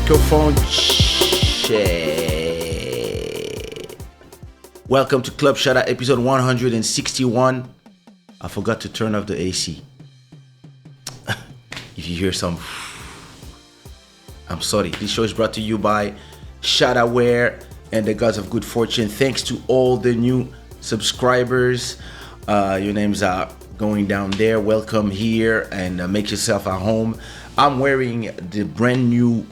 microphone check. Welcome to Club Shada episode 161. I forgot to turn off the AC. If you hear some, I'm sorry. This show is brought to you by Shada and the Gods of Good Fortune. Thanks to all the new subscribers. Your names are going down there. Welcome here and make yourself at home. I'm wearing the brand new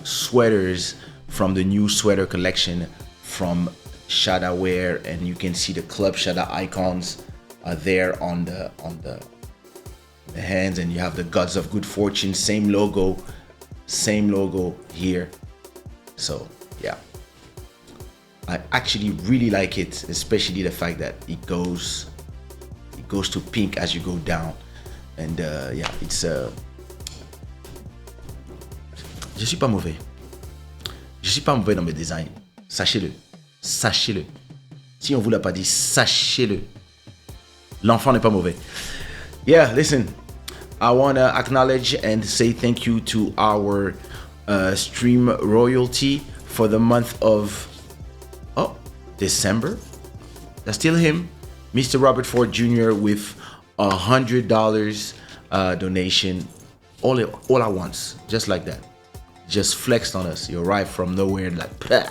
sweaters from the new sweater collection from Shada and you can see the Club Shada icons there on the hands, and you have the Gods of Good Fortune, same logo here. So yeah, I actually really like it, especially the fact that it goes to pink as you go down, and yeah, it's je suis pas mauvais dans mes designs, sachez-le. Si on vous l'a pas dit, sachez-le. L'enfant n'est pas mauvais. Yeah, listen, I want to acknowledge and say thank you to our stream royalty for the month of December. That's still him, Mr. Robert Ford Jr. with $100 donation all at once, just like that. Just flexed on us. You arrived from nowhere, like, pah.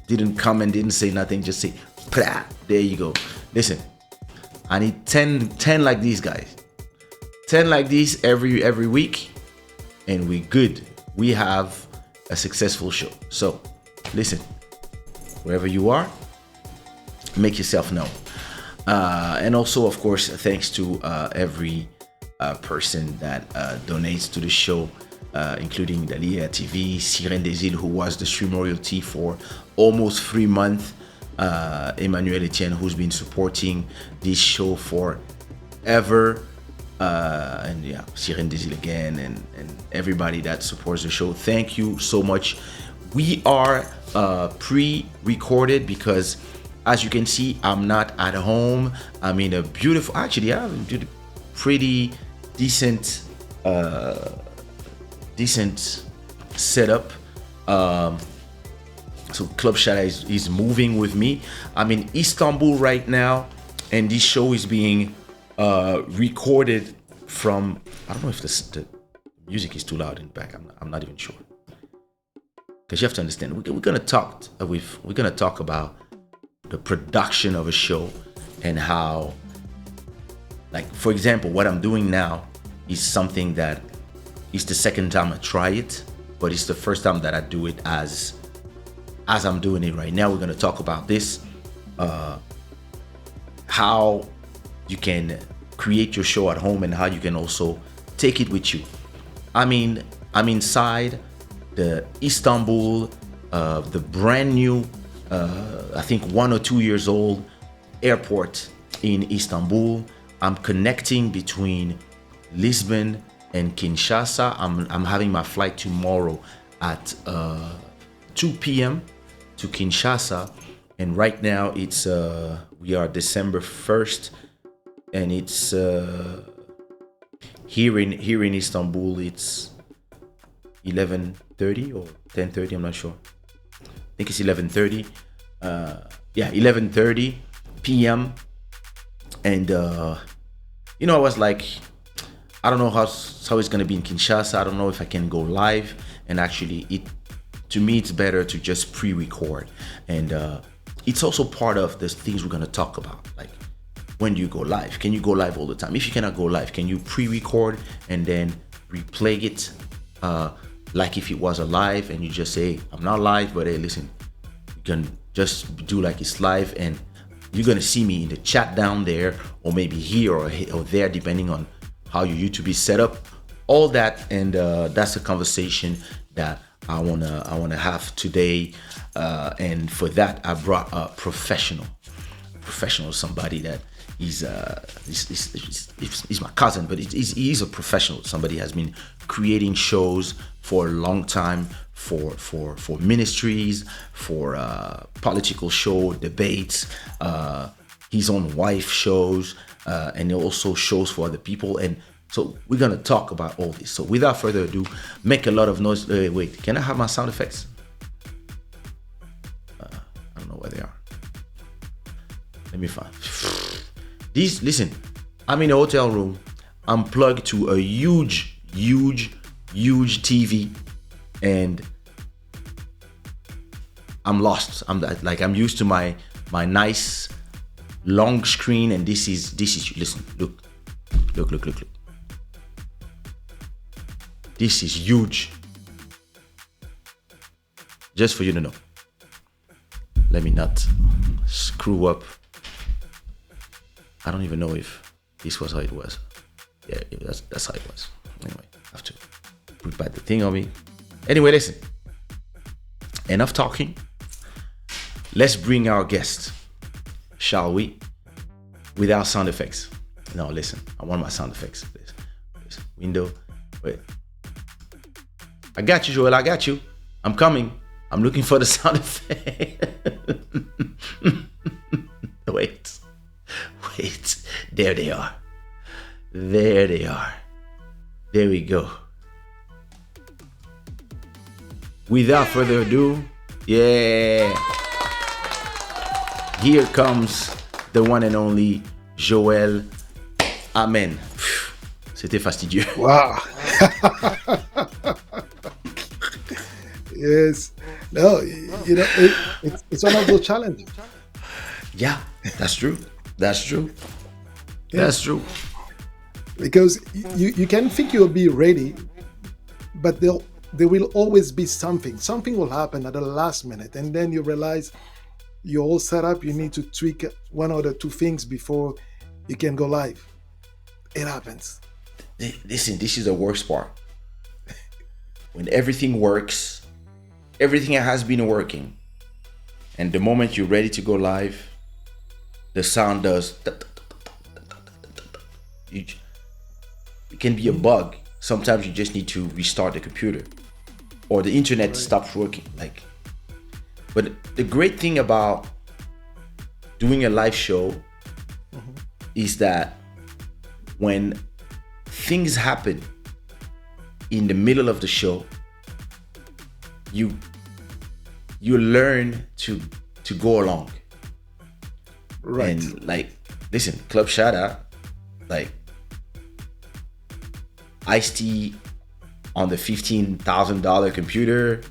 Didn't come and didn't say nothing, just say, pah. There you go. Listen, I need 10 like these guys. 10 like these every week, and we good. We have a successful show. So, listen, wherever you are, make yourself known. And also, of course, thanks to every person that donates to the show, including Dalia TV, Sirène des Îles, who was the stream royalty for almost 3 months, Emmanuel Etienne, who's been supporting this show forever, and yeah, Sirène des Îles again, and everybody that supports the show. Thank you so much. We are pre-recorded because, as you can see, I'm not at home. I'm in a beautiful, actually, I have a pretty decent setup. So Club Shada is moving with me. I'm in Istanbul right now, and this show is being recorded from, I don't know if the music is too loud in the back. I'm not even sure, because you have to understand, we're gonna talk about the production of a show and how, like, for example, what I'm doing now is something that is the second time I try it, but it's the first time that I do it as I'm doing it right now. We're going to talk about this, how you can create your show at home and how you can also take it with you. I mean, I'm inside the Istanbul, the brand new, I think 1 or 2 years old airport in Istanbul. I'm connecting between Lisbon and Kinshasa. I'm having my flight tomorrow at 2 p.m. to Kinshasa, and right now it's we are December 1st, and it's here in Istanbul it's 11:30 or 10:30. I'm not sure. I think it's 11:30. 11:30 p.m. And I was like, I don't know how it's gonna be in Kinshasa. I don't know if I can go live. And actually, to me, it's better to just pre-record. And it's also part of the things we're gonna talk about. Like, when do you go live? Can you go live all the time? If you cannot go live, can you pre-record and then replay it like if it was a live? And you just say, I'm not live, but hey, listen, you can just do like it's live, and you're gonna see me in the chat down there, or maybe here or there, depending on how your YouTube is set up, all that. And that's a conversation that I wanna have today, and for that I brought a professional, somebody that he's my cousin, but he's a professional. Somebody has been creating shows for a long time, for ministries, for political show, debates, his own wife shows, and also shows for other people. And So we're gonna talk about all this. So without further ado, make a lot of noise. Wait, can I have my sound effects? I don't know where they are. Let me find these. Listen, I'm in a hotel room. I'm plugged to a huge TV, and I'm lost. I'm used to my nice long screen, and this is listen, look. This is huge. Just for you to know. Let me not screw up. I don't even know if this was how it was. Yeah, that's how it was. Anyway, I have to put back the thing on me. Anyway, listen. Enough talking. Let's bring our guest, shall we? Without sound effects. No, listen. I want my sound effects. This window. Wait. I got you, Joel. I got you. I'm coming. I'm looking for the sound effect. Wait. There they are. There we go. Without further ado, yeah. Here comes the one and only Joel. Amen. C'était fastidieux. Wow. Yes. No, you know, it's one of those challenges. Yeah, that's true. Yeah. That's true. Because you can think you'll be ready, but there will always be something. Something will happen at the last minute, and then you realize you're all set up. You need to tweak one or the two things before you can go live. It happens. Listen, this is the worst part. When everything works, everything has been working, and the moment you're ready to go live, the sound does. It can be a bug. Sometimes you just need to restart the computer, or the internet stops working. But the great thing about doing a live show is that when things happen in the middle of the show, you learn to go along. Right. And listen, Club Shada, Ice-T on the $15,000 computer,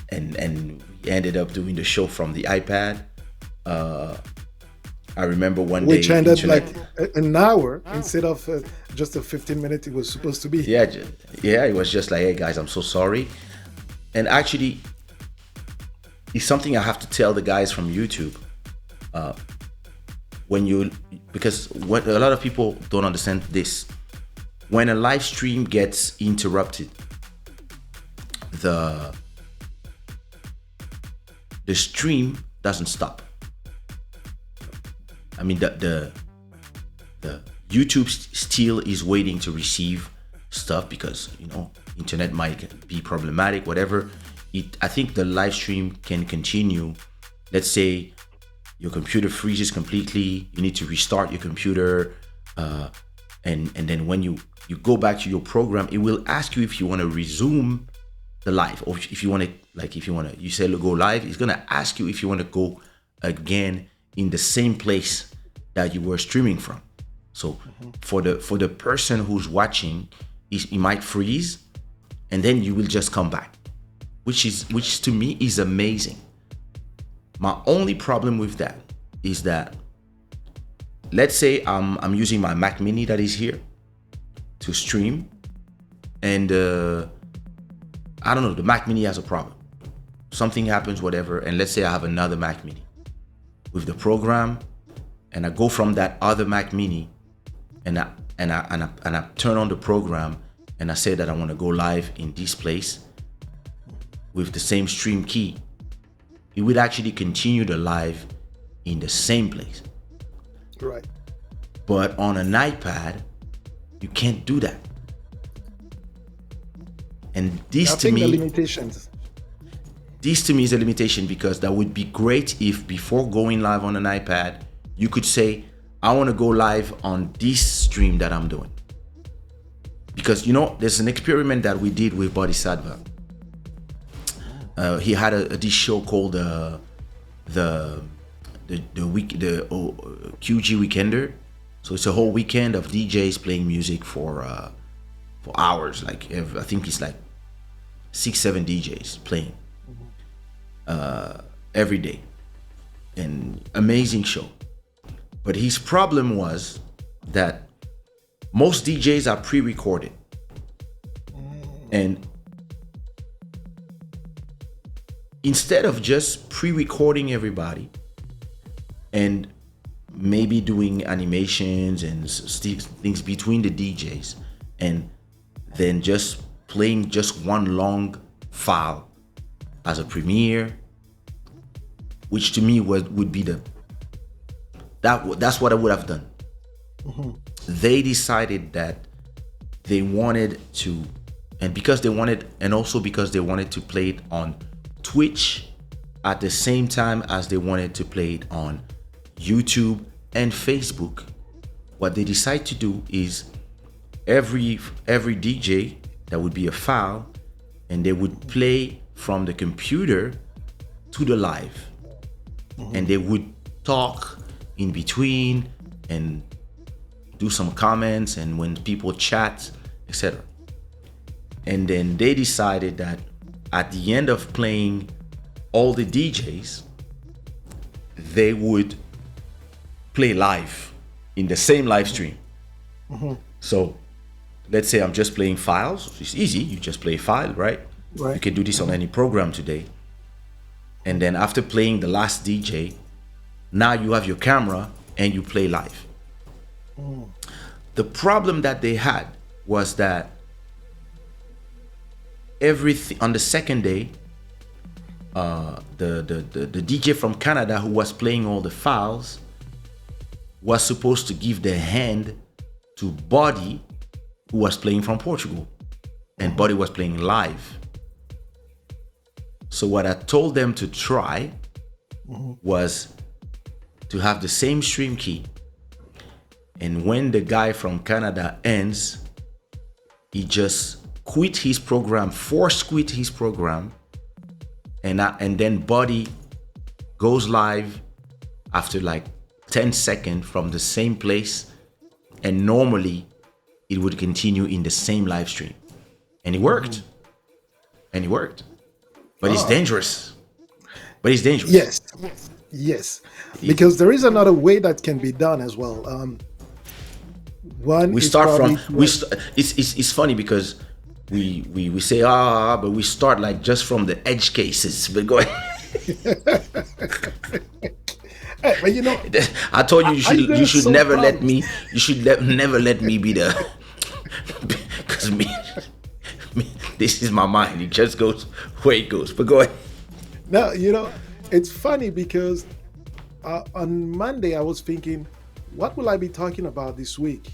and we ended up doing the show from the iPad. I remember one day, which ended an hour instead of just a 15-minute it was supposed to be. Yeah, it was just like, hey guys, I'm so sorry. And actually, it's something I have to tell the guys from YouTube. Because a lot of people don't understand this. When a live stream gets interrupted, the stream doesn't stop. I mean, the YouTube still is waiting to receive stuff because, internet might be problematic, whatever. I think the live stream can continue. Let's say your computer freezes completely, you need to restart your computer, and then when you go back to your program, it will ask you if you want to resume the live, or if you want to, you say go live, it's going to ask you if you want to go again in the same place that you were streaming from. So for the person who's watching, it might freeze, and then you will just come back, which to me is amazing. My only problem with that is that, let's say I'm using my Mac Mini that is here to stream, and I don't know, the Mac Mini has a problem. Something happens, whatever, and let's say I have another Mac Mini with the program, and I go from that other Mac Mini, and I turn on the program, and I say that I want to go live in this place with the same stream key. It would actually continue the live in the same place. Right. But on an iPad, you can't do that. And this to me, limitations. This to me is a limitation, because that would be great if before going live on an iPad, you could say, I want to go live on this stream that I'm doing. Because, there's an experiment that we did with Bodhisattva. He had this show called the QG Weekender. So it's a whole weekend of DJs playing music for hours. Like I think it's like 6-7 DJs playing every day. An amazing show. But his problem was that most DJs are pre-recorded. And instead of just pre-recording everybody and maybe doing animations and things between the DJs and then just playing just one long file as a premiere, which to me would be that's what I would have done. They decided that they wanted to, and also because they wanted to play it on Twitch at the same time as they wanted to play it on YouTube and Facebook. What they decide to do is every DJ, that would be a file, and they would play from the computer to the live. And they would talk in between and do some comments and when people chat, etc. And then they decided that at the end of playing all the DJs, they would play live in the same live stream. So let's say I'm just playing files. It's easy. You just play a file, right? You can do this on any program today. And then after playing the last DJ, now you have your camera and you play live. The problem that they had was that on the second day, the DJ from Canada who was playing all the files was supposed to give the hand to Buddy, who was playing from Portugal, and Buddy was playing live. So what I told them to try was to have the same stream key, and when the guy from Canada ends, he just force quit his program, and then Buddy goes live after like 10 seconds from the same place, and normally it would continue in the same live stream. And it worked. But it's dangerous. Yes. Because there is another way that can be done as well. It's funny because we say but we start like just from the edge cases. But go ahead. Hey, but I told you you should never let me never let me be the because me this is my mind. It just goes where it goes. But go ahead. Now, it's funny because on Monday I was thinking, what will I be talking about this week?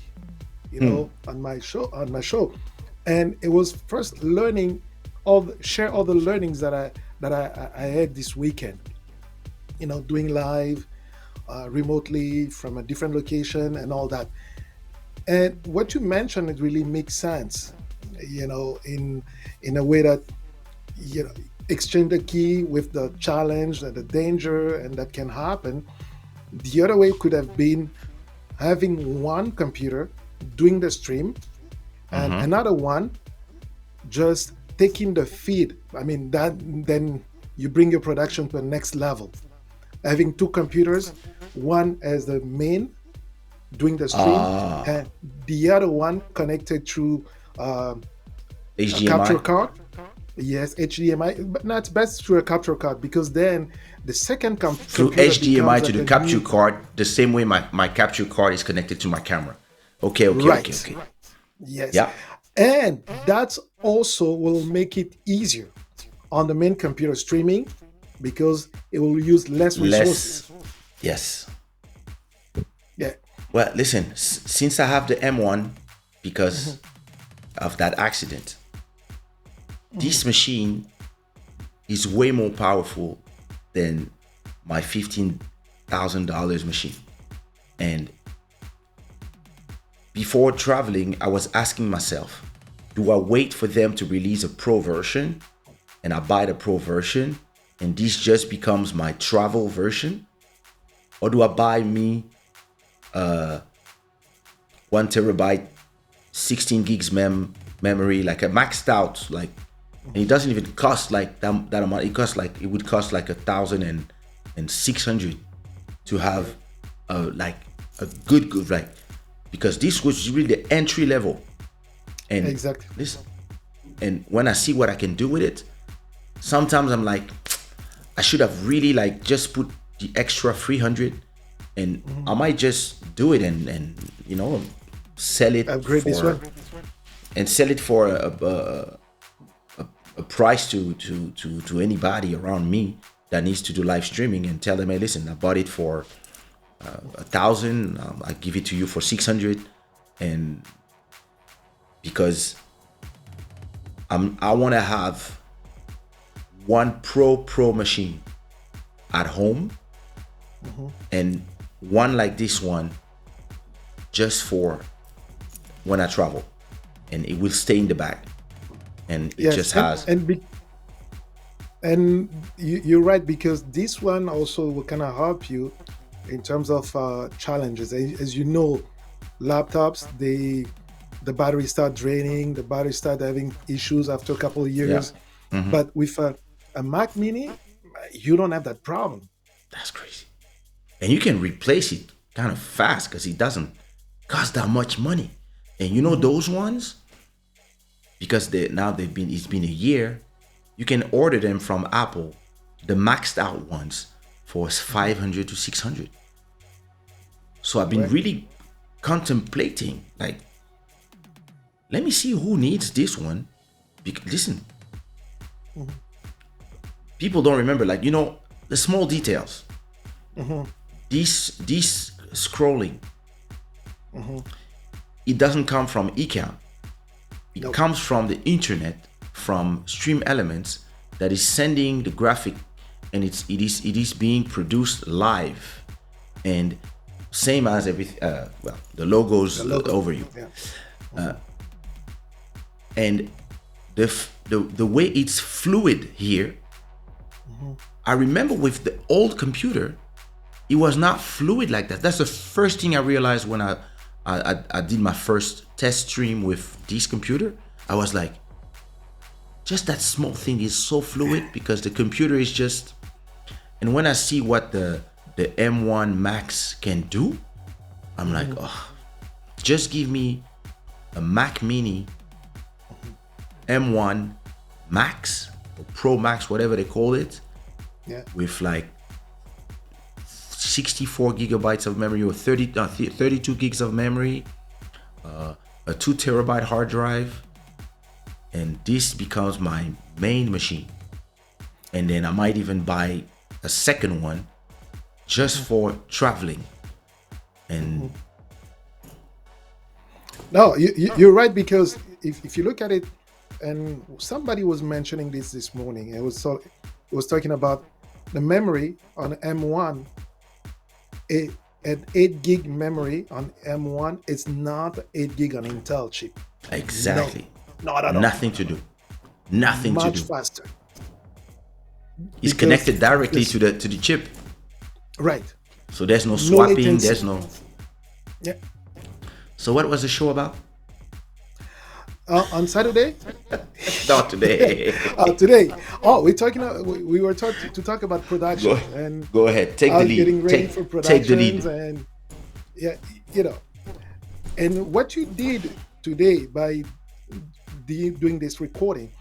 On my show. And it was first share all the learnings that I had this weekend. Doing live, remotely from a different location and all that. And what you mentioned, it really makes sense. In a way that exchange the key with the challenge and the danger and that can happen. The other way could have been having one computer doing the stream and another one just taking the feed. Then you bring your production to the next level. Having two computers, one as the main doing the stream and the other one connected through HDMI? A capture card. Yes, HDMI, but not best through a capture card, because then the second through HDMI to the capture card, the same way my capture card is connected to my camera. Okay. Yes. Yeah. And that also will make it easier on the main computer streaming because it will use less resources. Yes. Yeah. Well, listen, since I have the M1 because of that accident, this machine is way more powerful than my $15,000 machine. And before traveling, I was asking myself, do I wait for them to release a pro version and I buy the pro version and this just becomes my travel version? Or do I buy me 1 terabyte, 16 gigs memory, like a maxed out, like, and it doesn't even cost like that amount. It would cost like 1,600 to have like a good like, because this was really the entry level. And Exactly. listen, and when I see what I can do with it, sometimes I'm like, I should have really like just put the extra 300, and I might just do it and sell it Upgrade this one. and sell it for a price to anybody around me that needs to do live streaming, and tell them, hey, listen, I bought it for 1,000. I give it to you for 600, and because I want to have one pro machine at home, and one like this one just for when I travel, and it will stay in the bag, and it just has. And you're right, because this one also will kind of help you in terms of challenges. As you know, laptops, the battery start draining, the battery start having issues after a couple of years. But with a Mac Mini, you don't have that problem. That's crazy. And you can replace it kind of fast because it doesn't cost that much money. And you know those ones, because it's been a year, you can order them from Apple, the maxed out ones, for 500 to 600. So I've been really contemplating, like, let me see who needs this one. Listen, people don't remember, like, the small details. This scrolling, it doesn't come from IKEA. It comes from the internet, from Stream Elements, that is sending the graphic, and it is being produced live, and same as everything. The logos, the overview, and the way it's fluid here. I remember with the old computer, it was not fluid like that. That's the first thing I realized when I did my first test stream with this computer. I was like, just that small thing is so fluid, because the computer is just. And when I see what the M1 Max can do, I'm like, oh, just give me a Mac Mini M1 Max or Pro Max, whatever they call it, with like 64 gigabytes of memory, or 32 gigs of memory, a 2 terabyte hard drive, and this becomes my main machine. And then I might even buy a second one just for traveling. And no, you're right, because if you look at it, and somebody was mentioning this morning, it was talking about the memory on M1. At 8 gig memory on M1, it's not 8 gig on Intel chip. Exactly. No, not at all. Nothing to do. Nothing to do. Much faster. It's connected directly to the chip. Right. So there's no swapping. latency. There's no. Yeah. So what was the show about? On Saturday? Not today. Today. Oh, we were talking to talk about production. Go ahead. Take the lead. Getting ready for take the productions, lead. and and what you did today by doing this recording,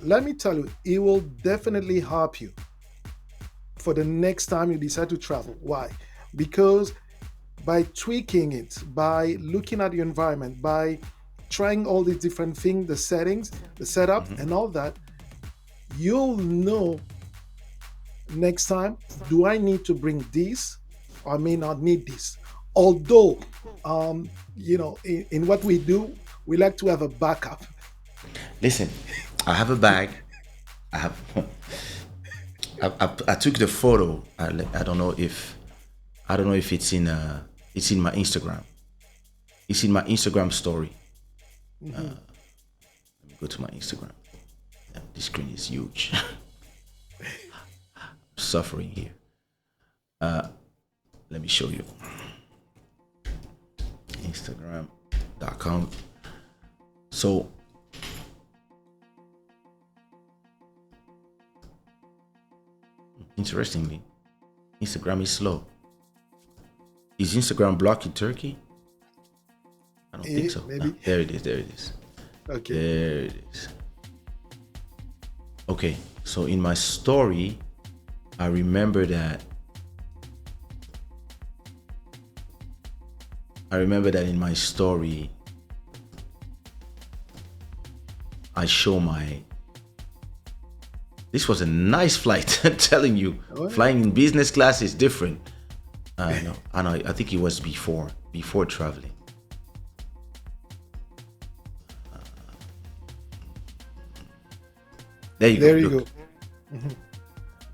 let me tell you, it will definitely help you for the next time you decide to travel. Why? Because by tweaking it, by looking at your environment, by trying all these different things, the settings, the setup, and all that, you'll know next time, do I need to bring this, or I may not need this? Although, in what we do, we like to have a backup. Listen, I have a bag. I took the photo. I don't know if it's in my Instagram. It's in my Instagram story. Let me go to my Instagram. Yeah, this screen is huge. Suffering here. Let me show you. Instagram.com. So interestingly, Instagram is slow. Is Instagram blocked in Turkey? I don't think so. Maybe. There it is. There it is. Okay. There it is. Okay, so in my story, I remember that. In my story, I show my. This was a nice flight. I'm telling you, flying in business class is different. No, I think it was before traveling. There you There go. you Look.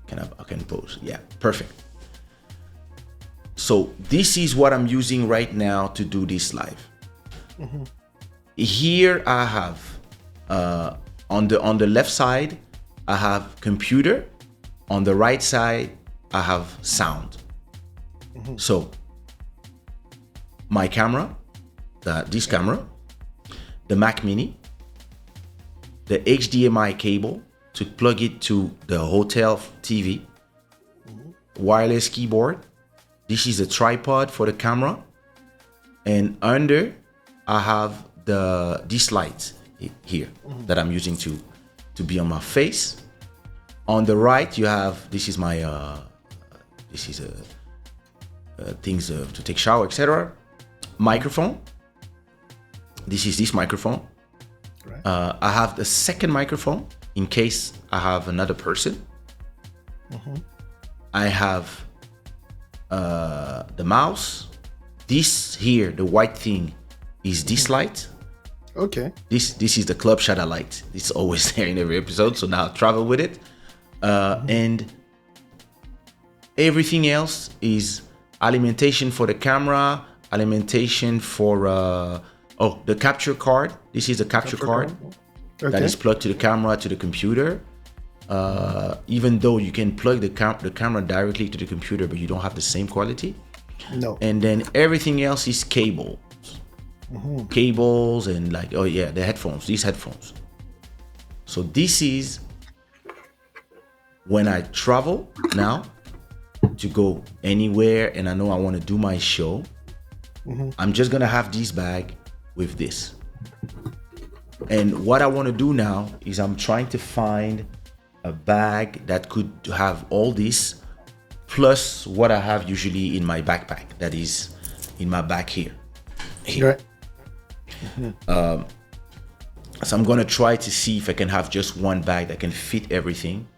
go. I can pose. Yeah, perfect. So this is what I'm using right now to do this live. Here I have on the left side I have computer. On the right side I have sound. So my camera, this camera, the Mac Mini, the HDMI cable to plug it to the hotel TV, wireless keyboard. This is a tripod for the camera, and under I have these lights here that I'm using to be on my face. On the right you have, this is my things to take shower, etc. Microphone. This is this microphone. Right. I have the second microphone in case I have another person. I have the mouse. This here, the white thing, is this light. Okay. This is the Club Shada light. It's always there in every episode, so now I travel with it. And everything else is alimentation for the camera, alimentation for the capture card. This is a capture card that is plugged to the camera, to the computer. Even though you can plug the camera directly to the computer, but you don't have the same quality. No. And then everything else is cables. Cables and the headphones, these headphones. So this is when I travel now to go anywhere and I know I want to do my show. I'm just gonna have this bag with this. And what I want to do now is I'm trying to find a bag that could have all this plus what I have usually in my backpack, that is in my bag here. Right. So I'm gonna try to see if I can have just one bag that can fit everything.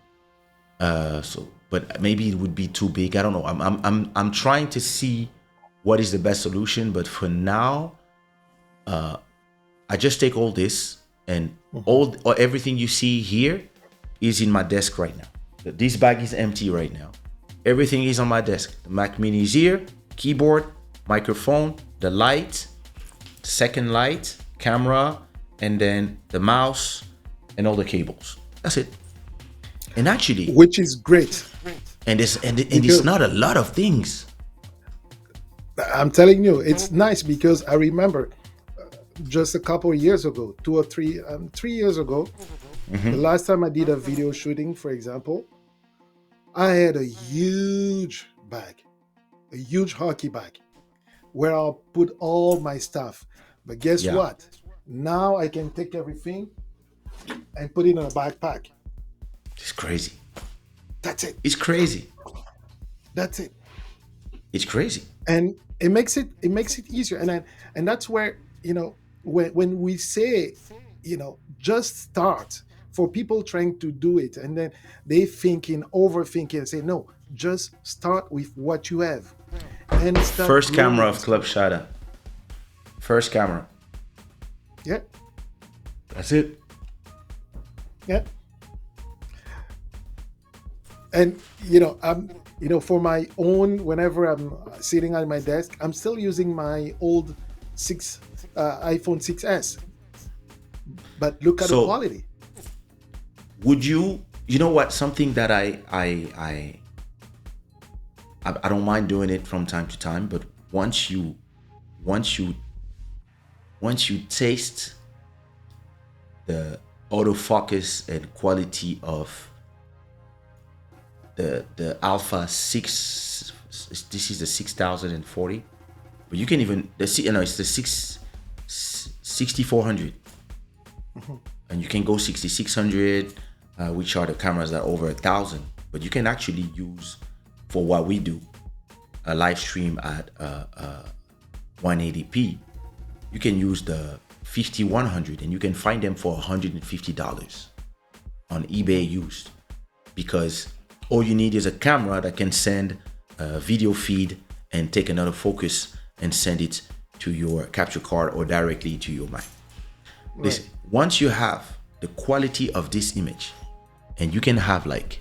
But maybe it would be too big. I don't know. I'm trying to see what is the best solution. But for now, I just take all this and everything you see here is in my desk right now. This bag is empty right now. Everything is on my desk. The Mac Mini is here, keyboard, microphone, the light, second light, camera, and then the mouse and all the cables. That's it. And actually, Which is great. and it's not a lot of things. I'm telling you, it's nice because I remember just a couple of years ago, 2 or 3 years ago, the last time I did a video shooting, for example, I had a huge bag, a huge hockey bag, where I'll put all my stuff. But guess what? Now I can take everything and put it in a backpack. It's crazy. That's it. It's crazy. That's it. It's crazy. And it makes it easier. And that's where, when we say, just start, for people trying to do it and then they overthinking and say, no, just start with what you have. And start First camera growing. of Club Shada. First camera. Yeah. That's it. Yeah. And I'm for my own, whenever I'm sitting at my desk, I'm still using my old 6 iPhone 6s, but look at the So quality. would you, you know what, something that I don't mind doing it from time to time, but once you once you taste the autofocus and quality of the Alpha 6, this is the 6040, but you can even it's the 6400, and you can go 6600, which are the cameras that are over 1,000, but you can actually use, for what we do, a live stream at 180p. You can use the 5100, and you can find them for $150 on eBay used, because all you need is a camera that can send a video feed and take another focus and send it to your capture card or directly to your Mac. Listen, once you have the quality of this image, and you can have like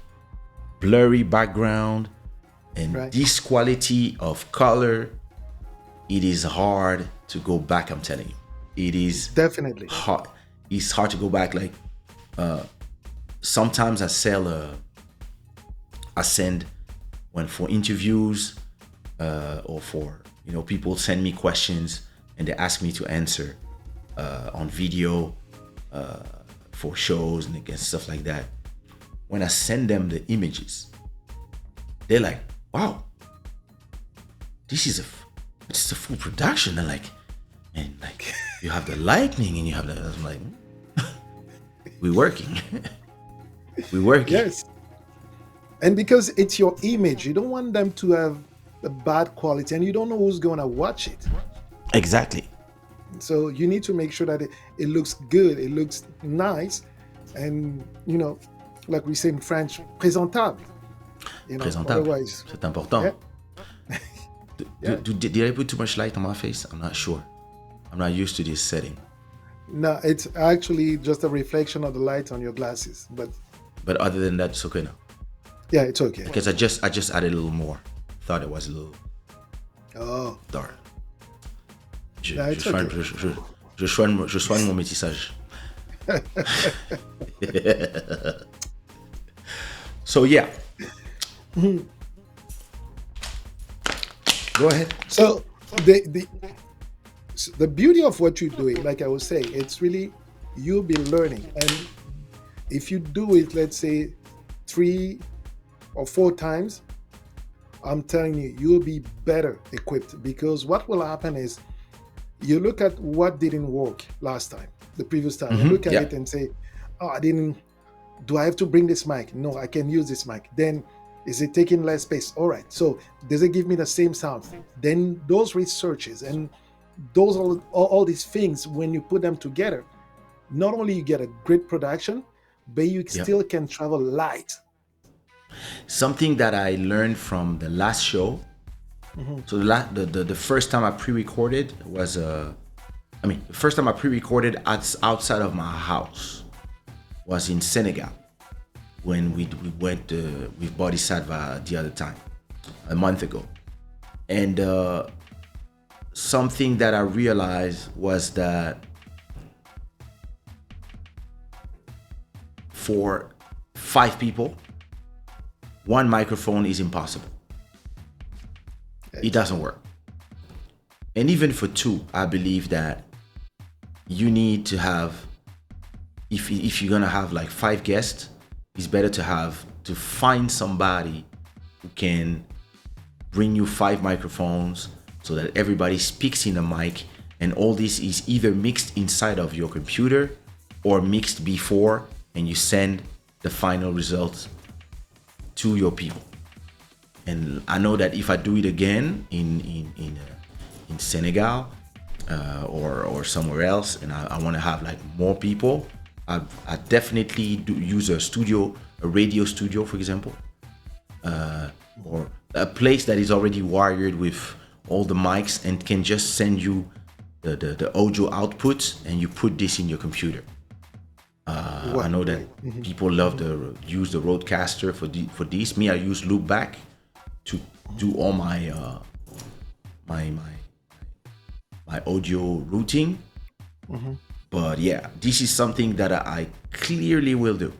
blurry background and this quality of color, it is hard to go back. I'm telling you, it is Definitely. hard. It's hard to go back. Like sometimes I send when for interviews or for, people send me questions and they ask me to answer on video for shows and against stuff like that. When I send them the images, they're like, wow, this is a full production. And you have the lightning and you have the, I'm like, we're working. We're working. Yes. And because it's your image, you don't want them to have the bad quality, and you don't know who's going to watch it. Exactly. So you need to make sure that it looks good, it looks nice, and, like we say in French, présentable. Présentable. Otherwise, C'est important. Yeah. Did I put too much light on my face? I'm not sure. I'm not used to this setting. No, it's actually just a reflection of the light on your glasses. But other than that, it's okay now. Yeah, it's okay. Because I just added a little more. Thought it was a little dark. Je soigne mon métissage. So yeah. Go ahead. So the beauty of what you're doing, like I was saying, it's really you'll be learning, and if you do it, let's say 3 or 4 times, I'm telling you, you'll be better equipped, because what will happen is you look at what didn't work last time, the previous time. You look at it and say, oh, do I have to bring this mic? No, I can use this mic. Then is it taking less space? All right. So does it give me the same sound? Then those researches and those all these things, when you put them together, not only you get a great production, but you still can travel light. Something that I learned from the last show. So the first time I pre-recorded was the first time I pre-recorded outside of my house was in Senegal, when we went with Bodhisattva the other time, a month ago. And something that I realized was that for 5 people, 1 microphone is impossible. It doesn't work. And even for 2, I believe that you need to have, if you're gonna have like 5 guests, it's better to find somebody who can bring you 5 microphones so that everybody speaks in the mic, and all this is either mixed inside of your computer or mixed before, and you send the final results to your people. And I know that if I do it again in Senegal or somewhere else, and I want to have like more people, I definitely do use a radio studio, for example, or a place that is already wired with all the mics and can just send you the audio output, and you put this in your computer. I know that people love to use the Rodecaster for this. Me, I use Loopback to do all my my audio routing. But yeah, this is something that I clearly will do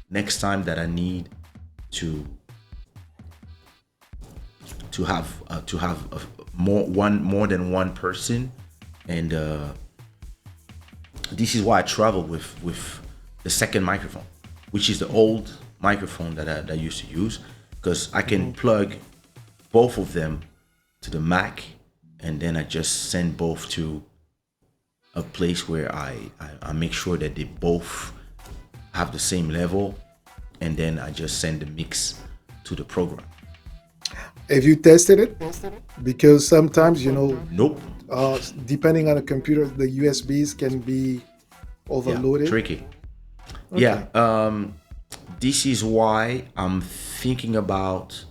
next time that I need to have more than one person. And this is why I travel with the second microphone, which is the old microphone that I used to use, because I can plug both of them to the Mac, and then I just send both to a place where I make sure that they both have the same level, and then I just send the mix to the program. Have you tested it? Because sometimes, Nope. depending on the computer, the USBs can be Yeah, overloaded. tricky. Okay. Yeah. This is why I'm thinking about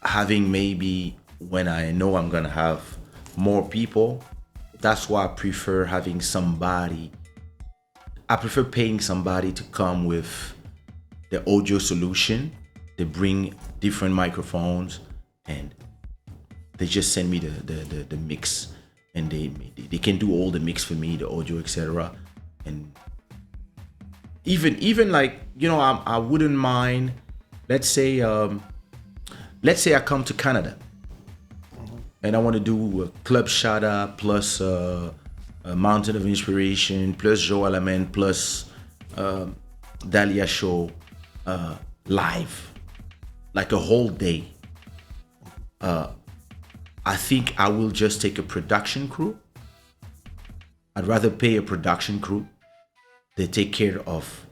having, maybe when I know I'm gonna have more people. That's why I prefer having somebody. I prefer paying somebody to come with the audio solution. They bring different microphones, and they just send me the mix, and they can do all the mix for me, the audio, etc. And even like, I wouldn't mind. Let's say I come to Canada and I want to do a Club Shada plus a Mountain of Inspiration plus Joe Element plus Dahlia Show live, like a whole day. I think I will just take a production crew. I'd rather pay a production crew. They take care of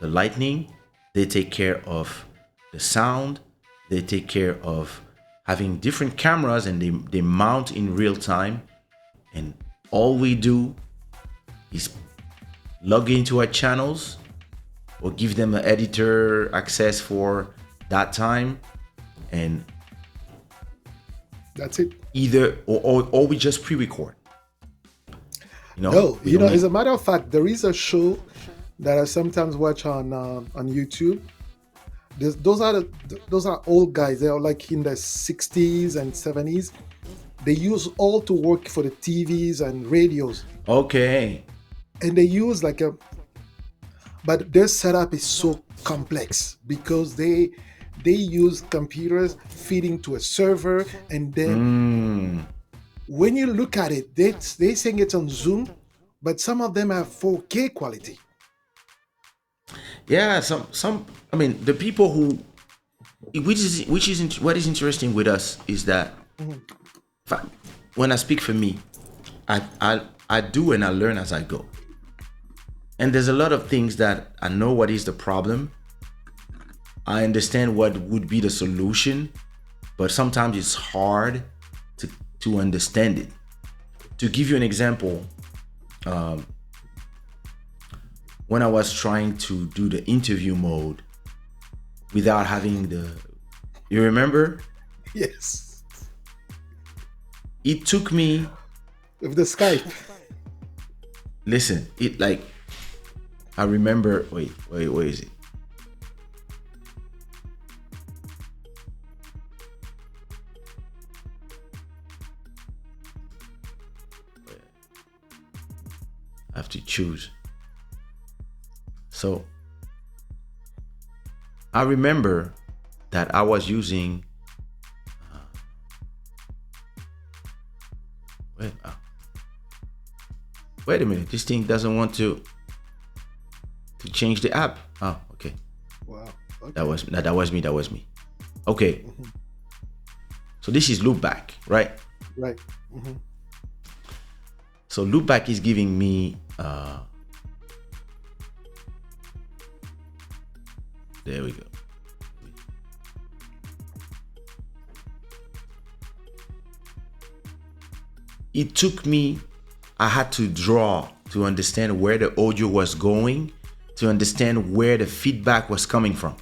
the lighting, they take care of the sound, they take care of having different cameras, and they mount in real time. And all we do is log into our channels or give them an editor access for that time, and That's it. either or we just pre-record. No, We don't as need- a matter of fact, there is a show that I sometimes watch on YouTube. Those are old guys. They are like in the 60s and 70s. They use all to work for the TVs and radios, Okay. and they use but their setup is so complex because they use computers feeding to a server, and then when you look at it, they saying it's on Zoom, but some of them have 4K quality. Yeah, some. I mean, the people who, what is interesting with us is that, when I speak for me, I do and I learn as I go. And there's a lot of things that I know what is the problem. I understand what would be the solution, but sometimes it's hard to understand it. To give you an example, when I was trying to do the interview mode without having you remember? Yes, It took me, with the Skype. listen, I remember, wait, where is it? I have to choose. So I remember that I was using wait a minute, this thing doesn't want to change the app. Oh, okay. Wow. Okay. That was me. Okay. So this is loopback, right? Right. So loopback is giving me there we go. It took me, I had to draw to understand where the audio was going, to understand where the feedback was coming from.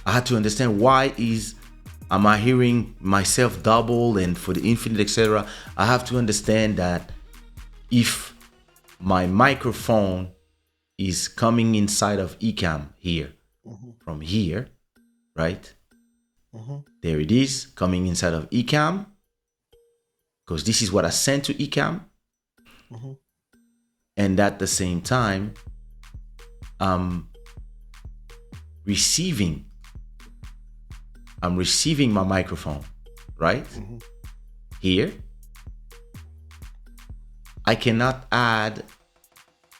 I had to understand am I hearing myself double, and for the infinite, etc. I have to understand that if my microphone is coming inside of Ecamm here, from here, right? There it is, coming inside of Ecamm. because this is what I sent to Ecamm, Mhm. and at the same time, I'm receiving. I'm receiving my microphone, right? Mhm. Here. I cannot add,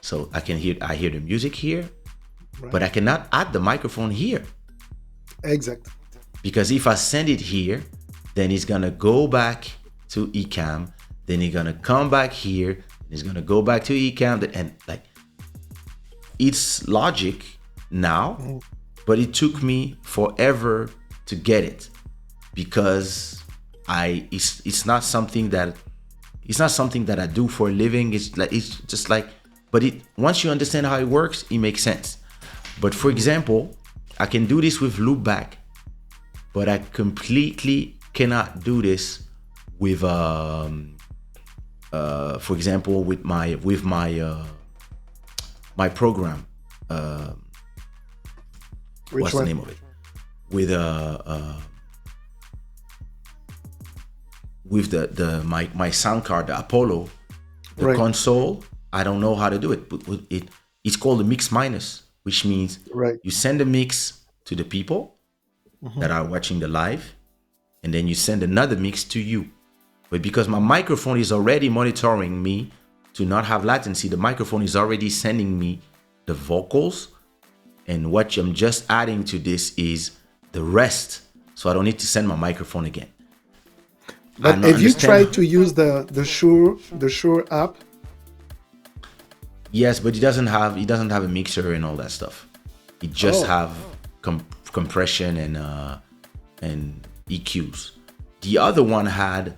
so I hear the music here, Right. but I cannot add the microphone here. Exact. Because if I send it here, then it's gonna go back to Ecamm, then it's gonna come back here, it's gonna go back to Ecamm, and like it's logic now, Mhm. but it took me forever to get it because it's not something that I do for a living. It's just like, but it once you understand how it works, it makes sense. But for example, I can do this with loopback, but I completely cannot do this with for example with my my program. Which What's one? the name of it? With my sound card, the Apollo, the Right. console. I don't know how to do it, but it's called a mix minus, which means Right. you send a mix to the people Mhm. that are watching the live, and then you send another mix to you. But because my microphone is already monitoring me to not have latency, the microphone is already sending me the vocals, and what I'm just adding to this is the rest, so I don't need to send my microphone again. I But don't have you understand. tried to use the Shure app? Yes, but he doesn't have a mixer and all that stuff. He just Oh. have compression and EQs. The other one had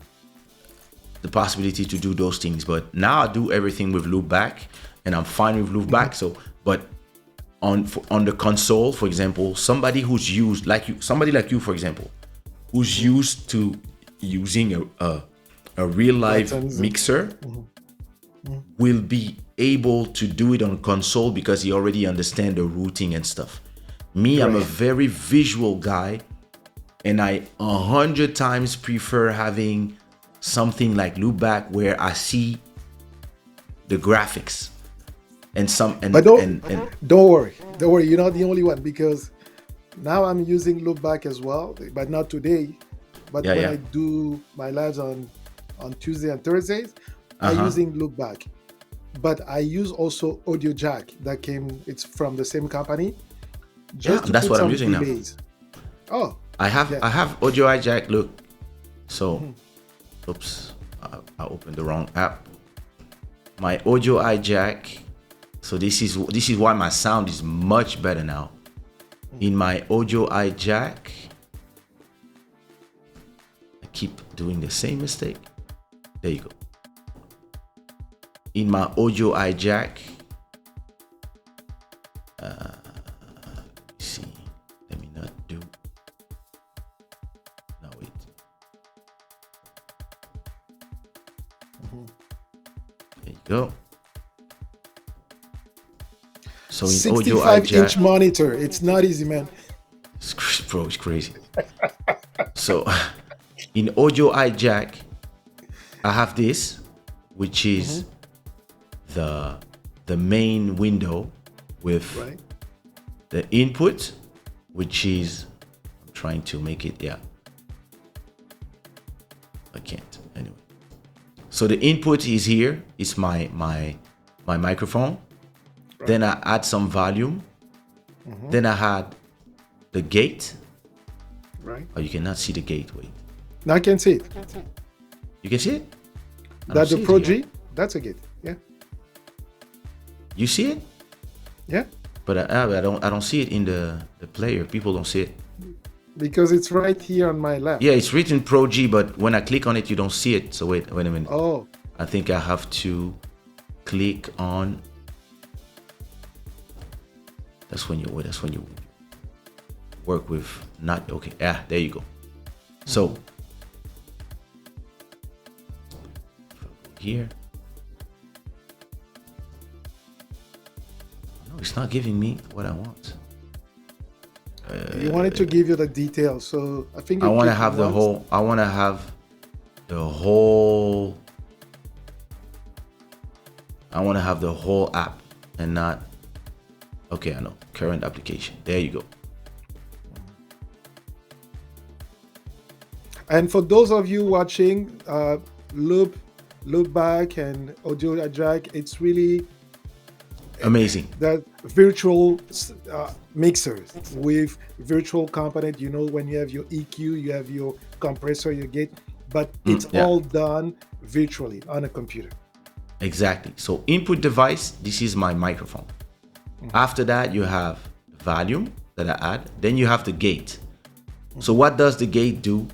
the possibility to do those things, but now I do everything with loopback, and I'm fine with loopback. So, but on the console, for example, somebody like you, for example, who's used to using a real live Buttons and mixer, will be able to do it on console because he already understand the routing and stuff. Me, I'm a Right. very visual guy, and I 100 times prefer having something like loopback where I see the graphics and some But and don't worry. Don't worry. You're not the only one because now I'm using Loopback as well, but not today. But yeah, when yeah. I do my lives on Tuesday and Thursdays, I Uh-huh. using Loopback. But I use also Audio Jack that came. It's from the same company, Yeah, just to that's put what I'm some using now. delays. Oh, I have yeah. I have audio hijack. Look, so oops, I opened the wrong app. My audio hijack. So this is why my sound is much better now. In my audio hijack, I keep doing the same mistake. There you go. In my audio hijack, see, let me not do. No, wait. There you go. So in audio 65-inch hijack, monitor. It's not easy, man. bro, it's crazy. So in audio hijack, I have this, which is the main window with Right. the input, which is, I'm trying to make it, yeah. I can't anyway. So the input is here. It's my microphone. Right. Then I add some volume. Then I had the gate. Right. Oh, you cannot see the gate. Wait, Now I can see it. you can see it? I don't That's the see it Pro here. G. That's a gate. Yeah. You see it? Yeah. But I don't see it in the player. People don't see it. Because it's right here on my left. Yeah, it's written Pro G, but when I click on it, you don't see it. So wait a minute. Oh, I think I have to click on. That's when you work with not okay. Yeah, there you go. So here. No, it's not giving me what I want. you wanted to give you the details, so I think I you want to click have the once. whole. I want to have the whole. I want to have the whole app and not. Okay, I know. Current application. There you go. And for those of you watching, loop back and audio jack, it's really Amazing. that virtual mixers with virtual component. You know, when you have your EQ, you have your compressor, your gate, but it's all done virtually on a computer. Exactly. So input device, this is my microphone. After that, you have volume that I add. Then you have the gate. So what does the gate do?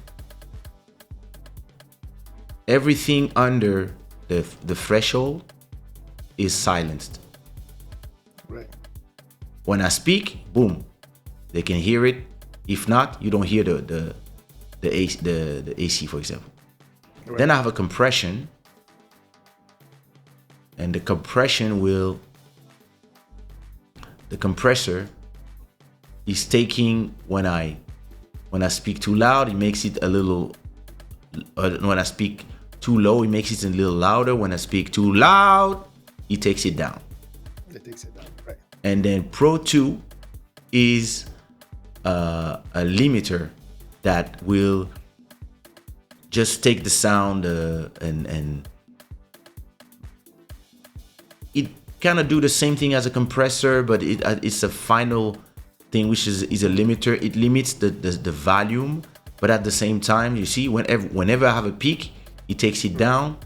Everything under the threshold is silenced. Right. When I speak, boom, they can hear it. If not, you don't hear the AC, for example. Right. Then I have a compression, and the compressor is taking when I speak too loud, it makes it a little. When I speak too low, it makes it a little louder. When I speak too loud, it takes it down. It takes it down, right? And then Pro 2 is a limiter that will just take the sound and it kind of do the same thing as a compressor, but it's a final thing, which is a limiter. It limits the volume, but at the same time, you see, whenever I have a peak, it takes it down.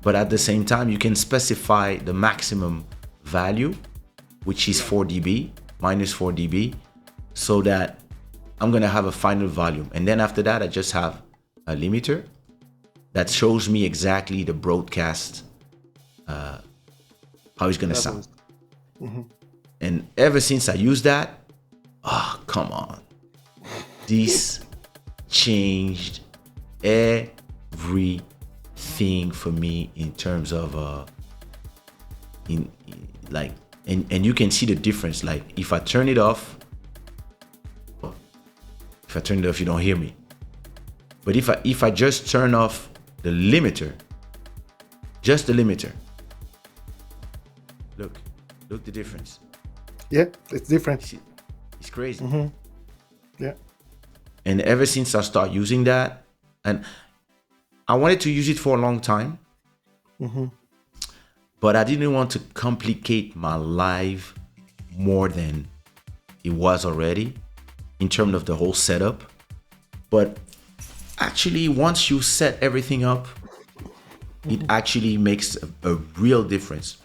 But at the same time, you can specify the maximum value, which is 4 dB, minus 4 dB, so that I'm gonna have a final volume. And then after that, I just have a limiter that shows me exactly the broadcast, how it's gonna sound. And ever since I used that, come on, this changed everything for me in terms of and you can see the difference. Like if I turn it off, you don't hear me. But if I just turn off the limiter, just the limiter, look the difference. Yeah, it's different. It's crazy. Yeah. And ever since I started using that, and I wanted to use it for a long time, but I didn't want to complicate my life more than it was already in terms of the whole setup. But actually, once you set everything up, it actually makes a real difference.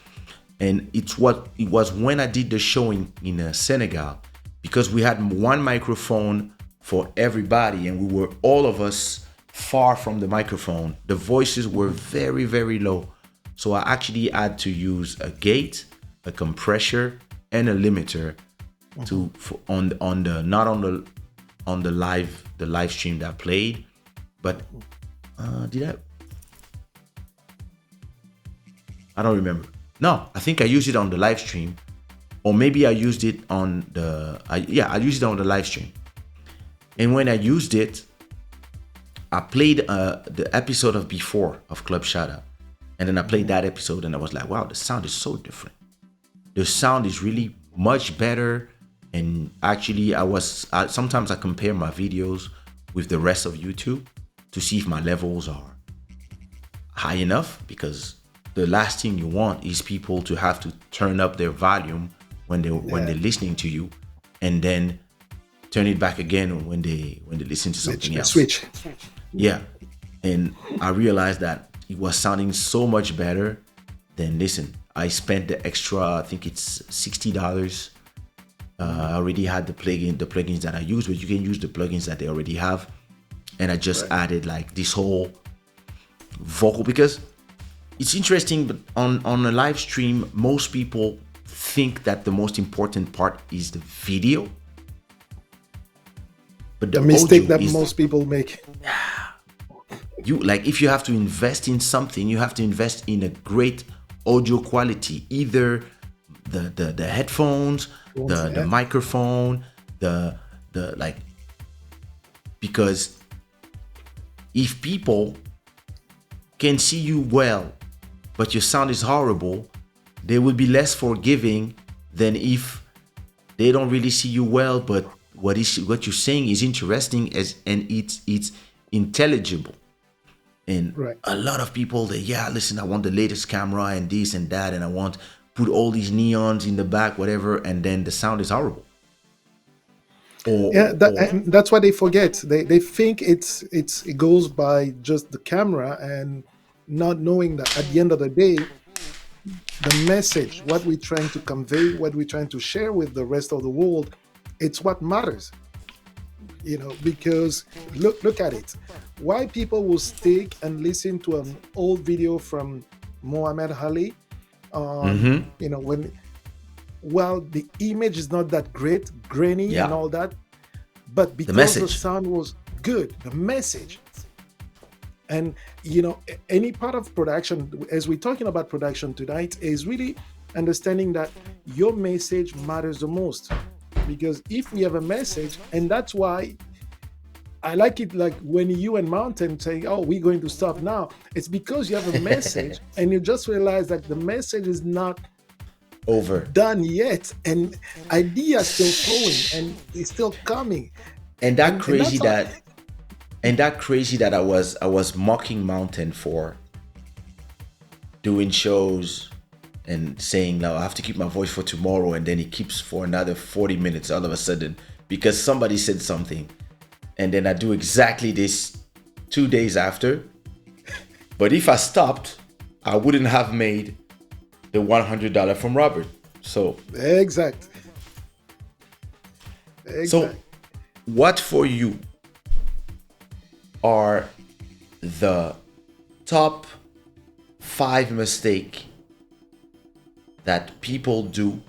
And it was when I did the show in Senegal, because we had one microphone for everybody, and we were all of us far from the microphone. The voices were very, very low. So I actually had to use a gate, a compressor, and a limiter on the live stream that played. But I don't remember. No, I think I used it on the live stream, or maybe I used it on I used it on the live stream. And when I used it, I played the episode of before of Club Shada, and then I played that episode, and I was like, wow, the sound is so different. The sound is really much better. And actually, sometimes I compare my videos with the rest of YouTube to see if my levels are high enough, because the last thing you want is people to have to turn up their volume when they're listening to you, and then turn it back again when they listen to something else. Switch. Yeah. And I realized that it was sounding so much better. Then listen, I spent the extra, I think it's $60. I already had the plugins that I use, but you can use the plugins that they already have. And I just added like this whole vocal, because it's interesting, but on a live stream, most people think that the most important part is the video. But the mistake that most people make. If you have to invest in something, you have to invest in a great audio quality, either the headphones, the microphone, because if people can see you well, but your sound is horrible, they will be less forgiving than if they don't really see you well, but what you're saying is interesting and it's intelligible. And Right. a lot of people that, yeah, listen, I want the latest camera and this and that, and I want put all these neons in the back, whatever, and then the sound is horrible. Yeah, Or and that's what they forget. They think it goes by just the camera, and not knowing that at the end of the day, the message, what we're trying to convey, what we're trying to share with the rest of the world, it's what matters. Because look at it. Why people will stick and listen to an old video from Muhammad Ali on, when, well, the image is not that great, grainy and yeah, all that, but the because the message. sound was good, the message. And any part of production, as we're talking about production tonight, is really understanding that your message matters the most. Because if we have a message, and that's why I like it, like when you and Mountain say, "Oh, we're going to stop now," it's because you have a message, and you just realize that the message is not Over. done yet, and ideas still flowing, and it's still coming, And that and crazy that's all. that and that crazy that I was mocking Mountain for doing shows and saying, now I have to keep my voice for tomorrow, and then he keeps for another 40 minutes all of a sudden because somebody said something, and then I do exactly this 2 days after. But if I stopped, I wouldn't have made the $100 from Robert. So Exact, so exact. what for you are the top 5 mistakes that people do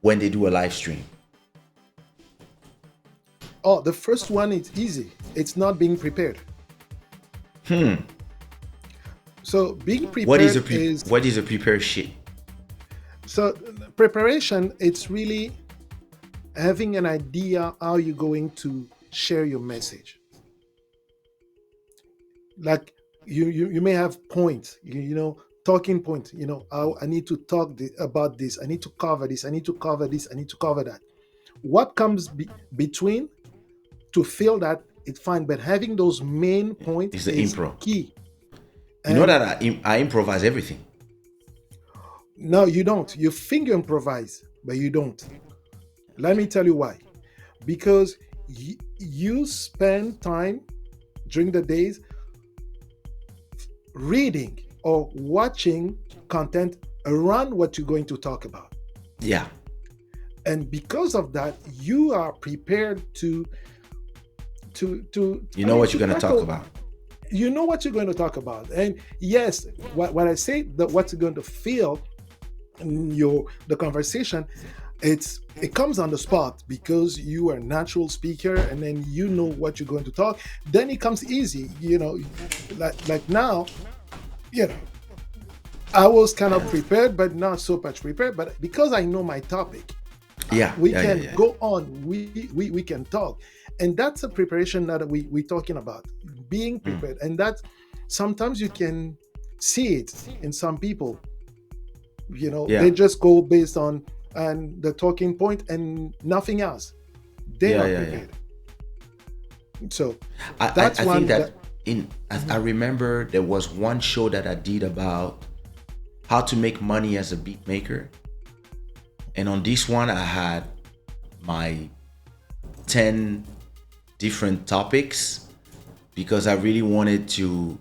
when they do a live stream? Oh, the first one is easy. It's not being prepared. So being What is prepared is, a prepare shit? so preparation. It's really having an idea how you're going to share your message. Like you may have points, talking points. I need to talk about this. I need to cover this. I need to cover this. I need to cover that. What comes between to feel that it's fine, but having those main points It's the is impro. key. You know And that I improvise everything. no, you don't. You think you improvise, but you don't. Let me tell you why. Because you spend time during the days reading or watching content around what you're going to talk about. Yeah. And because of that, you are prepared to You I know mean, what to you're gonna talk tackle. about. You know what you're going to talk about. And yes, what I say, that what you're going to feel in the conversation, it comes on the spot because you are a natural speaker, and then you know what you're going to talk. Then it comes easy, like now, you know I was kind of prepared, but not so much prepared. But because I know my topic, Yeah. we Yeah. can Yeah. go on. We can talk, and that's a preparation that we're talking about, being prepared. And that sometimes you can see it in some people. Yeah. They just go based on and the talking point and nothing else. They're Yeah. not Yeah. Yeah. prepared. So I that's think one that that. I remember there was one show that I did about how to make money as a beat maker, and on this one I had my 10 different topics because I really wanted to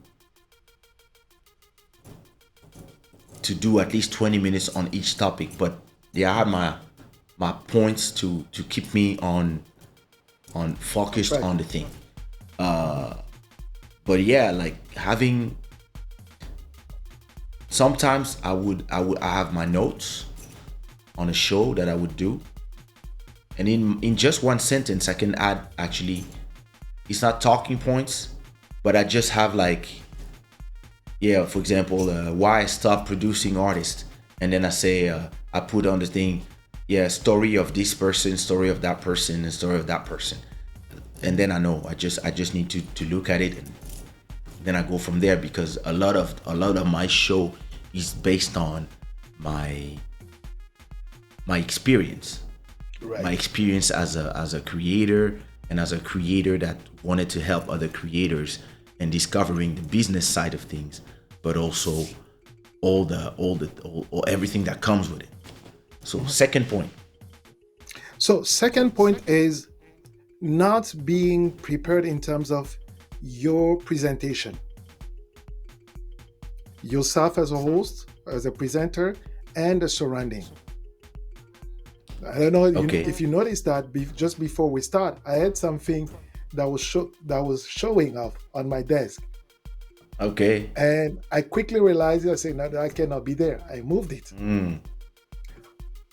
do at least 20 minutes on each topic. But yeah, I had my points to keep me on focused Right. on the thing. But yeah, like having, sometimes I have my notes on a show that I would do, and in just one sentence I can add, actually it's not talking points, but I just have like, yeah, for example, why I stopped producing artists, and then I say, I put on the thing, yeah, story of this person, story of that person, and story of that person, and then I know I just need to look at it and then I go from there, because a lot of my show is based on my my experience, my Right. experience as a creator, and as a creator that wanted to help other creators and discovering the business side of things, but also all everything that comes with it. So second point. So second point is not being prepared in terms of your presentation, yourself as a host, as a presenter, and the surrounding. I don't know Okay. if you noticed that just before we start, I had something that was showing up on my desk, Okay. and I quickly realized, I said, no, I cannot be there. I moved it. Why?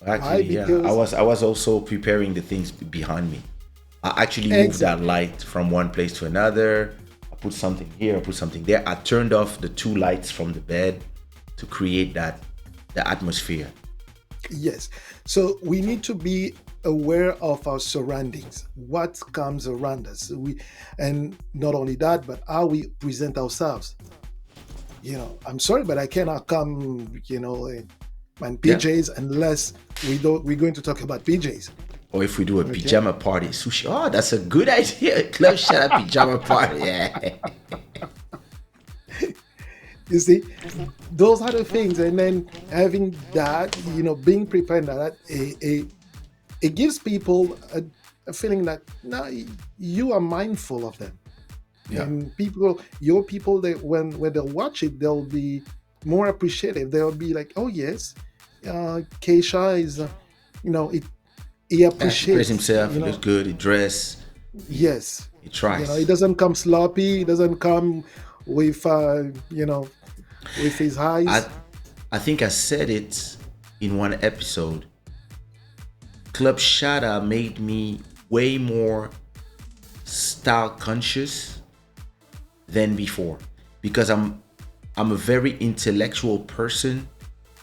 Actually, yeah, I Because was I was also preparing the things behind me. I actually moved that exactly. light from one place to another. I put something here, I put something there. I turned off the two lights from the bed to create the atmosphere. Yes. So we need to be aware of our surroundings, what comes around us. And not only that, but how we present ourselves. I'm sorry, but I cannot come, in Yeah. PJs unless we're going to talk about PJs. Or if we do a Okay. pajama party, sushi. Oh, that's a good idea. Club Shada pajama party. Yeah. You see, those are the things. And then having that, being prepared that, it gives people a feeling that now you are mindful of them. Yeah. And your people, that when they'll watch it, they'll be more appreciative. They'll be like, oh yes, Kaysha is, it, he Yeah, he praised appreciates, himself. He looks good. He dressed. He, yes, he it tries. doesn't come sloppy. It doesn't come with, with his I eyes. I think I said it in one episode. Club Shada made me way more style conscious than before, because I'm a very intellectual person.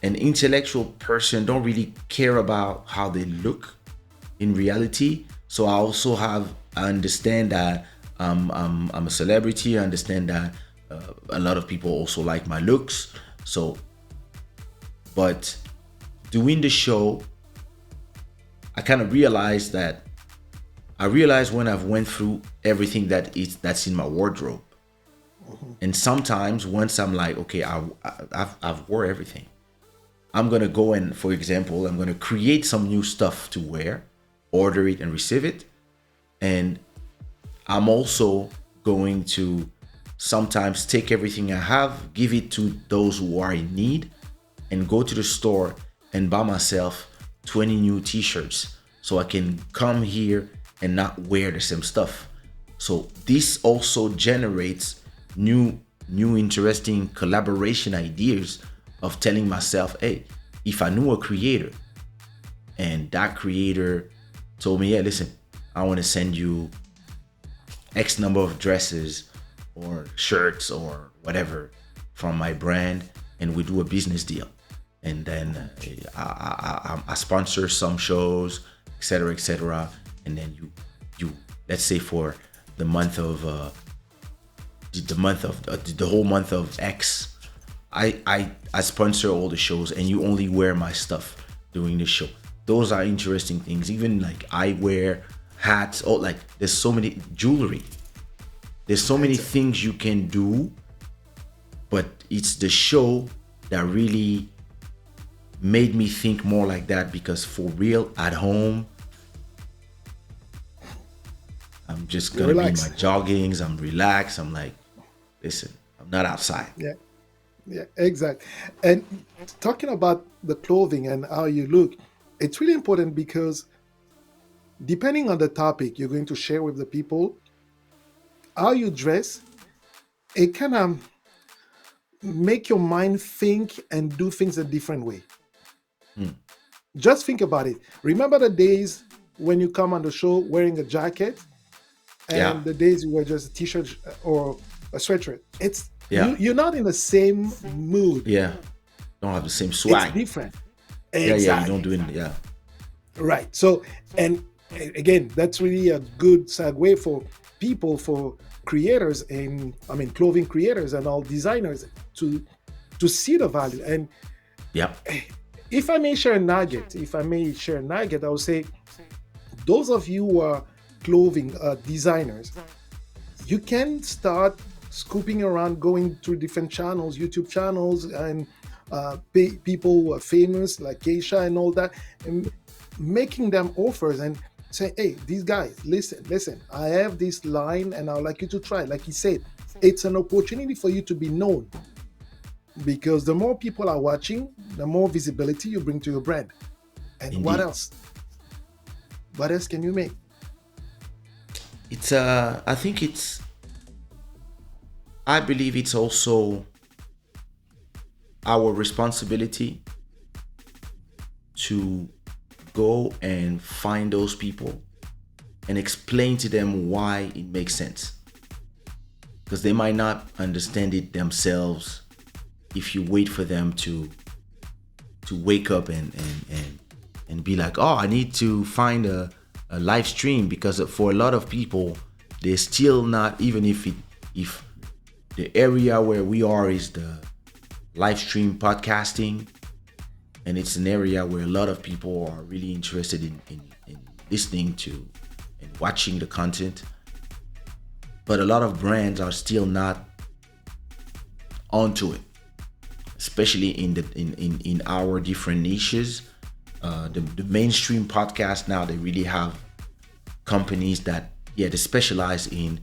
An intellectual person don't really care about how they look in reality. So I understand that I'm a celebrity. I understand that a lot of people also like my looks. So, but doing the show, I kind of realized that I realized when I've went through everything that's in my wardrobe. And sometimes once I'm like, okay, I've wore everything. I'm gonna go and, for example, I'm gonna create some new stuff to wear, order it and receive it. And I'm also going to sometimes take everything I have, give it to those who are in need, and go to the store and buy myself 20 new t-shirts so I can come here and not wear the same stuff. So this also generates new interesting collaboration ideas of telling myself, hey, if I knew a creator and that creator told me, yeah, listen, I want to send you X number of dresses or shirts or whatever from my brand, and we do a business deal. And then I sponsor some shows, etc., etc. And then you let's say for the month of the whole month of X, I sponsor all the shows, and you only wear my stuff during the show. Those are interesting things. Even like eyewear, hats, oh, like there's so many jewelry. There's so many Exactly. things you can do, but it's the show that really made me think more like that, because for real at home, I'm just You gonna be in my relax. joggings, I'm relaxed, I'm like, listen, I'm not outside. Yeah. Yeah, exactly. And talking about the clothing and how you look, it's really important because depending on the topic you're going to share with the people, how you dress, it kind of make your mind think and do things a different way. Just think about it. Remember the days when you come on the show wearing a jacket, Yeah, and the days you wear just a t-shirt or a sweatshirt. It's yeah, you're not in the same mood. yeah. Don't have the same It's swag. different. Yeah, yeah, you don't Exactly. do it. Yeah, Right. So, and again, that's really a good segue for people, for creators and clothing creators and all designers to see the value. And Yep. if I may share a nugget, I would say those of you who are clothing designers, you can start scooping around, going through different channels, YouTube channels, and people who are famous like Kaysha and all that, and making them offers and say, hey, these guys, listen, I have this line and I'd like you to try. Like he said, it's an opportunity for you to be known, because the more people are watching, the more visibility you bring to your brand. And Indeed. what else? What else can you make? It's I believe it's also our responsibility to go and find those people and explain to them why it makes sense, because they might not understand it themselves if you wait for them to wake up and be like, oh, I need to find a live stream, because for a lot of people, they're still not, even if the area where we are is the live stream podcasting, and it's an area where a lot of people are really interested in listening to and watching the content, but a lot of brands are still not onto it, especially in our different niches. The mainstream podcast now, they really have companies that they specialize in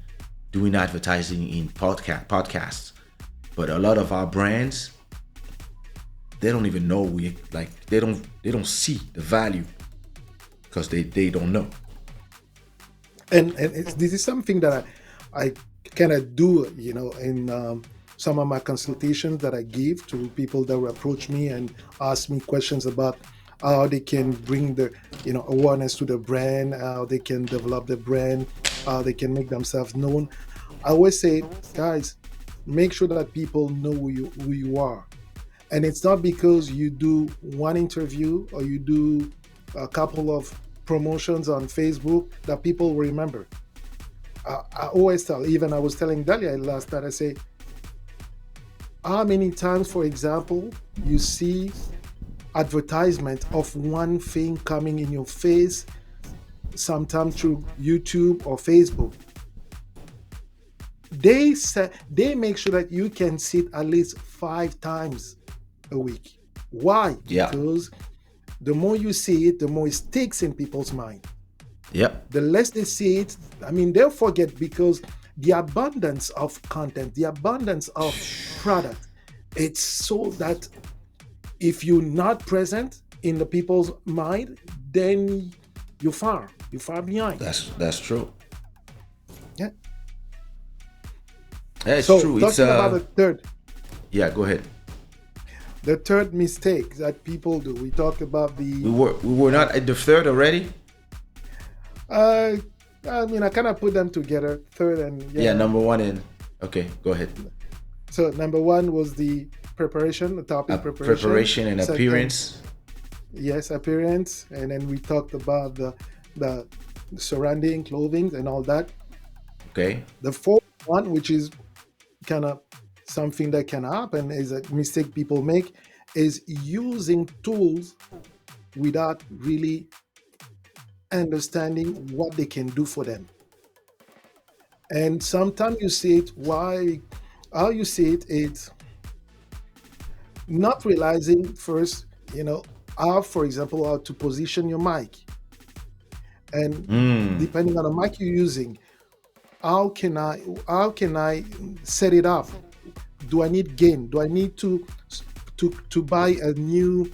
doing advertising in podcasts, but a lot of our brands, they don't even know they don't see the value, because they don't know. And this is something that I kind of do, in some of my consultations that I give to people that will approach me and ask me questions about how they can bring the awareness to the brand, how they can develop the brand, how they can make themselves known. I always say, guys, make sure that people know who you are. And it's not because you do one interview or you do a couple of promotions on Facebook that people will remember. I always tell, even I was telling Dalia last night, I say, how many times, for example, you see advertisement of one thing coming in your face, sometimes through YouTube or Facebook. They make sure that you can see it at least 5 times a week. Why? Yeah. Because the more you see it, the more it sticks in people's mind. Yep. The less they see it, they'll forget, because the abundance of content, the abundance of product, it's so that if you're not present in the people's mind, then you're far behind. That's true. Yeah. It's so true. Talking about the third. Yeah, go ahead. The third mistake that people do. We talked about the. We were not at the third already. I kind of put them together. Third and number one and okay, go ahead. So number one was the preparation, the topic preparation. Preparation and Second, appearance. Yes, appearance, and then we talked about the surrounding clothing and all that. Okay. The fourth one, which is kind of something that can happen, is a mistake people make, is using tools without really understanding what they can do for them. And sometimes you see it, how you see it, it's not realizing first, how, for example, how to position your mic. And depending on the mic you're using, how can I set it up? Do I need gain? Do I need to buy a new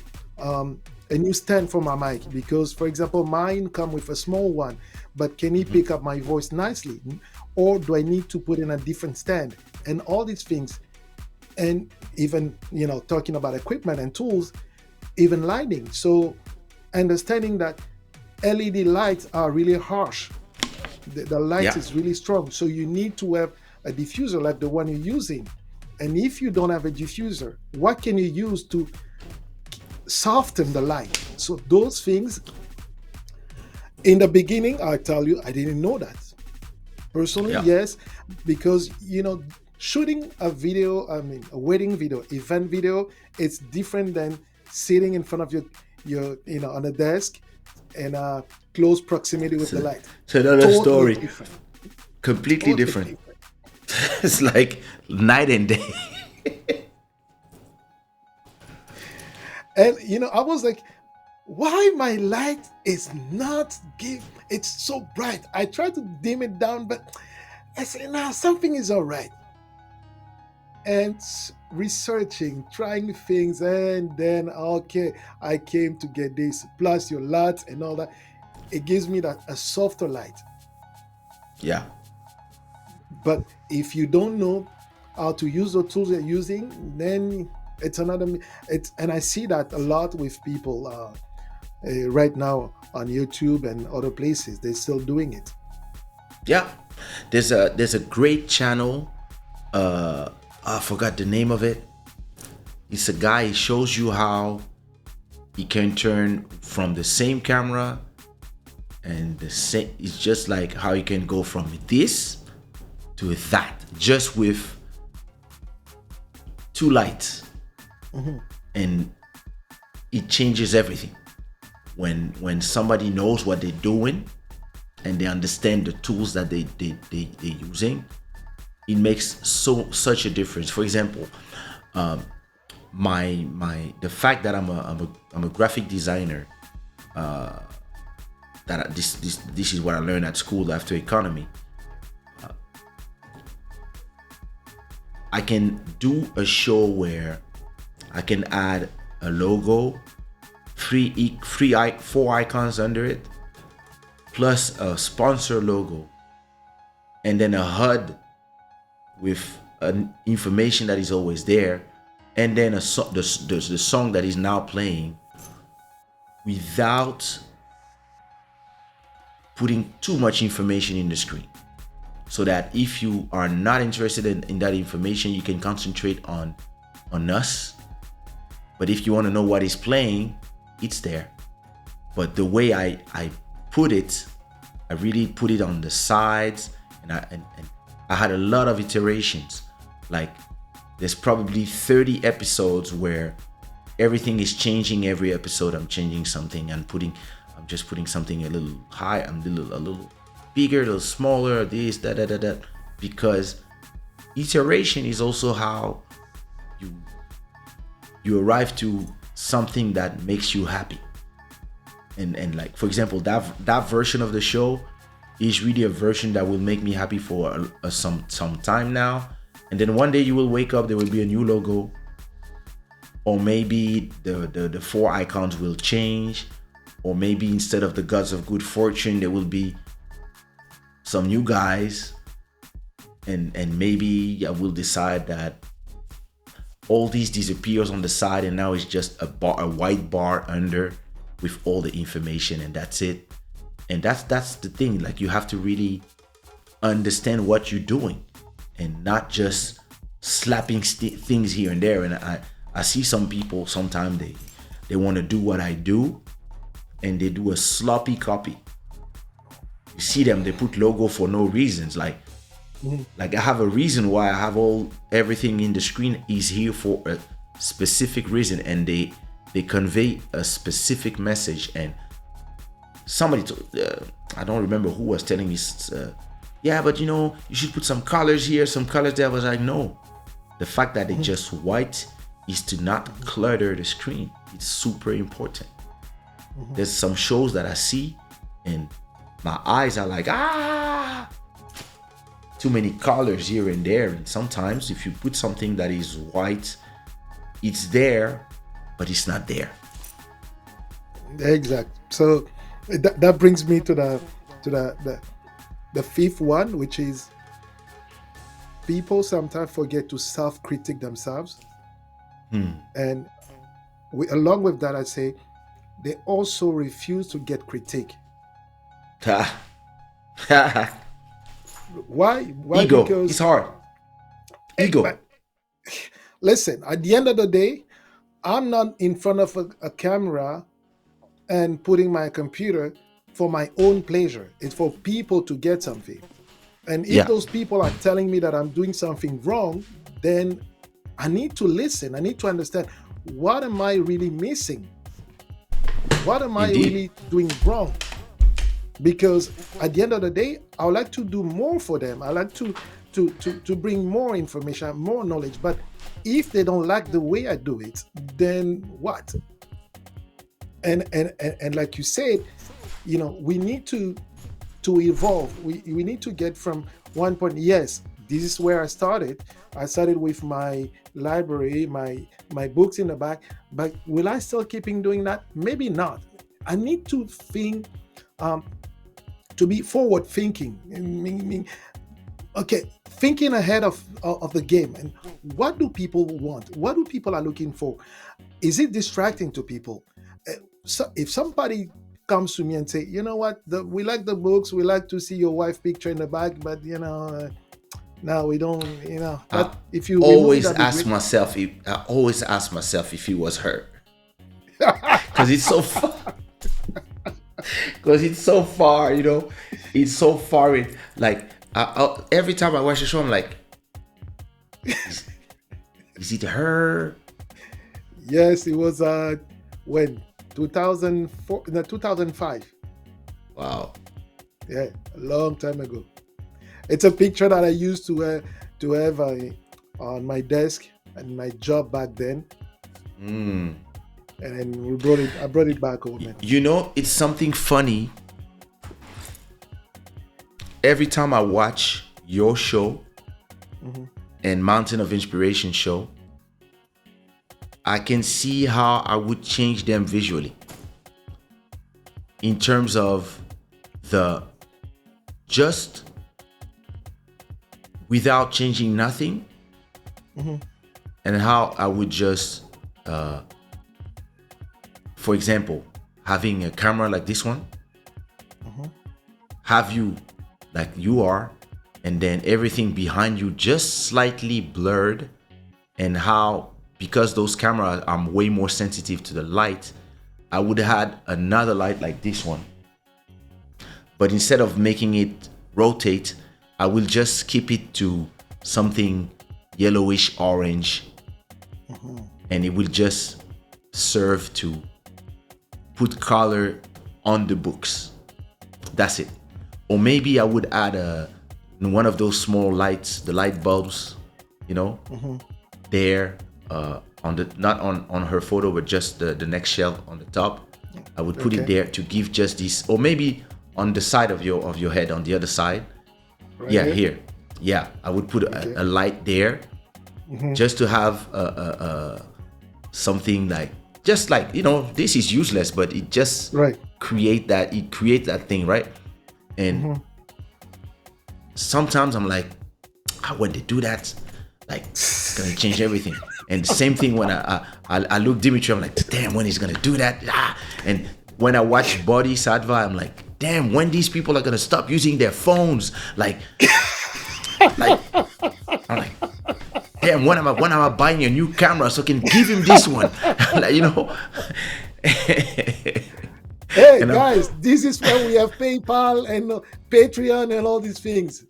stand for my mic? Because, for example, mine come with a small one, but can it pick up my voice nicely? Or do I need to put in a different stand? And all these things, and even talking about equipment and tools, even lighting. So understanding that LED lights are really harsh. The light is really strong. So you need to have a diffuser like the one you're using. And if you don't have a diffuser, what can you use to soften the light? So those things, in the beginning, I tell you, I didn't know that. Personally, Yeah. yes, because shooting a video, I mean, a wedding video, event video, it's different than sitting in front of your on a desk in a close proximity with the So light. it's another Totally story. different. Completely Totally different. different. It's like night and day. And I was like, why my light is not give? It's so bright. I tried to dim it down, but I said, nah, something is all right. And researching, trying things, and then okay, I came to get this. Plus your lights and all that, it gives me that a softer light. Yeah. But if you don't know how to use the tools you're using, then it's another. It's and I see that a lot with people right now on YouTube and other places. They're still doing it. Yeah. There's a great channel. I forgot the name of it. It's a guy. He shows you how he can turn from the same camera and the same. It's just like how you can go from this to that just with two lights, and it changes everything. When somebody knows what they're doing and they understand the tools that they're using, it makes such a difference. For example, the fact that I'm a graphic designer, this is what I learned at school after economy. I can do a show where I can add a logo, four icons under it, plus a sponsor logo, and then a HUD with an information that is always there, and then the song that is now playing, without putting too much information in the screen, so that if you are not interested in that information, you can concentrate on us. But if you want to know what is playing, it's there. But the way I put it, I really put it on the sides, and I had a lot of iterations. Like, there's probably 30 episodes where everything is changing. Every episode I'm changing something and I'm just putting something a little high, a little bigger, a little smaller, this, that, because iteration is also how you arrive to something that makes you happy. And like, for example, that version of the show is really a version that will make me happy for some time now. And then one day you will wake up, there will be a new logo, or maybe the four icons will change, or maybe instead of the gods of good fortune, there will be some new guys, and maybe I will decide that all these disappears on the side, and now it's just a white bar under with all the information, and that's it. And that's the thing. Like, you have to really understand what you're doing, and not just slapping things here and there. And I see some people sometimes they want to do what I do, and they do a sloppy copy. You see them, they put logo for no reasons. Like I have a reason why I have everything in the screen is here for a specific reason, and they convey a specific message. And somebody I don't remember who was telling me, yeah, but you should put some colors here, some colors there. I was like, no, the fact that it's just white is to not clutter the screen. It's super important. There's some shows that I see and my eyes are like, too many colors here and there. And sometimes if you put something that is white, it's there, but it's not there. Exactly. So that brings me to the fifth one, which is people sometimes forget to self-critique themselves. And along with that, I say they also refuse to get critique. Why? Ego. Because It's hard. Ego. Listen, at the end of the day, I'm not in front of a camera and putting my computer for my own pleasure. It's for people to get something. And if Yeah, those people are telling me that I'm doing something wrong, then I need to listen. I need to understand, what am I really missing? What am I indeed. really doing wrong? Because at the end of the day, I would like to do more for them. I like to bring more information, more knowledge. But if they don't like the way I do it, then what? And like you said, we need to evolve. We need to get from one point. Yes, this is where I started. I started with my library, my books in the back. But will I still keeping doing that? Maybe not. I need to think, um, to be forward thinking. Okay, thinking ahead of the game. And what do people want? What do people are looking for? Is it distracting to people? So if somebody comes to me and say, you know what, we like the books, we like to see your wife picture in the back, but no, we don't. I That if you remove it, that'd be great. I always ask myself if it was her, because it's so far. Because it's so far, it's so far. Like every time I watch the show, I'm like, is it her? Yes, it was when 2004, no, 2005. Wow. Yeah, a long time ago. It's a picture that I used to have on my desk and my job back then, Mm. and then I brought it back home. And It's something funny. Every time I watch your show and Mountain of Inspiration show, I can see how I would change them visually in terms of the just without changing nothing, and how I would just, for example, having a camera like this one, have you like you are, and then everything behind you just slightly blurred, and how, because those cameras are way more sensitive to the light, I would have had another light like this one, but instead of making it rotate, I will just keep it to something yellowish orange, and it will just serve to put color on the books. That's it. Or maybe I would add one of those small lights, the light bulbs, there, on the, not on her photo, but just the next shelf on the top. I would put it there to give just this, or maybe on the side of your head, on the other side. right Yeah, here. Yeah, I would put a light there, just to have something like, just like, this is useless, but it just right. creates that thing, right? And sometimes I'm like, when they do that, like, it's gonna change everything. And the same thing when I look Dimitri, I'm like, damn, when he's gonna do that? And when I watch Body Sadva, I'm like, damn, when these people are gonna stop using their phones? Like I'm like, damn, when am I buying a new camera so I can give him this one? Like, Hey and guys, this is where we have PayPal and Patreon and all these things.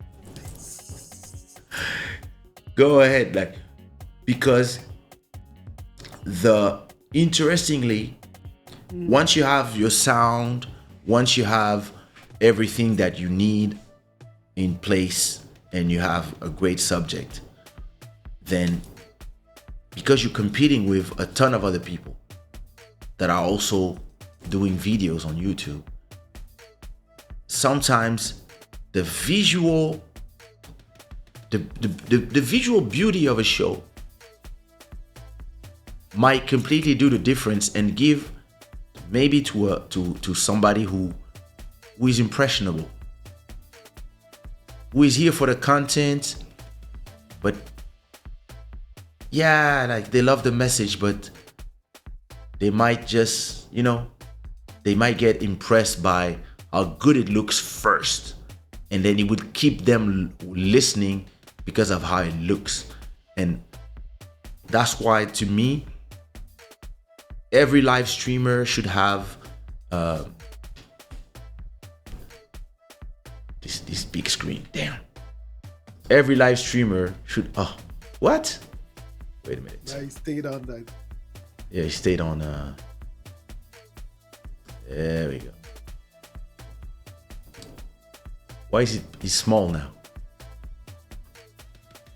go ahead, like, because interestingly, once you have your sound, once you have everything that you need in place, and you have a great subject, then, because you're competing with a ton of other people that are also doing videos on YouTube, sometimes the visual beauty of a show might completely do the difference and give maybe to somebody who is impressionable, who is here for the content, but yeah, like, they love the message, but they might just, they might get impressed by how good it looks first, and then it would keep them listening because of how it looks. And that's why, to me, every live streamer should have this big screen. Damn, every live streamer should. Oh, what? Wait a minute. I stayed on that. Yeah, he stayed on. There we go. Why is it? It's small now.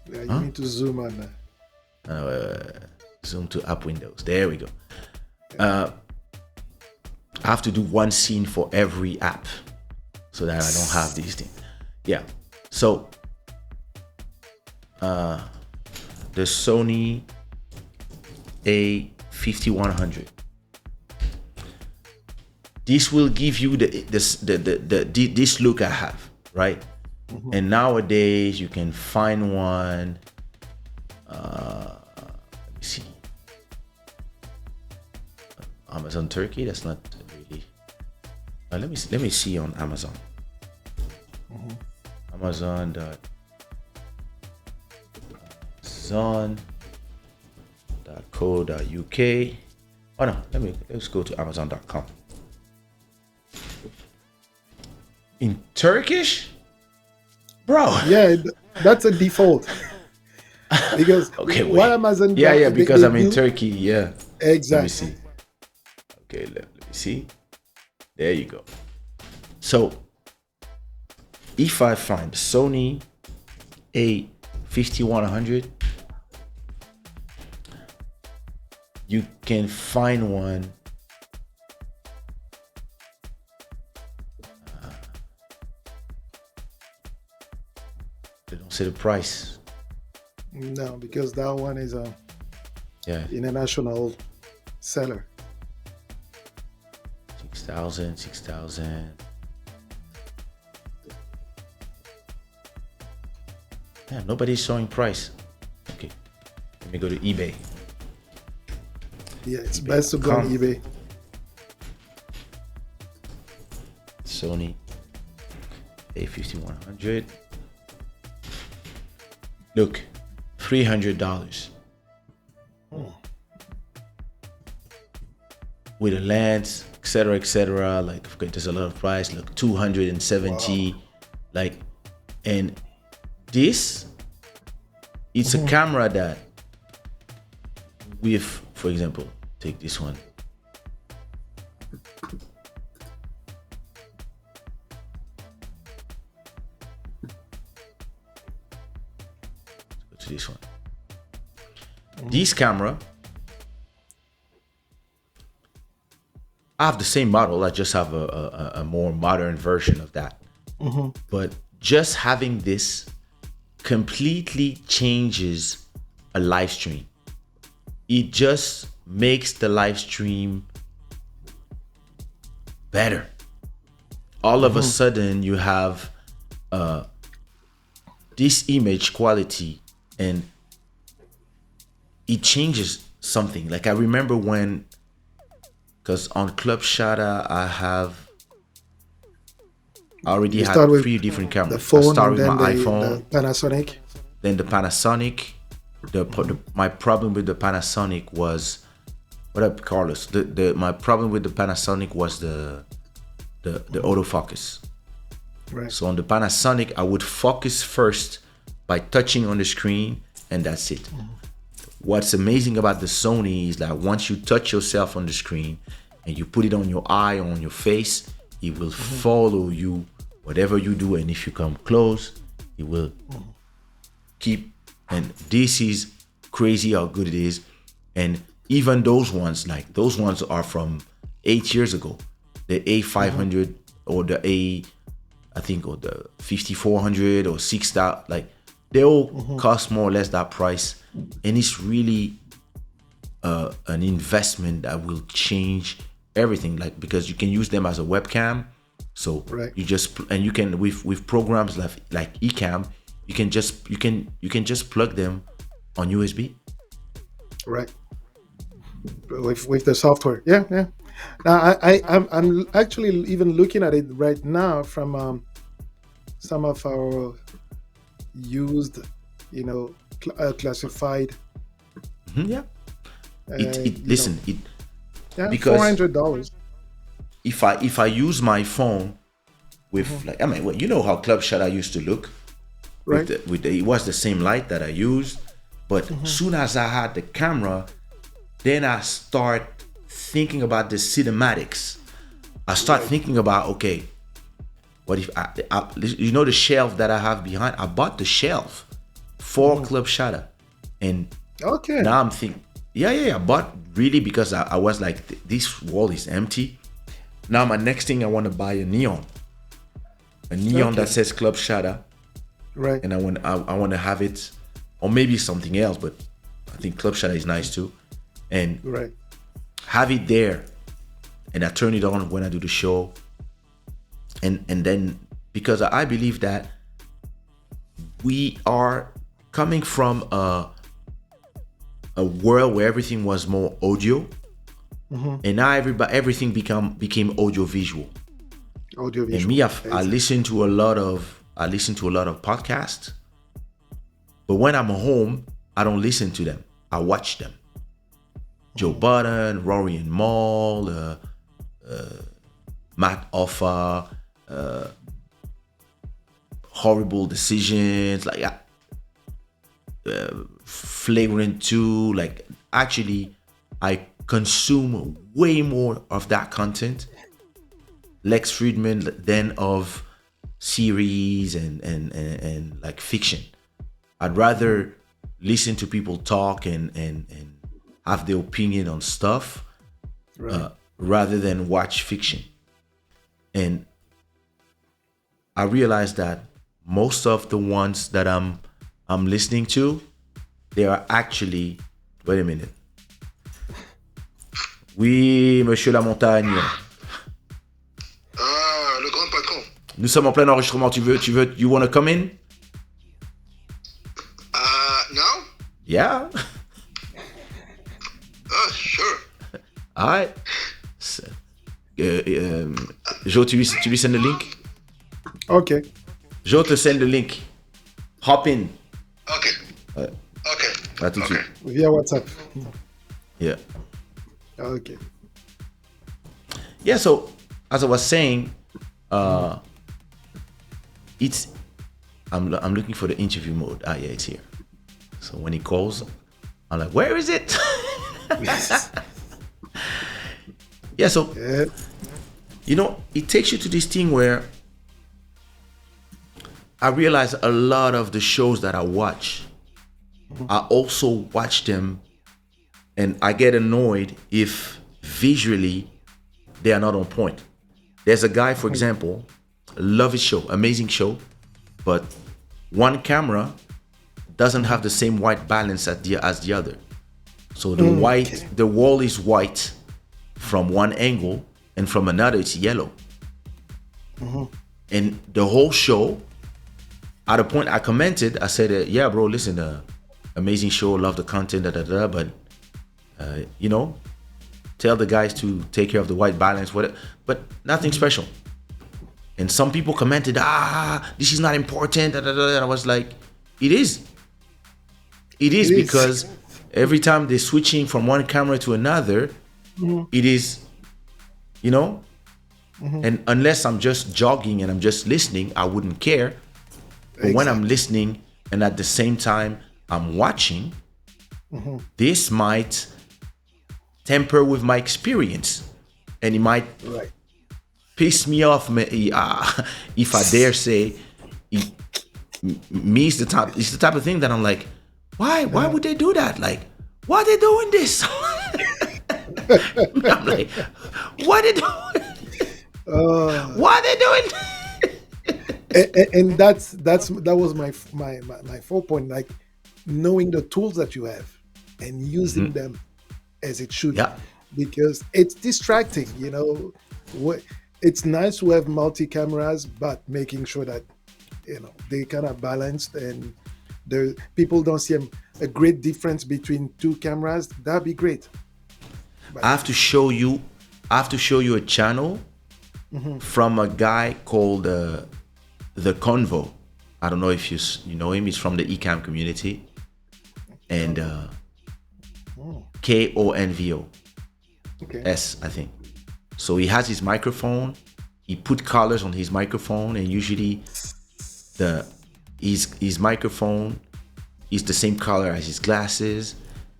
Yeah, you need to zoom on that. Zoom to app windows. There we go. I have to do one scene for every app so that I don't have these things. Yeah. So the Sony A5100. This will give you this look I have, right? Mm-hmm. And nowadays you can find one. Let me see. Amazon Turkey. That's not really. Let me see on Amazon. Mm-hmm. Amazon.co.uk. Oh no, let's go to Amazon.com. In Turkish, bro. Yeah, that's a default. Because okay, what Amazon? Yeah, because I'm in Turkey. Yeah, exactly. Let me see. Okay, let me see. There you go. So, if I find Sony A5100, you can find one. They don't say the price. No, because that one is a international seller. 6,000. Yeah, nobody's showing price. Okay, let me go to eBay. Yeah, it's best to go on eBay. Sony A5100. Look, $300. With a lens, etc. Like, okay, there's a lot of price. Look, 270. Wow. Like, and this, it's a camera that, with, for example, take this one. Let's go to this one. This camera, I have the same model. I just have a more modern version of that. Mm-hmm. But just having this completely changes a live stream. It just makes the live stream better. All of a sudden, you have this image quality, and it changes something. Like, I remember when, because on Club Shada, I already had 3 different cameras. The phone, I started with my iPhone, the Panasonic. Then the Panasonic. My problem with the Panasonic was, what up, Carlos? My problem with the Panasonic was the autofocus. Right. So on the Panasonic, I would focus first by touching on the screen, and that's it. Mm-hmm. What's amazing about the Sony is that once you touch yourself on the screen and you put it on your eye or on your face, it will follow you whatever you do, and if you come close, it will keep. And this is crazy how good it is. And even those ones are from 8 years ago. The A500 or the or the 5400 or 6000, like, they all cost more or less that price. And it's really an investment that will change everything, like, because you can use them as a webcam. So you can with programs like Ecamm, you can just plug them on USB. Right. With the software. Yeah. Now I'm actually even looking at it right now from some of our used, classified. Yeah. Because $400. If I use my phone with, like, I mean, well, you know how Club Shada used to look. Right. it was the same light that I used, but soon as I had the camera, then I start thinking about the cinematics. I start thinking about, okay, what if you know the shelf that I have behind? I bought the shelf for Club Shada, and Okay. now I'm thinking, yeah. But really, because I was like, this wall is empty. Now my next thing, I want to buy a neon that says Club Shada, Right. and I want to have it, or maybe something else. But I think Club Shada is nice too, and Right. have it there, and I turn it on when I do the show, and then because I believe that we are coming from a world where everything was more audio, and now everything became audio visual. Audio visual. And me, I listen to a lot of podcasts, but when I'm home, I don't listen to them. I watch them. Joe Budden, Rory and Maul, Matt Offa, Horrible Decisions, like Flagrant 2. Like, actually, I consume way more of that content, Lex Friedman, than of series and like fiction. I'd rather listen to people talk and have their opinion on stuff, rather than watch fiction. And I realized that most of the ones that I'm listening to, they are actually, wait a minute. Oui, Monsieur La Montagne. Ah, le grand patron. Nous sommes en plein enregistrement. You want to come in? Now? Yeah. Sure. All right. Joe, tu lui send the link? Okay. Joe te send the link. Hop in. Okay. Ouais. Okay. À tout de suite. Via WhatsApp. Yeah. Okay. Yeah, so as I was saying, it's I'm looking for the interview mode. Yeah, it's here. So when he calls, I'm like, where is it? Yeah, so you know, it takes you to this thing where I realize a lot of the shows that I watch, I also watch them and I get annoyed if visually they are not on point. There's a guy, for example, love his show, amazing show, but one camera doesn't have the same white balance as the other. So the wall is white from one angle, and from another it's yellow. And the whole show, at a point I commented, I said, yeah, bro, listen, amazing show, love the content, but you know, tell the guys to take care of the white balance, whatever, but nothing special. And some people commented, this is not important, and I was like, it is because every time they're switching from one camera to another, it is, you know, and unless I'm just jogging and I'm just listening, I wouldn't care. But when I'm listening and at the same time I'm watching, this might temper with my experience, and it might piss me off. If I dare say, me is the type of thing that I'm like, why would they do that? Like, why are they doing this? I'm like, what are they doing? Why are they doing? And that was my 4 point, like knowing the tools that you have and using them as it should. Yeah. Because it's distracting, you know. It's nice to have multi cameras, but making sure that, you know, they kind of balanced and people don't see a great difference between two cameras. That'd be great. But I have to show you a channel from a guy called The Convo. I don't know if you know him. He's from the Ecamm community, and Konvo. Okay. S, I think. So he has his microphone. He put colors on his microphone, and usually the his microphone is the same color as his glasses,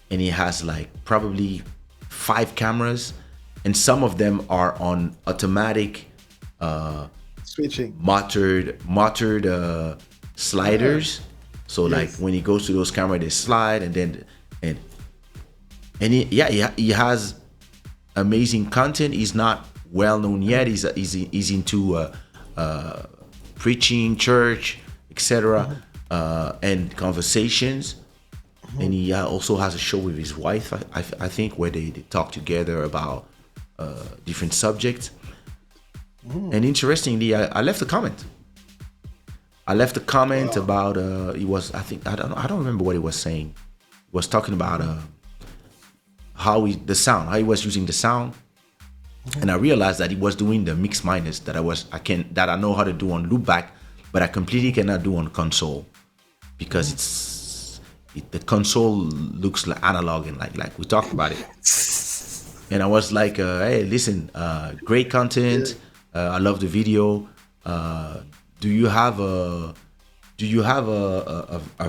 and he has like probably 5 cameras, and some of them are on automatic Switching. motored sliders. So like Yes. when he goes to those cameras, they slide, and then and he has amazing content. He's not well known yet. He's into preaching, church, etc., and conversations. And he also has a show with his wife, I think, where they talk together about different subjects. And interestingly, I left a comment. About it was, I think, I don't remember what he was saying. He was talking about how he was using the sound. And I realized that he was doing the mix minus that I know how to do on loopback, but I completely cannot do on console, because the console looks like analog, and like we talked about it. And I was like, hey, listen, great content. I love the video. Do you have a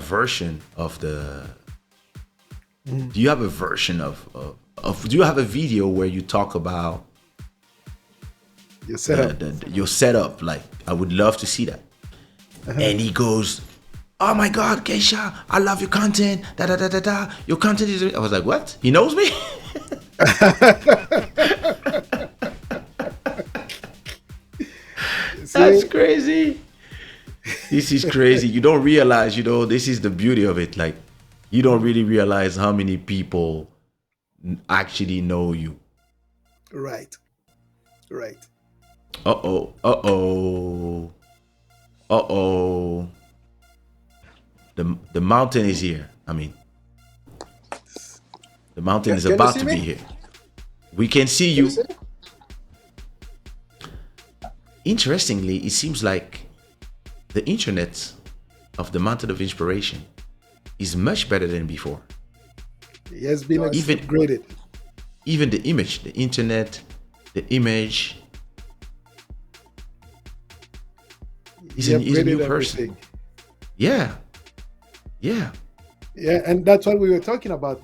version of the? Do you have a version of? Do you have a video where you talk about Your setup. your setup? Like, I would love to see that. And he goes, "Oh my God, Kaysha, I love your content. Da da da da da. Your content is." I was like, "What? He knows me?" That's crazy. This is crazy. You don't realize, this is the beauty of it. Like, you don't really realize how many people actually know you. Right. Uh-oh. The mountain is here. I mean, the mountain is Can you about see to me? be here. We can see you. Interestingly, it seems like the internet of the Mountain of Inspiration is much better than before. It has been Even- upgraded. Even the image, the internet, the image is He a new upgraded person. everything. Yeah. Yeah, and that's what we were talking about.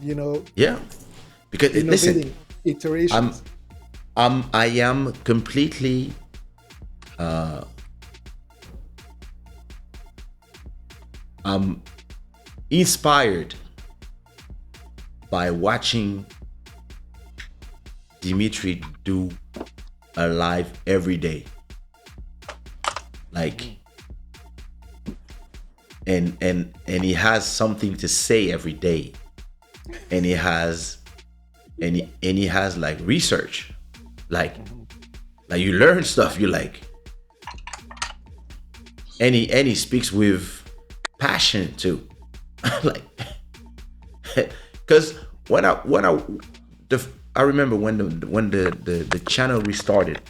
Yeah. Because listen, Innovating, iterations. I am completely I'm inspired by watching Dimitri do a live every day. Like, and he has something to say every day. And he has like research. Like you learn stuff, you like. And he speaks with passion too. Like, because I remember when the channel restarted,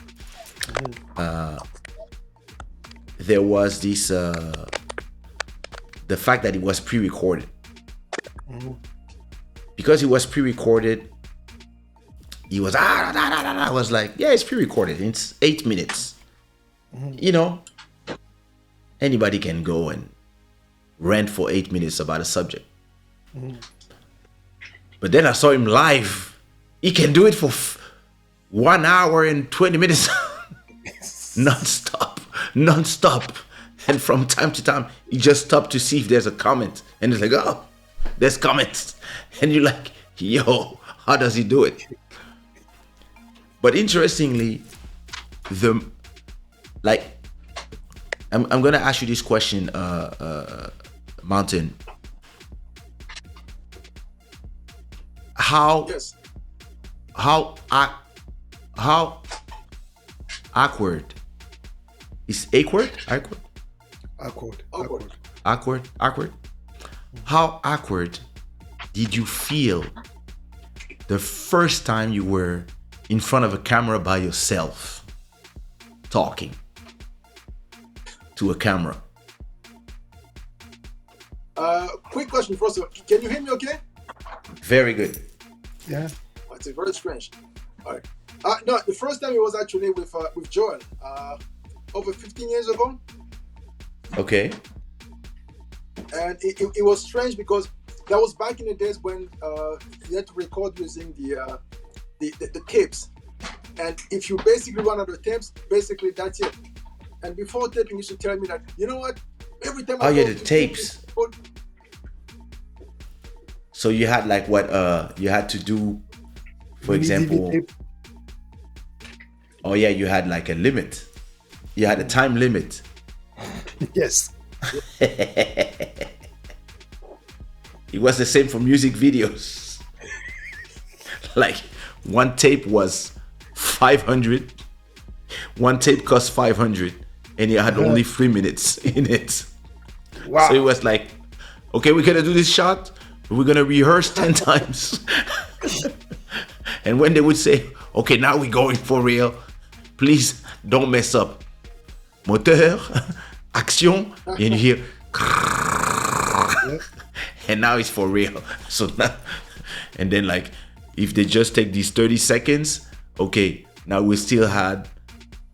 there was this the fact that it was pre-recorded. Because it was pre-recorded, he was I was like, yeah, it's pre-recorded. It's 8 minutes. Anybody can go and rant for 8 minutes about a subject. But then I saw him live. He can do it for 1 hour and 20 minutes non-stop. And from time to time, he just stopped to see if there's a comment. And it's like, oh, there's comments. And you're like, yo, how does he do it? But interestingly, I'm gonna ask you this question, Mountain. How awkward is awkward? Awkward. How awkward did you feel the first time you were in front of a camera by yourself, talking to a camera? Quick question first of all. Can you hear me okay? Very good. Yeah. Oh, it's very strange. All right. No, the first time it was actually with Joel over 15 years ago. Okay. and it was strange because that was back in the days when you had to record using the tapes, and if you basically run out of tapes, basically that's it. And before taping, used to tell me that, you know what, every time Oh I yeah, go the to tapes. So you had like what you had to do, for Mini DV example. tape. Oh yeah, you had like a limit. You had a time limit. Yes. It was the same for music videos. Like one tape was 500. One tape cost 500, and you had only 3 minutes in it. Wow. So it was like, okay, we're gonna do this shot, but we're gonna rehearse 10 times. And when they would say, okay, now we're going for real, please don't mess up. Moteur, action, and you hear, and now it's for real. So now, and then like, if they just take these 30 seconds, okay, now we still had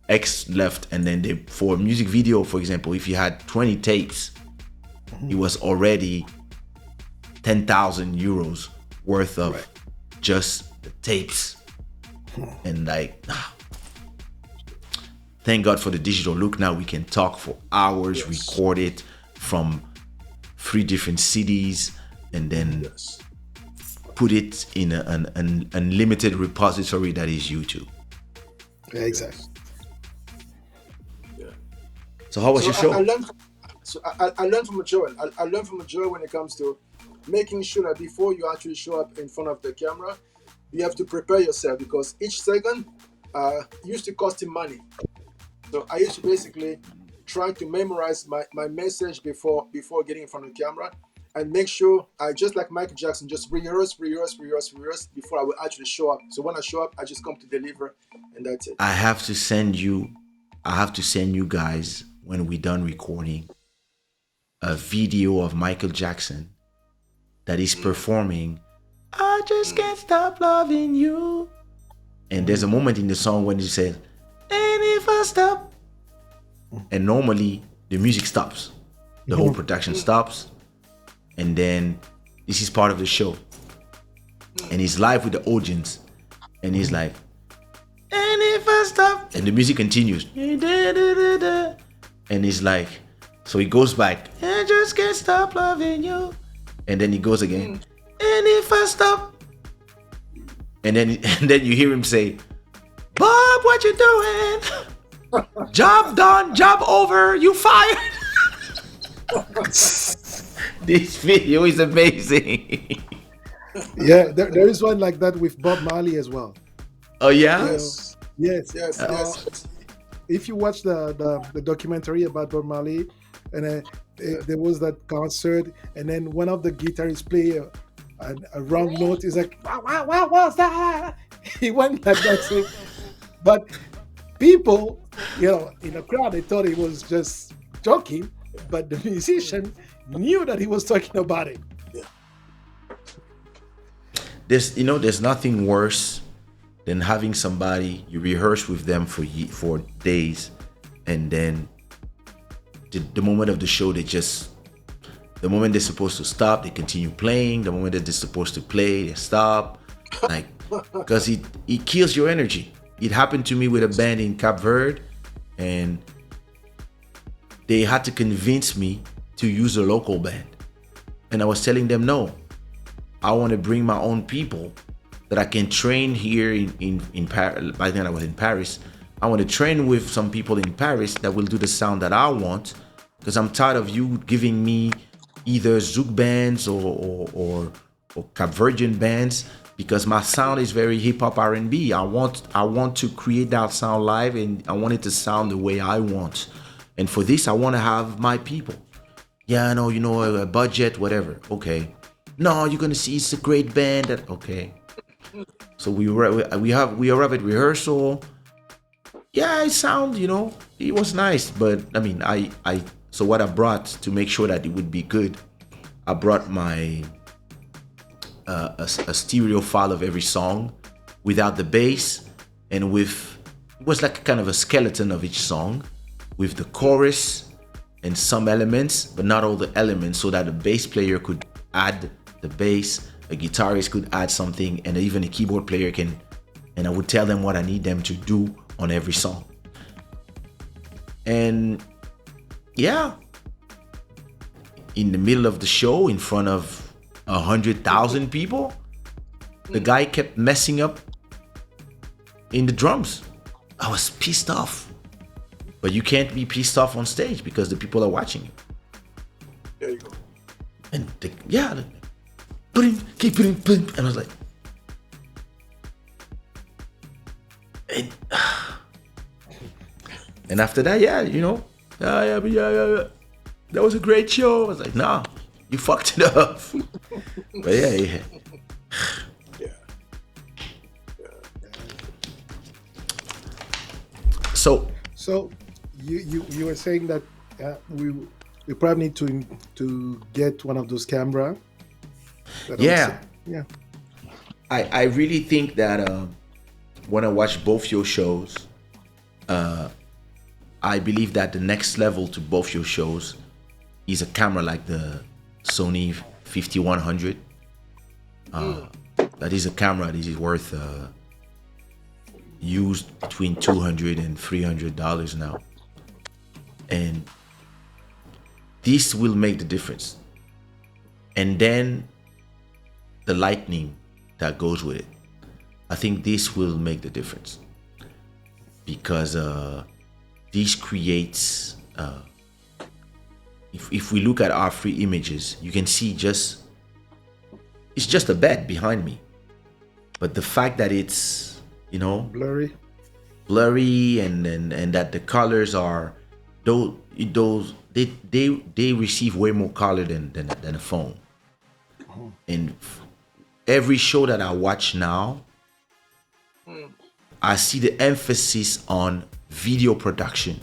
X left, and then they, for a music video, for example, if you had 20 tapes, it was already 10,000 euros worth of just the tapes. And like, thank God for the digital look. Now we can talk for hours, record it from 3 different cities, and then put it in an unlimited repository that is YouTube. Yeah, exactly. So how was your show? I learned from Joel. I learned from Joel when it comes to making sure that before you actually show up in front of the camera, you have to prepare yourself, because each second used to cost him money. So I used to basically try to memorize my message before getting in front of the camera, and make sure I, just like Michael Jackson, just rehearse before I will actually show up. So when I show up, I just come to deliver, and that's it. I have to send you guys, when we're done recording, a video of Michael Jackson that is performing I Just Can't Stop Loving You. And there's a moment in the song when he says, and if I stop, and normally the music stops, the whole production stops, and then this is part of the show, and he's live with the audience, and he's like, and if I stop, and the music continues, and he's like, so he goes back, I just can't stop loving you, and then he goes again, and if I stop, and then you hear him say, Bob, what you doing? Job done, job over, you fired. This video is amazing. Yeah, there is one like that with Bob Marley as well. Oh yeah? Yes. Yes. If you watch the documentary about Bob Marley, and there was that concert, and then one of the guitarists play a wrong note. He's like, what was that? He went like that. So, but people, in the crowd, they thought he was just joking, but the musician knew that he was talking about it. There's nothing worse than having somebody you rehearse with them for days, and then the moment of the show, the moment they're supposed to stop, they continue playing. The moment that they're supposed to play, they stop. Like, because it kills your energy. It happened to me with a band in Cape Verde, and they had to convince me to use a local band. And I was telling them, no, I want to bring my own people that I can train here in Paris. By then I was in Paris. I want to train with some people in Paris that will do the sound that I want, because I'm tired of you giving me either Zouk bands or Cape Verdean bands, because my sound is very hip hop R&B. I want to create that sound live, and I want it to sound the way I want. And for this, I want to have my people. Yeah, I know, a budget, whatever. Okay. No, you're gonna see it's a great band. Okay. So we arrive at rehearsal. Yeah, it sound, it was nice, but I mean, so what I brought to make sure that it would be good, I brought my a stereo file of every song without the bass, and it was like kind of a skeleton of each song, with the chorus and some elements, but not all the elements, so that the bass player could add the bass, a guitarist could add something, and even a keyboard player can, and I would tell them what I need them to do on every song. And yeah, in the middle of the show, in front of 100,000 people, the guy kept messing up in the drums. I was pissed off. But you can't be pissed off on stage because the people are watching you. There you go. And keep putting, and I was like, and after that, yeah, that was a great show. I was like, nah, you fucked it up. But yeah. So you were saying that we probably need to get one of those camera. Yeah. Yeah. I really think that when I watch both your shows, I believe that the next level to both your shows is a camera like the Sony 5100. That is a camera that is worth used between $200 and $300 now, and this will make the difference. And then the lightning that goes with it, I think this will make the difference, because this creates if we look at our free images, you can see it's just a bed behind me, but the fact that it's blurry and that the colors are those they receive way more color than a phone. And every show that I watch now, I see the emphasis on video production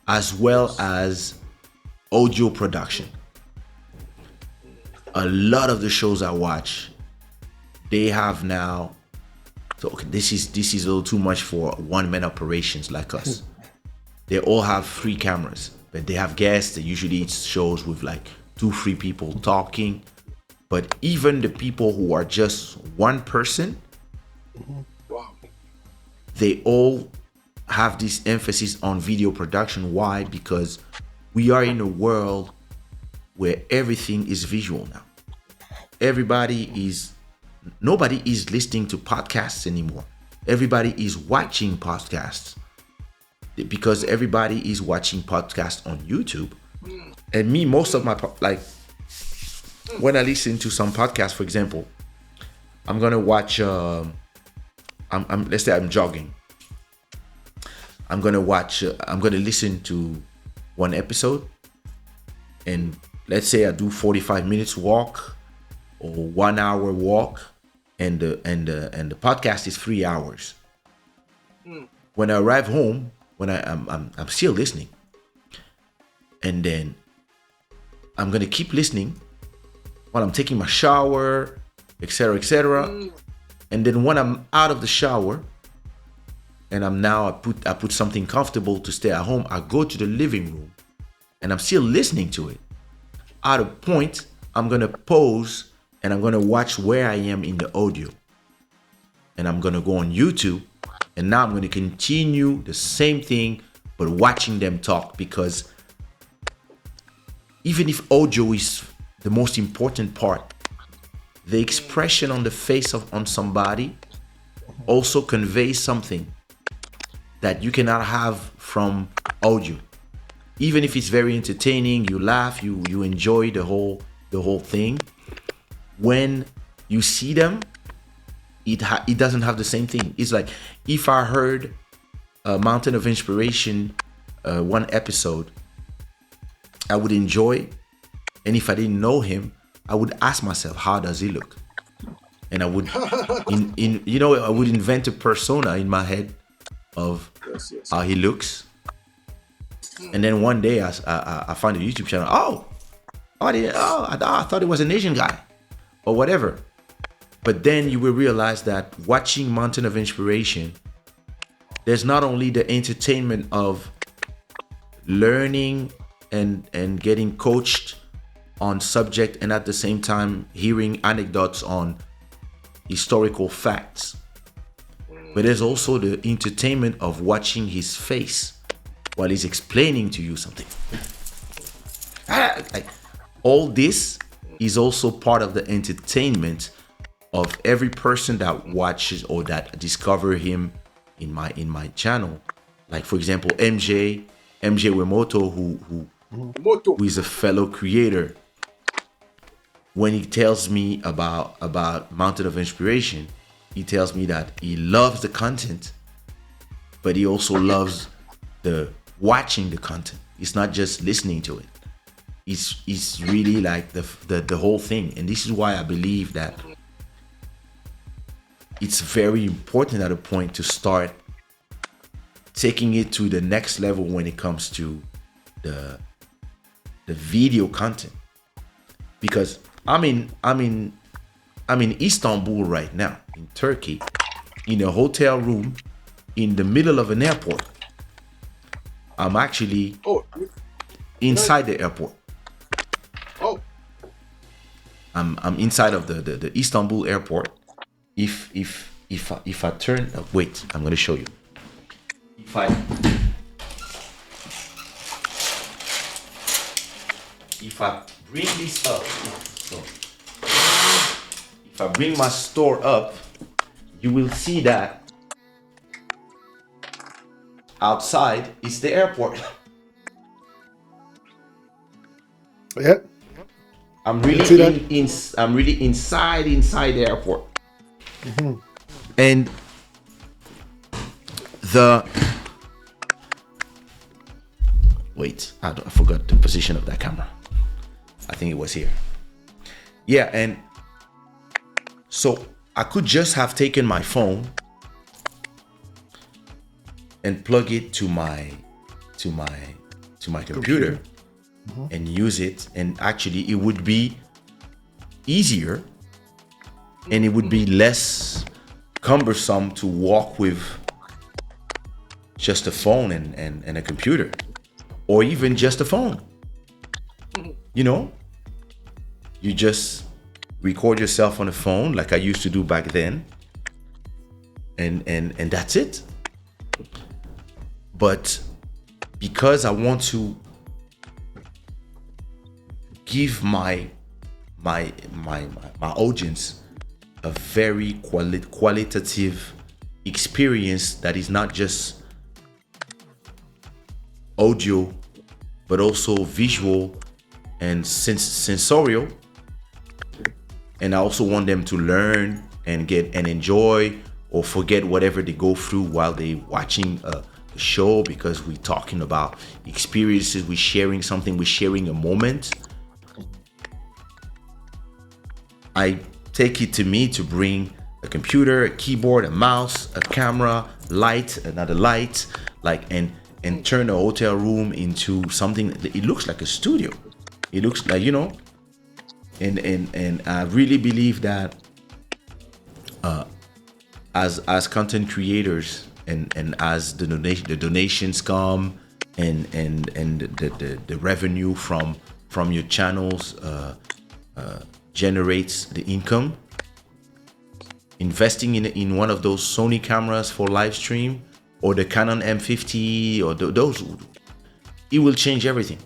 as well as audio production. A lot of the shows I watch, they have now. So okay, this is a little too much for one-man operations like us. They all have 3 cameras, but they have guests. Usually it's shows with like 2-3 people talking. But even the people who are just one person, Wow. they all have this emphasis on video production. Why? Because we are in a world where everything is visual now. Nobody is listening to podcasts anymore. Everybody is watching podcasts, because everybody is watching podcasts on YouTube. And me, most of my when I listen to some podcasts, for example, I'm gonna watch. Let's say I'm jogging. I'm gonna listen to one episode, and let's say I do 45 minutes walk or 1 hour walk, and the podcast is 3 hours. When I arrive home, I'm still listening, and then I'm gonna keep listening while I'm taking my shower, etc., etc. And then when I'm out of the shower, and I put something comfortable to stay at home, I go to the living room, and I'm still listening to it. At a point, I'm gonna pause, and I'm gonna watch where I am in the audio, and I'm gonna go on YouTube, and now I'm gonna continue the same thing, but watching them talk, because even if audio is the most important part, the expression on the face on somebody also conveys something that you cannot have from audio. Even if it's very entertaining, you laugh, you enjoy the whole thing. When you see them, it doesn't have the same thing. It's like if I heard Mountain of Inspiration one episode, I would enjoy, and if I didn't know him, I would ask myself, how does he look? And I would I would invent a persona in my head of how he looks. And then one day I found a YouTube channel. I thought it was an Asian guy or whatever. But then you will realize that watching Mountain of Inspiration, there's not only the entertainment of learning and getting coached on subject, and at the same time hearing anecdotes on historical facts. But there's also the entertainment of watching his face while he's explaining to you something. All this is also part of the entertainment of every person that watches or that discover him in my channel. Like for example, MJ Wemoto, who is a fellow creator. When he tells me about Mountain of Inspiration, he tells me that he loves the content, but he also loves the watching the content. It's not just listening to it. It's really like the whole thing. And this is why I believe that it's very important at a point to start taking it to the next level when it comes to the video content. Because I'm in Istanbul right now, in Turkey, in a hotel room in the middle of an airport. I'm actually inside the airport. Oh. I'm inside of the Istanbul airport. If I turn, wait, I'm gonna show you. If I bring this up, so if I bring my store up, you will see that outside is the airport. Yeah. I'm really I'm really inside the airport. Mm-hmm. And I forgot the position of that camera. I think it was here. Yeah, and so I could just have taken my phone and plug it to my computer. Mm-hmm. And use it, and actually it would be easier and it would be less cumbersome to walk with just a phone and a computer, or even just a phone. You know, you just record yourself on a phone like I used to do back then, and that's it. But because I want to give my audience a very qualitative experience that is not just audio but also visual and sensorial, and I also want them to learn and get and enjoy or forget whatever they go through while they're watching a show, because we're talking about experiences, we're sharing something, we're sharing a moment. I take it to me to bring a computer, a keyboard, a mouse, a camera, light, another light, like and turn a hotel room into something that it looks like a studio. It looks like, you know, and I really believe that as content creators and as the donations come and the revenue from your channels generates the income, investing in one of those Sony cameras for live stream or the Canon M50 or those, it will change everything.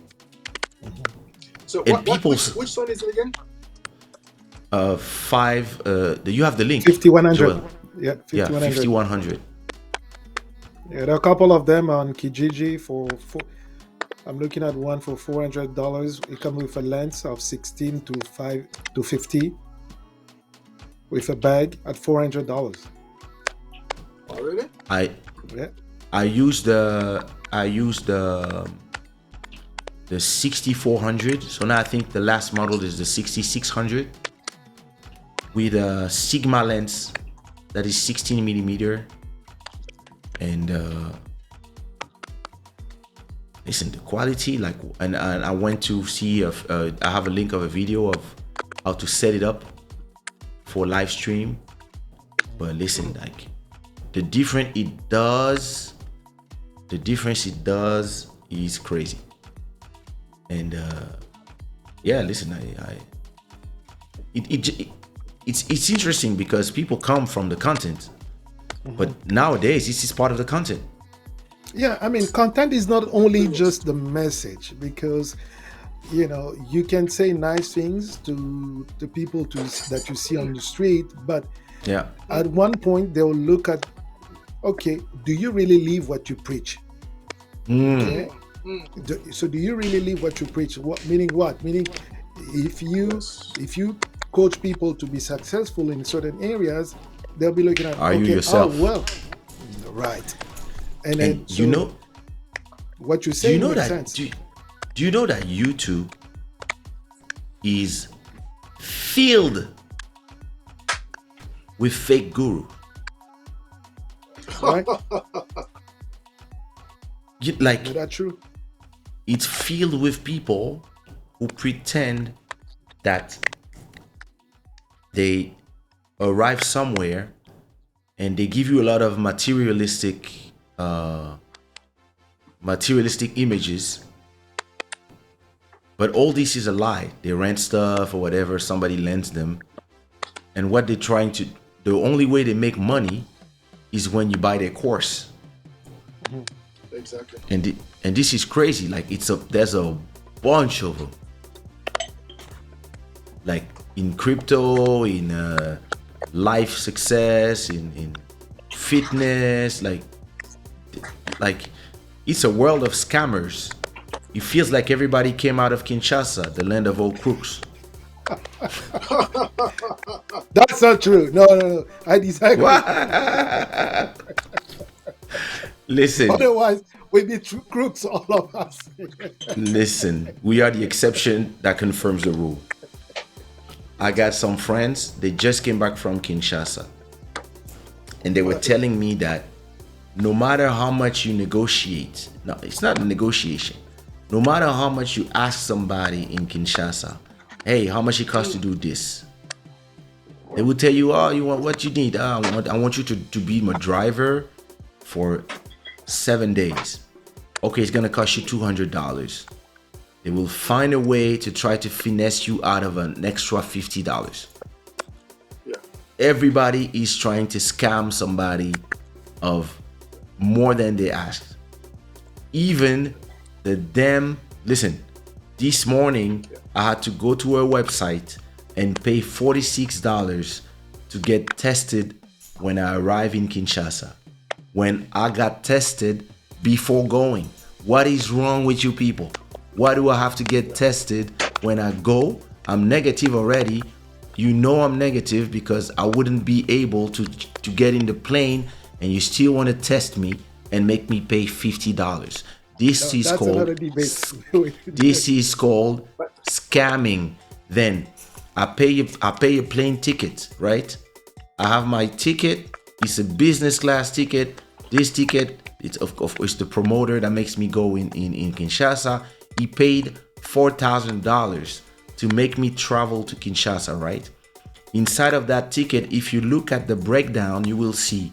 So and which Sony is it again? You have the link. 5100. Joel. Yeah, 5100. Yeah, 5100. Yeah, there are a couple of them on Kijiji for I'm looking at one for $400. It comes with a lens of 16 to 50 with a bag at $400. Oh, really? I use the 6400. So now I think the last model is the 6600 with a Sigma lens that is 16 millimeter. And listen, the quality, like, and I went to see I have a link of a video of how to set it up for live stream. But listen, like, the difference it does is crazy. And yeah, listen, it's interesting because people come from the content, but nowadays this is part of the content. Yeah, I mean, content is not only just the message, because you can say nice things to people that you see on the street, but Yeah. at one point they'll look at, okay, do you really live what you preach? Okay, so do you really live what you preach? Meaning if you coach people to be successful in certain areas, they'll be looking at, Are you okay, yourself? oh well, right. And then And you know, what you do say you know makes that? sense. Do you know that YouTube is filled with fake guru? Right? Like, Is that true? it's filled with people who pretend that they arrive somewhere and they give you a lot of materialistic images, but all this is a lie. They rent stuff or whatever, somebody lends them, and what they're trying to, the only way they make money is when you buy their course. Exactly. And this is crazy. Like, there's a bunch of them, like in crypto, in life success, in fitness, like it's a world of scammers. It feels like everybody came out of Kinshasa, the land of all crooks. That's not true. No. I disagree. Listen, Otherwise, we'd be true crooks, all of us. listen, we are the exception that confirms the rule. I got some friends, they just came back from Kinshasa, and they were telling me that no matter how much you negotiate, no, it's not a negotiation. No matter how much you ask somebody in Kinshasa, hey, how much it costs to do this? They will tell you, oh, you want what you need? I want you to be my driver for 7 days. Okay, it's gonna cost you $200. They will find a way to try to finesse you out of an extra $50. Yeah. Everybody is trying to scam somebody of more than they asked. Even the damn, listen, this morning I had to go to a website and pay $46 to get tested when I arrive in Kinshasa. When I got tested before going. What is wrong with you people? Why do I have to get tested when I go? I'm negative already. You know I'm negative because I wouldn't be able to get in the plane, and you still want to test me and make me pay $50. This is That's called another debate. this is called scamming. Then I pay a plane ticket, right? I have my ticket. It's a business class ticket. This ticket, it's of course the promoter that makes me go in Kinshasa. He paid $4,000 to make me travel to Kinshasa, right? Inside of that ticket, if you look at the breakdown, you will see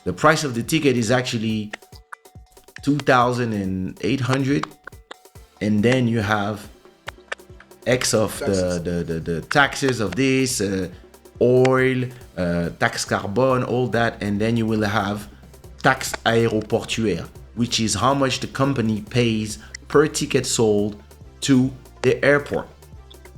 the price of the ticket is actually $2,800, and then you have X of the taxes of this, oil, tax carbon, all that, and then you will have tax aéroportuaire, which is how much the company pays per ticket sold to the airport.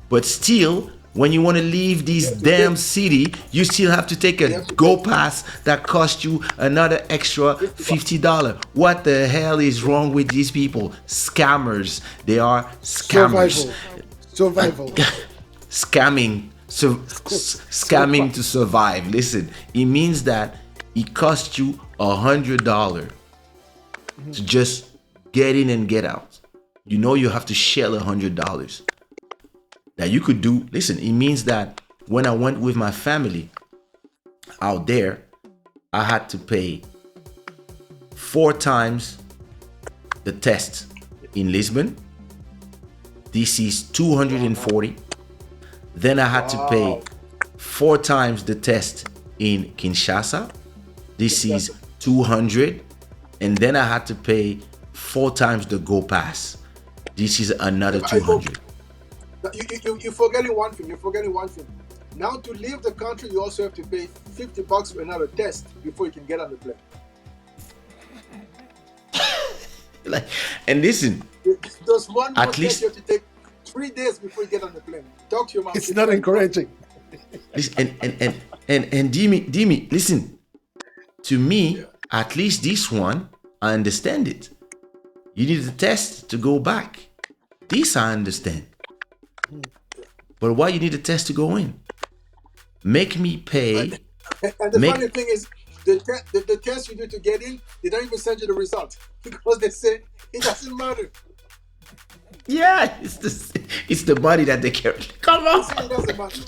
But still, when you want to leave this damn city, you still have to take a Go Pass that costs you another extra $50. What the hell is wrong with these people? Scammers. They are scammers. Survival. Scamming to survive. Listen, it means that it costs you $100 to just get in and get out. You know you have to shell $100 that you could do. Listen, it means that when I went with my family out there, I had to pay 4 times the test in Lisbon. This is $240. Then I had to pay 4 times the test in Kinshasa. This is $200. And then I had to pay 4 times the Go Pass. This is another I hope 200. you're forgetting one thing. You're forgetting one thing. Now to leave the country, you also have to pay $50 for another test before you can get on the plane. Like, and listen, There's one more At test least- you have to take 3 days before you get on the plane. Talk to your mom. It's not encouraging. listen and Dimi, listen. To me, at least this one, I understand it. You need a test to go back. This I understand. But why you need a test to go in? Make me pay. And the Make- funny thing is, the test you do to get in, they don't even send you the result because they say it doesn't matter. Yeah, it's the money that they carry. Come They say it on. doesn't matter.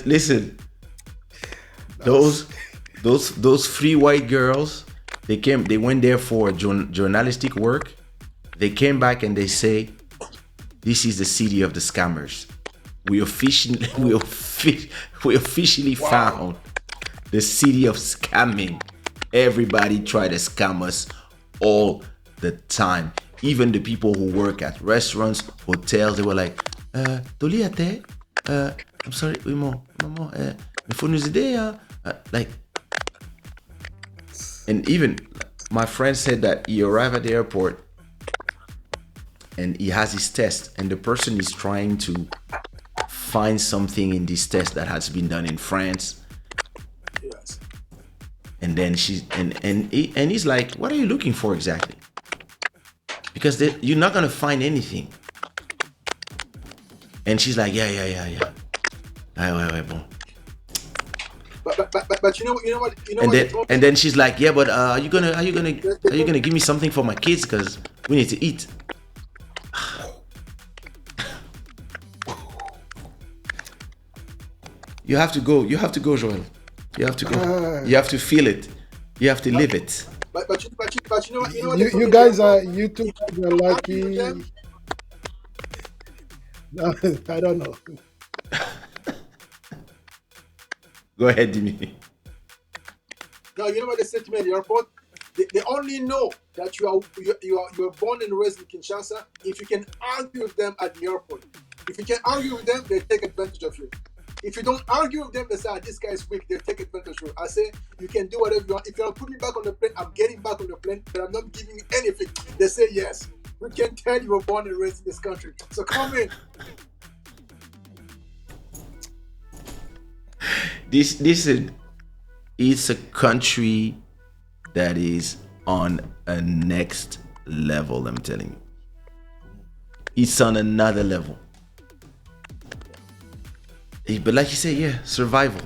Listen, those three white girls, they went there for journalistic work. They came back and they say, this is the city of the scammers. We officially found the city of scamming. Everybody try to scam us all the time. Even the people who work at restaurants, hotels, they were like, Toliate, I'm sorry, oui, maman, il faut nous aider, like, and even my friend said that he arrived at the airport and he has his test, and the person is trying to find something in this test that has been done in France. Yes. And then he's like, what are you looking for exactly? Because you're not gonna find anything. And she's like, yeah. Ouais, bon. But you know what they told me? And then she's like, yeah, but are you gonna give me something for my kids, because we need to eat. You have to go, Joel. You have to go. You have to feel it. You have to live it. But you know what? You know what? they told You me? guys are, you two guys are lucky. Argue with them. No, I don't know. Go ahead, Dimi. No, you know what they said to me at the airport? They only know that you are born and raised in Kinshasa if you can argue with them at the airport. If you can argue with them, they take advantage of you. If you don't argue with them, they say, this guy is weak, they take advantage of you. I say, you can do whatever you want. If you want to put me back on the plane, I'm getting back on the plane, but I'm not giving you anything. They say, yes, we can tell you were born and raised in this country. So come in. Listen, it's a country that is on a next level, I'm telling you. It's on another level. But like you say, yeah, survival.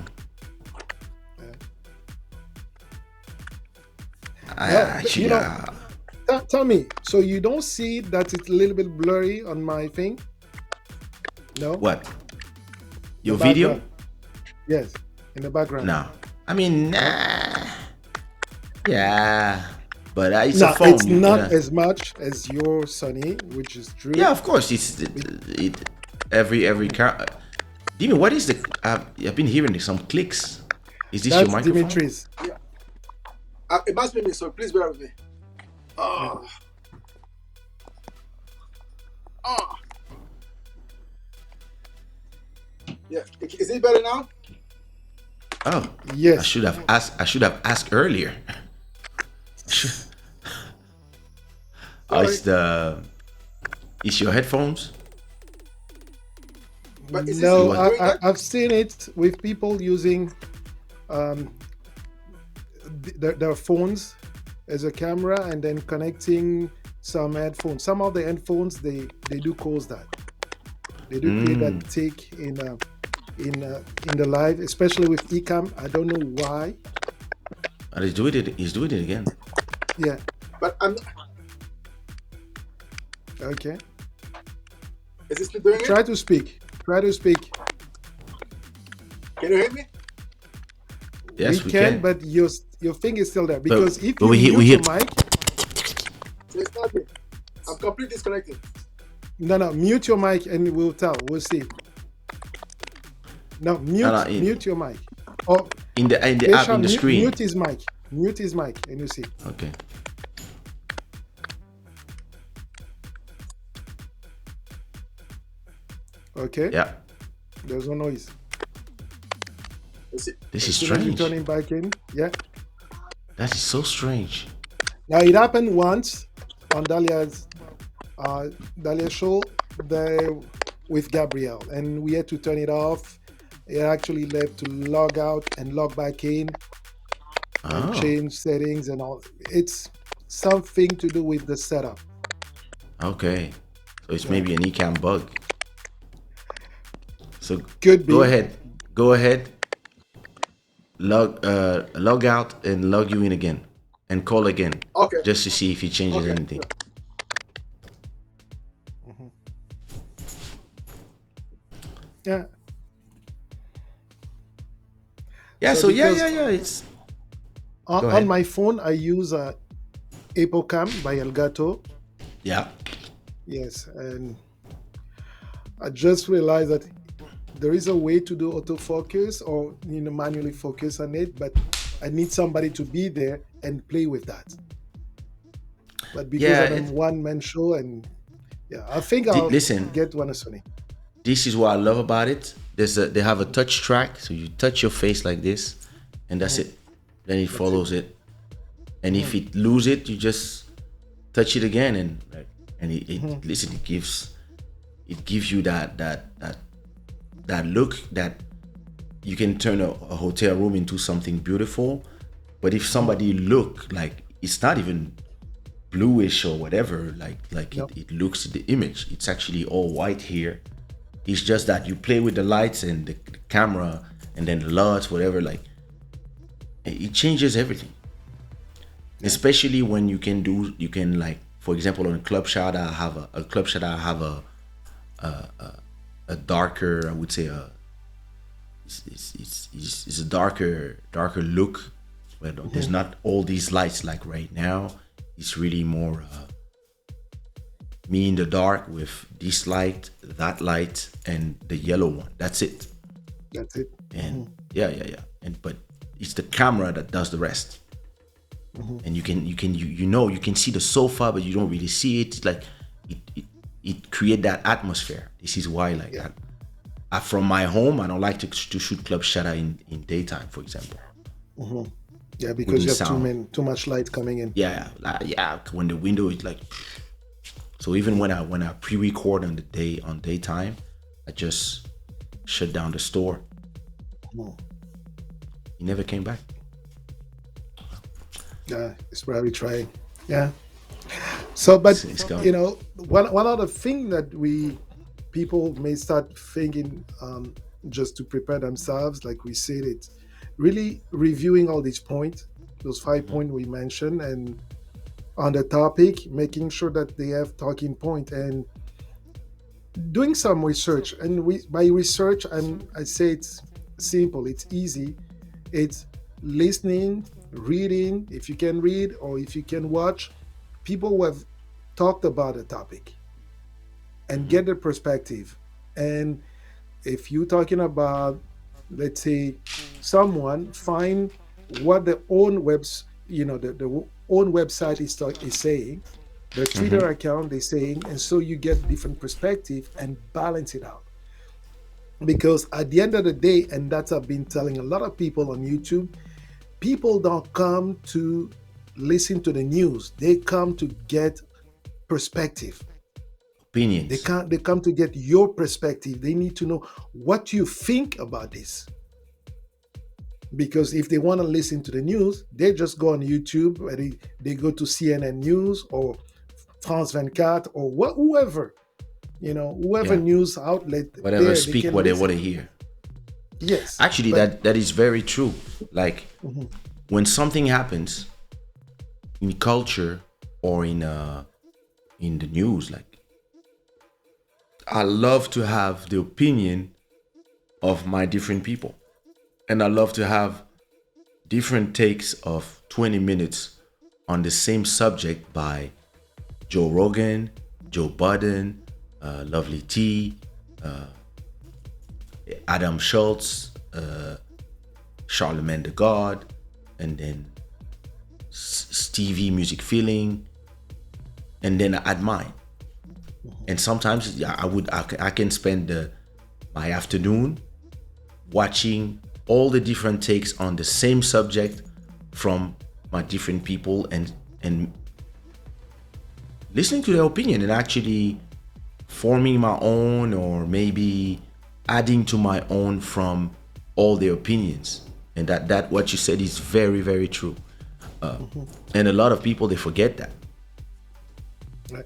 You know, tell me, so you don't see that it's a little bit blurry on my thing? No? What? Your The video? background. Yes, in the background. No. I mean, nah. Yeah. But it's No, a phone. it's not as much as your Sony, which is true. Yeah, of course. It's every car. Dimi, what is the? I've been hearing some clicks. Is this That's your microphone? Dimitri's. It must be me, so please bear with me. Yeah, is it better now? Oh, Yes. I should have asked earlier. Oh, it's your headphones. But is No, this I've seen it with people using their phones as a camera and then connecting some headphones. Some of the headphones they do cause that. They do create that tick in the live, especially with eCam. I don't know why. And he's doing it again. Yeah. But I'm. Okay. Is this still doing it? Try to speak. Can you hear me? Yes, we can, can. but your thing is still there because if but you we mute hear- your mic, So it's not me. I'm completely disconnected. no, mute your mic and we'll tell. We'll see. No, mute your mic. Oh, in the app, Kaysha, in the screen. Mute his mic, and you see. Okay. Okay, Yeah, there's no noise. That's it. this As is soon as you turn strange. it back in, yeah. That is so strange. Now it happened once on uh, Dahlia's show there with Gabrielle, and we had to turn it off. It actually left to log out and log back in and Oh, change settings and all. It's something to do with the setup. okay. So it's Yeah, maybe an ECAM bug. So could go be. ahead, go ahead, log out and log you in again, and call again, Okay. just to see if it changes Okay. anything. Mhm. Yeah. Yeah. So So yeah, because yeah, yeah. It's go on ahead. my phone I use Epocam by Elgato. Yeah. Yes, and I just realized that there is a way to do autofocus or manually focus on it, but I need somebody to be there and play with that. But because Yeah. I'm a one man show, and yeah, I think I'll Listen, get one Sony. this is what I love about it. They have a touch track, so you touch your face like this, and that's Mhm. it. Then it That's it. follows it, and if Mhm. it lose it, you just touch it again, and Mhm. listen. It gives you that look that you can turn a hotel room into something beautiful. But if Mhm. somebody look like it's not even bluish or whatever, like Yep. it looks in the image, it's actually all white here. It's just that you play with the lights and the camera and then the LUTs, whatever, like it changes everything. Yeah. Especially when you can like, for example, on Club Shada, I have a Club Shada, I have a darker, I would say it's a darker look where there's Mhm. not all these lights like right now. It's really more me in the dark with this light, that light, and the yellow one. That's it. That's it. And Mhm. yeah. And but it's the camera that does the rest. Mhm. And you can see the sofa, but you don't really see it. It's like it create that atmosphere. This is why like Yeah. from my home, I don't like to shoot club shutter in daytime, for example. Mhm. Yeah, because Wouldn't you have sound. too much light coming in. Yeah, yeah. When the window is like, so even when I pre-record on daytime, I just shut down the store. Mhm. He never came back. Yeah, it's probably trying. Yeah. So, but It's gone. one other thing that we people may start thinking, just to prepare themselves, like we said, it's really reviewing all these points, those 5 points we mentioned, and on the topic, making sure that they have talking point and doing some research. And by research, I say it's simple, it's easy, it's listening, reading, if you can read or if you can watch people who have talked about a topic and Mm-hmm. get their perspective. And if you're talking about, let's say, someone, find what the own the own website is saying, the Twitter Mm-hmm. account is saying, and so you get different perspective and balance it out. Because at the end of the day, and that's I've been telling a lot of people on YouTube, people don't come to listen to the news. They come to get perspective. Opinions. They come to get your perspective. They need to know what you think about this. Because if they want to listen to the news, they just go on YouTube, or they go to CNN News or France 24 or whoever, whoever Yeah. news outlet Whatever there, they speak can what they want listen. to hear. Yes, Actually, but that is very true. Like mhm, when something happens in culture or in the news, like I love to have the opinion of my different people, and I love to have different takes of 20 minutes on the same subject by Joe Rogan, Joe Budden, Lovely T, Adam Schultz, Charlemagne the God, and then Stevie Music Feeling, and then I add mine. And sometimes, yeah, I can spend my afternoon watching all the different takes on the same subject from my different people, and listening to their opinion and actually forming my own, or maybe adding to my own from all their opinions. And that what you said is very, very true. And a lot of people, they forget that. Right.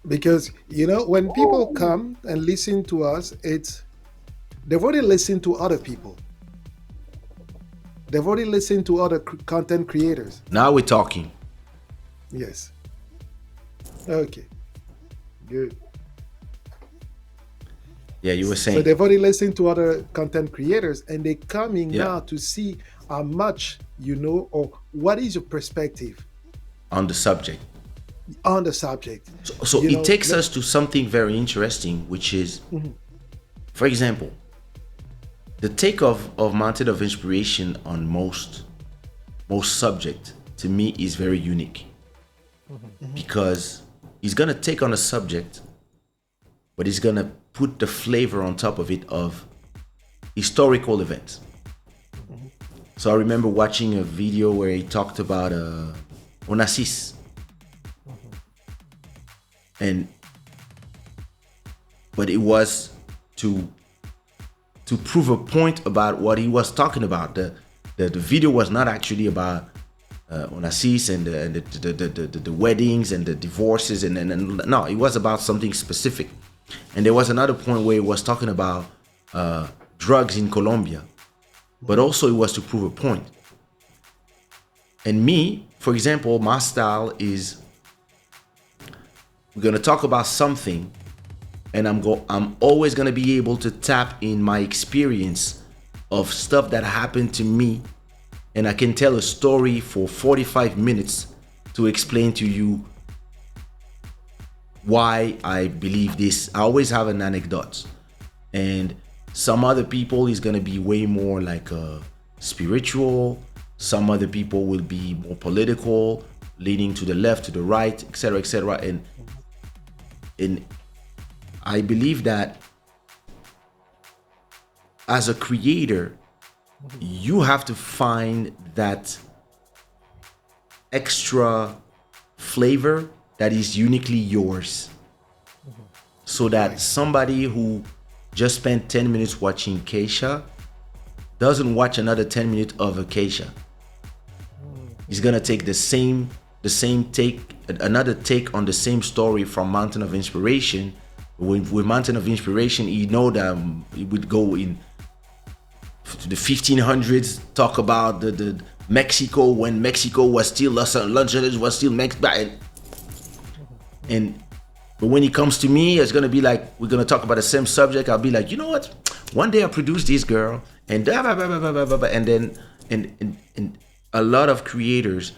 Because when people come and listen to us, they've already listened to other people. They've already listened to other content creators. Now we're talking. Yes. Okay. Good. Yeah, you were So saying. they've already listened to other content creators, and they're coming Yeah. now to see how much you know, or what is your perspective On the subject. on the subject. So You it know, takes let- us to something very interesting, which is, for example, the take of Mountain of Inspiration on most subject, to me, is very unique. Because he's gonna take on a subject, but he's gonna put the flavor on top of it of historical events. So I remember watching a video where he talked about Onassis. But it was to prove a point about what he was talking about. The video was not actually about Onassis and the weddings and the divorces, and no, it was about something specific. And there was another point where he was talking about drugs in Colombia, but also it was to prove a point. And me, for example, my style is, we're gonna talk about something, and I'm always gonna be able to tap in my experience of stuff that happened to me, and I can tell a story for 45 minutes to explain to you why I believe this. I always have an anecdote. And some other people is gonna be way more like spiritual. Some other people will be more political, leaning to the left, to the right, etc., etc. And I believe that as a creator, you have to find that extra flavor that is uniquely yours, so that somebody who just spent 10 minutes watching Kaysha doesn't watch another 10 minutes of a Kaysha. He's gonna take the same take, another take on the same story from Mountain of Inspiration. With Mountain of Inspiration, you know that it would go in to the 1500s, talk about the Mexico, when Mexico was still Los Angeles, was still Mexico, but when it comes to me, it's gonna be like, we're gonna talk about the same subject. I'll be like, you know what? One day I produced this girl, and blah, blah, blah, blah, blah, blah, blah, and then and a lot of creators,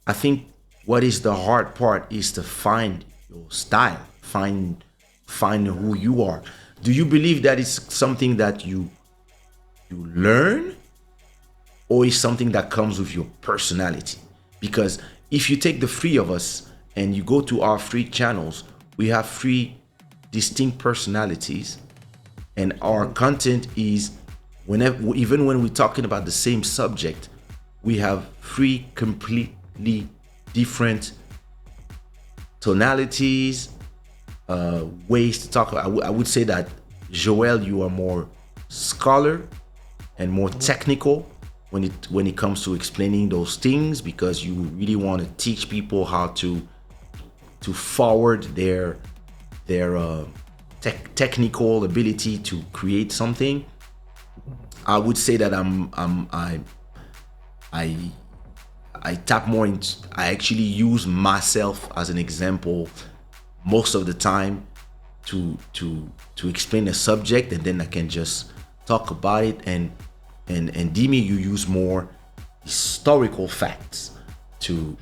I think what is the hard part is to find your style, find who you are. Do you believe that it's something that you learn, or is something that comes with your personality? Because if you take the three of us and you go to our three channels, we have three distinct personalities, and our content is, even when we're talking about the same subject, we have three completely different tonalities, ways to talk. I would say that, Joel, you are more scholar and more technical when it comes to explaining those things, because you really want to teach people how to forward their technical ability to create something. I would say that I tap more into, I actually use myself as an example most of the time to explain a subject, and then I can just talk about it. And Dimi, you use more historical facts so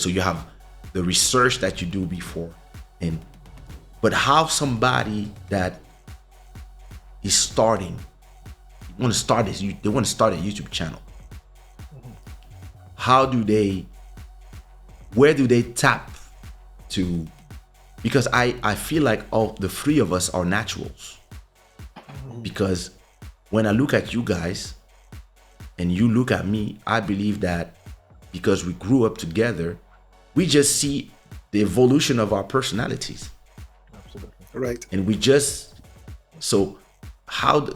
you have the research that you do before. But how somebody that is starting, they want to start a YouTube channel, where do they tap to because I feel like all the three of us are naturals. Because when I look at you guys and you look at me, I believe that because we grew up together, we just see the evolution of our personalities. Right. And we just, so how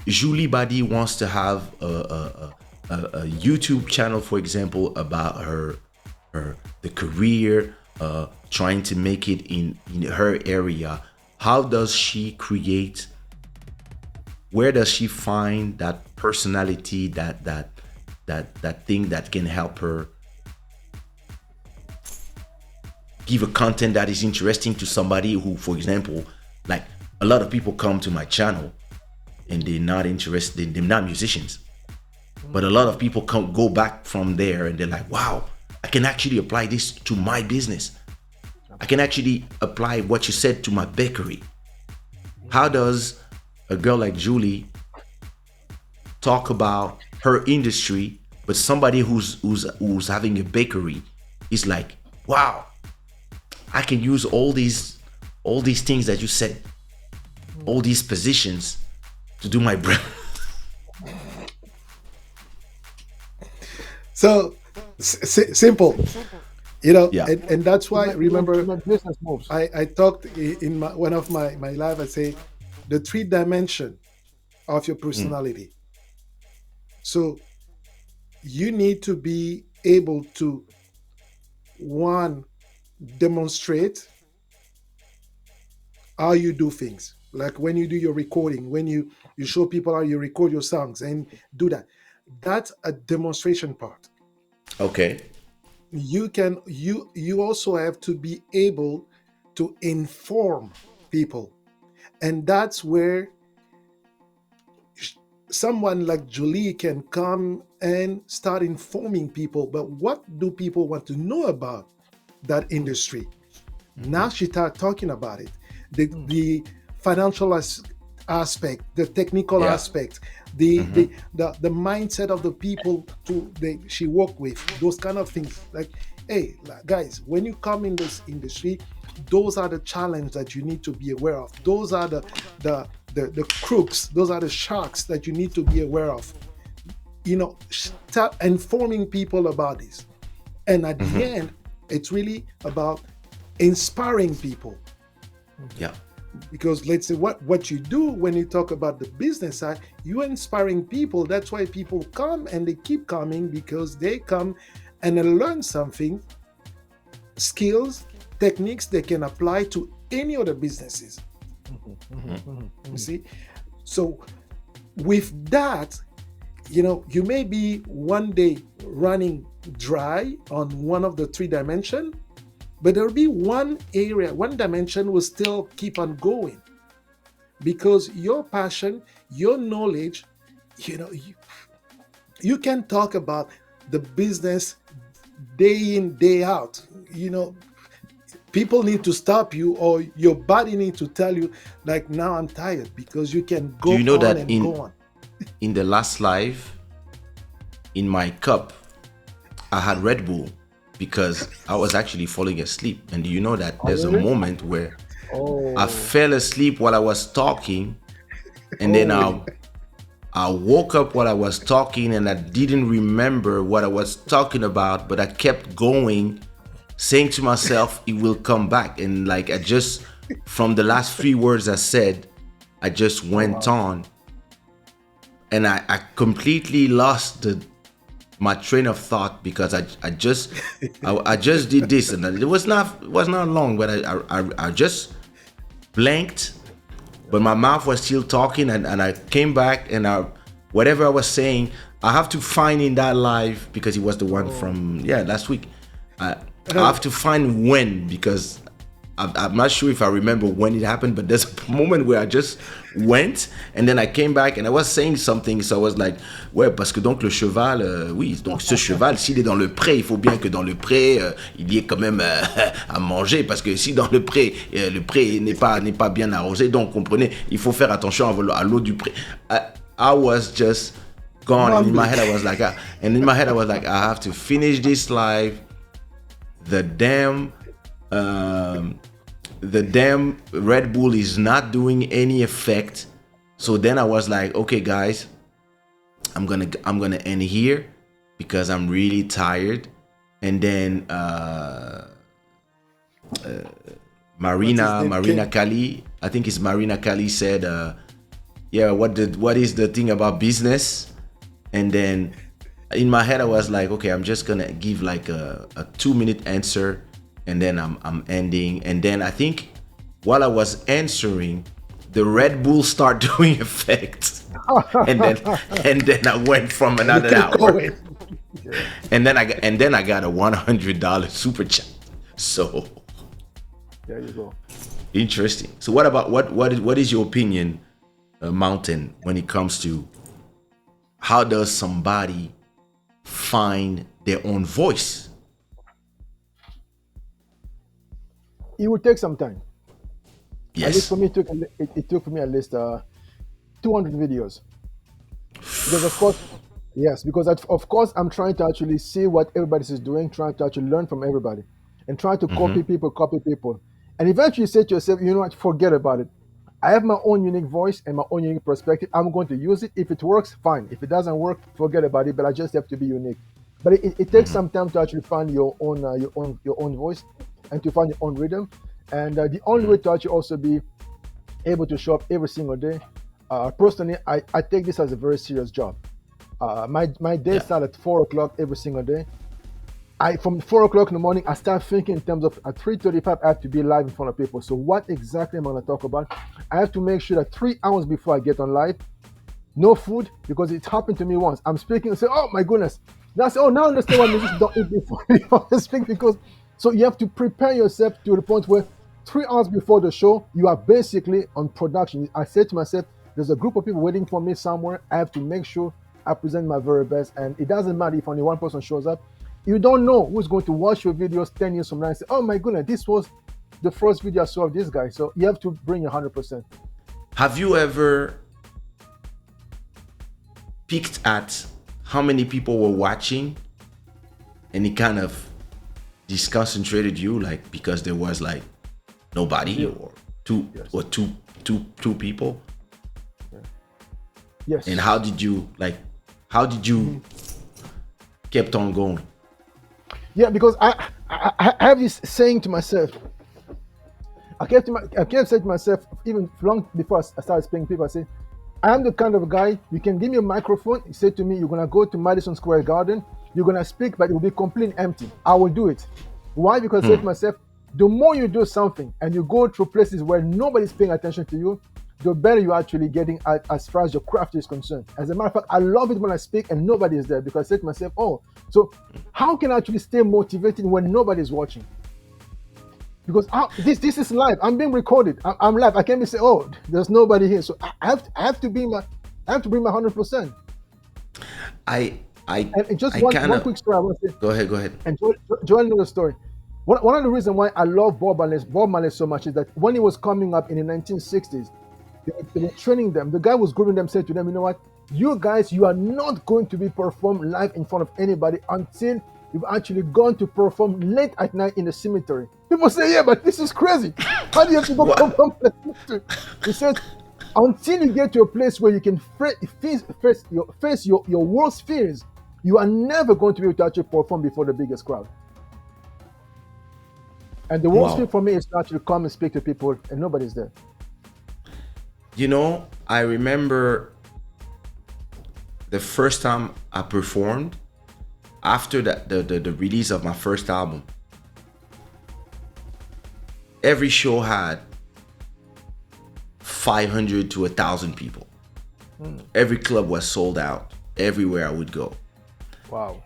Julie Badi wants to have a YouTube channel, for example, about the career, trying to make it in her area. How does she create? Where does she find that personality, that thing that can help her give a content that is interesting to somebody who, for example, like a lot of people come to my channel and they're not interested, they're not musicians. But a lot of people go back from there and they're like, wow, I can actually apply this to my business. I can actually apply what you said to my bakery. How does a girl like Julie talk about her industry, but somebody who's having a bakery is like, wow, I can use all these things that you said, all these positions to do my bread. So simple, Yeah. and that's why, remember, business moves. I talked in one of my live. I say the 3 dimension of your personality. So you need to be able to, one, demonstrate how you do things. Like when you do your recording, when you show people how you record your songs and do that. That's a demonstration part. Okay. You also have to be able to inform people, and that's where someone like Julie can come and start informing people. But what do people want to know about that industry? Now she start talking about it, the financial aspect, the technical aspect, the mindset of the people she work with, those kind of things. Like, hey guys, when you come in this industry, those are the challenges that you need to be aware of. Those are the crooks, those are the sharks that you need to be aware of. Start informing people about this. And at the end, it's really about inspiring people. Yeah. Because let's say what you do when you talk about the business side, you're inspiring people. That's why people come and they keep coming, because they come and they learn something, skills, techniques they can apply to any other businesses. You see? So with that, you may be one day running dry on one of the 3 dimensions, but there'll be one area, one dimension will still keep on going, because your passion, your knowledge, you can talk about the business day in, day out. People need to stop you, or your body needs to tell you, like, now I'm tired, because you can go Do you know on that and go on. in the last live, in my cup, I had Red Bull because I was actually falling asleep. And do you know that there's a moment where I fell asleep while I was talking, and then I woke up while I was talking, and I didn't remember what I was talking about, but I kept going, saying to myself, it will come back. And like, I just, from the last 3 words I said, I just went on, and I completely lost my train of thought, because I just did this, and it was not long, but I just blanked, but my mouth was still talking, and I came back, and whatever I was saying, I have to find in that live, because it was the one from last week. I have to find when, because I'm not sure if I remember when it happened, but there's a moment where I just went, and then I came back, and I was saying something, so I was like, ouais, parce que donc le cheval, oui, donc ce cheval, s'il est dans le pré, il faut bien que dans le pré, il y ait quand même à manger, parce que si dans le pré n'est pas bien arrosé, donc comprenez, il faut faire attention à l'eau du pré. I was just gone, and in my head I was like, I have to finish this live. The damn the damn Red Bull is not doing any effect. So then I was like, okay, guys, I'm gonna end here because I'm really tired. And then Marina Kali, I think it's Marina Kali said, yeah, what is the thing about business? And then in my head I was like, okay, I'm just gonna give like a 2-minute answer, and then I'm ending. And then I think while I was answering, the Red Bull start doing effect. and then I went from another hour. And then I got a $100 super chat. So there you go. Interesting. So what is your opinion, Mountain, when it comes to how does somebody find their own voice? It would take some time. Yes. At least for me, it took for me at least 200 videos. Because of course, yes, because of course I'm trying to actually see what everybody is doing, trying to actually learn from everybody, and trying to copy people. And eventually you say to yourself, you know what, forget about it. I have my own unique voice and my own unique perspective. I'm going to use it. If it works, fine. If it doesn't work, forget about it. But I just have to be unique. But it takes some time to actually find your own voice and to find your own rhythm. And the only way to actually also be able to show up every single day. Personally, I take this as a very serious job. My day start at 4 o'clock every single day. From 4 o'clock in the morning, I start thinking in terms of at 3:35, I have to be live in front of people. So what exactly am I going to talk about? I have to make sure that 3 hours before I get on live, no food, because it happened to me once. I'm speaking and say, oh my goodness. That's now I understand why musicians don't eat before they speak, because so you have to prepare yourself to the point where 3 hours before the show, you are basically on production. I said to myself, there's a group of people waiting for me somewhere. I have to make sure I present my very best. And it doesn't matter if only one person shows up. You don't know who's going to watch your videos 10 years from now and say, oh my goodness, this was the first video I saw of this guy. So you have to bring 100%. Have you ever peeked at how many people were watching and it kind of disconcentrated you, like because there was like nobody or two people? Yes. And how did you kept on going? Yeah, because I have this saying to myself. I kept saying to myself, even long before I started speaking people, I say, I am the kind of guy, you can give me a microphone, you say to me, you're going to go to Madison Square Garden, you're going to speak, but it will be completely empty. I will do it. Why? Because I say to myself, the more you do something and you go through places where nobody's paying attention to you, the better you're actually getting as far as your craft is concerned. As a matter of fact, I love it when I speak and nobody is there, because I say to myself, oh, so how can I actually stay motivated when nobody's watching? Because this is live. I'm being recorded. I'm live. I can't be saying, oh, there's nobody here. So I have to bring my 100%. And just one quick story I want to say. Go ahead. And Joel knows the story. One of the reasons why I love Bob Marley so much is that when he was coming up in the 1960s, they were training them. The guy was grooming them, said to them, you know what? You guys, you are not going to be performed live in front of anybody until you've actually gone to perform late at night in the cemetery. People say, yeah, but this is crazy. How do you have to go perform in the cemetery? He said, until you get to a place where you can face your worst fears, you are never going to be able to actually perform before the biggest crowd. And the worst thing for me is to actually come and speak to people and nobody's there. You know, I remember the first time I performed after the release of my first album. Every show had 500 to 1,000 people. Every club was sold out everywhere I would go. Wow.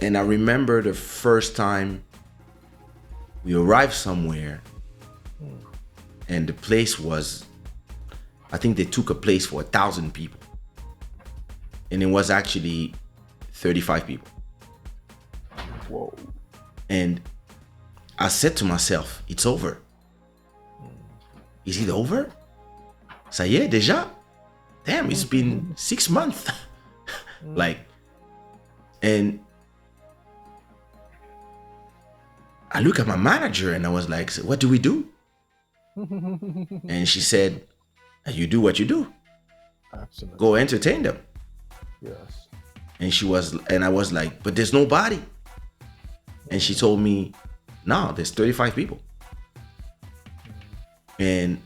And I remember the first time we arrived somewhere and the place was, I think they took a place for 1,000 people. And it was actually 35 people. Whoa. And I said to myself, it's over. Is it over? Ça y est, déjà? Damn, it's been 6 months. And I look at my manager and I was like, so what do we do? And she said, you do what you do. Absolutely. Go entertain them. Yes. And I was like, but there's nobody. And she told me, no, there's 35 people. And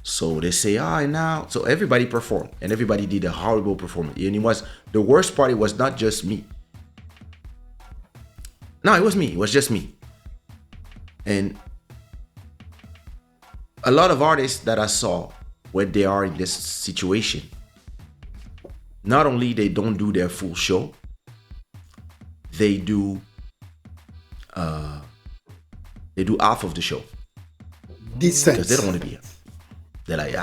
so they say, now. So everybody performed and everybody did a horrible performance. And the worst part, it was not just me. No, it was me. It was just me. And a lot of artists that I saw when they are in this situation, not only they don't do their full show, they do half of the show. Decent. Because they don't want to be here. They're like,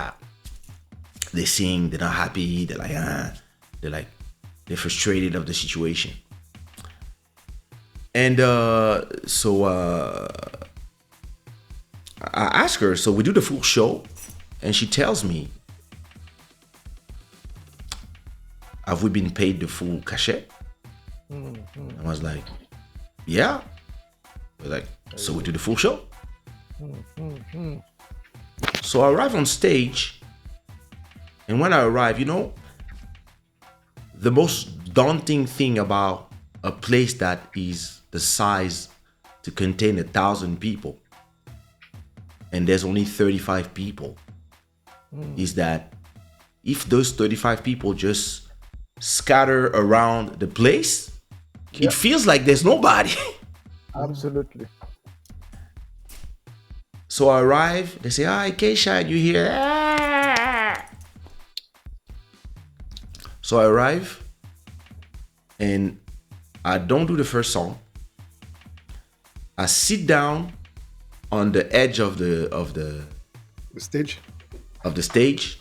they sing, they're not happy, they're like, they're frustrated of the situation. And so I asked her, so we do the full show, and she tells me, have we been paid the full cachet? I was like, yeah. We're like, so we do the full show? So I arrive on stage, and when I arrive, the most daunting thing about a place that is the size to contain 1,000 people, and there's only 35 people, is that if those 35 people just scatter around the place, it feels like there's nobody. Absolutely. So I arrive, they say, hi, Kaysha, you here? So I arrive, and I don't do the first song. I sit down on the edge of the Stage. stage,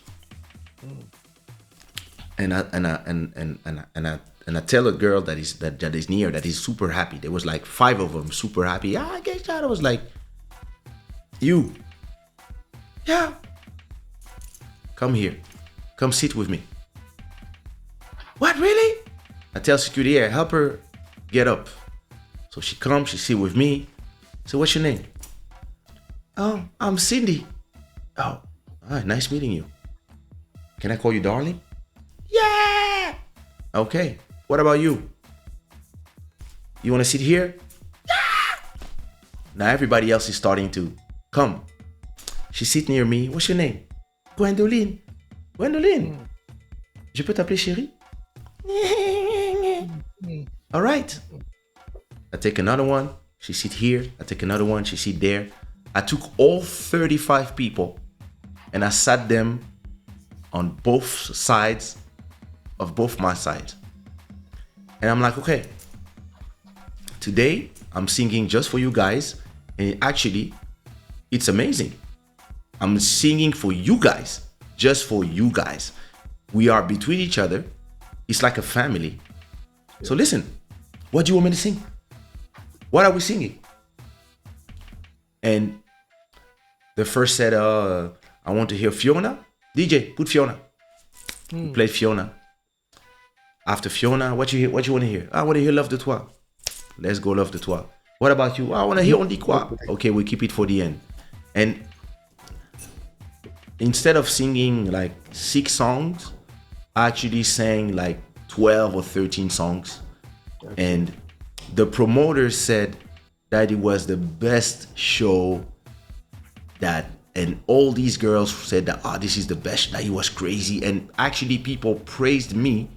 and I tell a girl that is near, that is super happy. There was like 5 of them, super happy. I was like, you, yeah, come here, come sit with me. What, really? I tell security, help her get up. So she comes, she sit with me. So what's your name? Oh, I'm Cindy. Oh, all right, nice meeting you. Can I call you darling? Yeah. Okay, what about you? You want to sit here? Yeah. Now everybody else is starting to come. She sits near me. What's your name? Gwendoline. Gwendoline. Je peux t'appeler chérie? All right. I take another one. She sit here. I take another one. She sit there. I took all 35 people and I sat them on both sides of both my sides. And I'm like, okay, today I'm singing just for you guys. And actually, it's amazing. I'm singing for you guys, just for you guys. We are between each other. It's like a family. So listen, what do you want me to sing? What are we singing? And the first said, I want to hear Fiona. DJ, put Fiona. We played Fiona. After Fiona, what you want to hear? I want to hear Love de Toi. Let's go Love de Toi. What about you? I want to hear On dit quoi. Okay, we keep it for the end. And instead of singing like 6 songs, I actually sang like 12 or 13 songs. And the promoter said that it was the best show and all these girls said that, this is the best, that it was crazy. And actually people praised me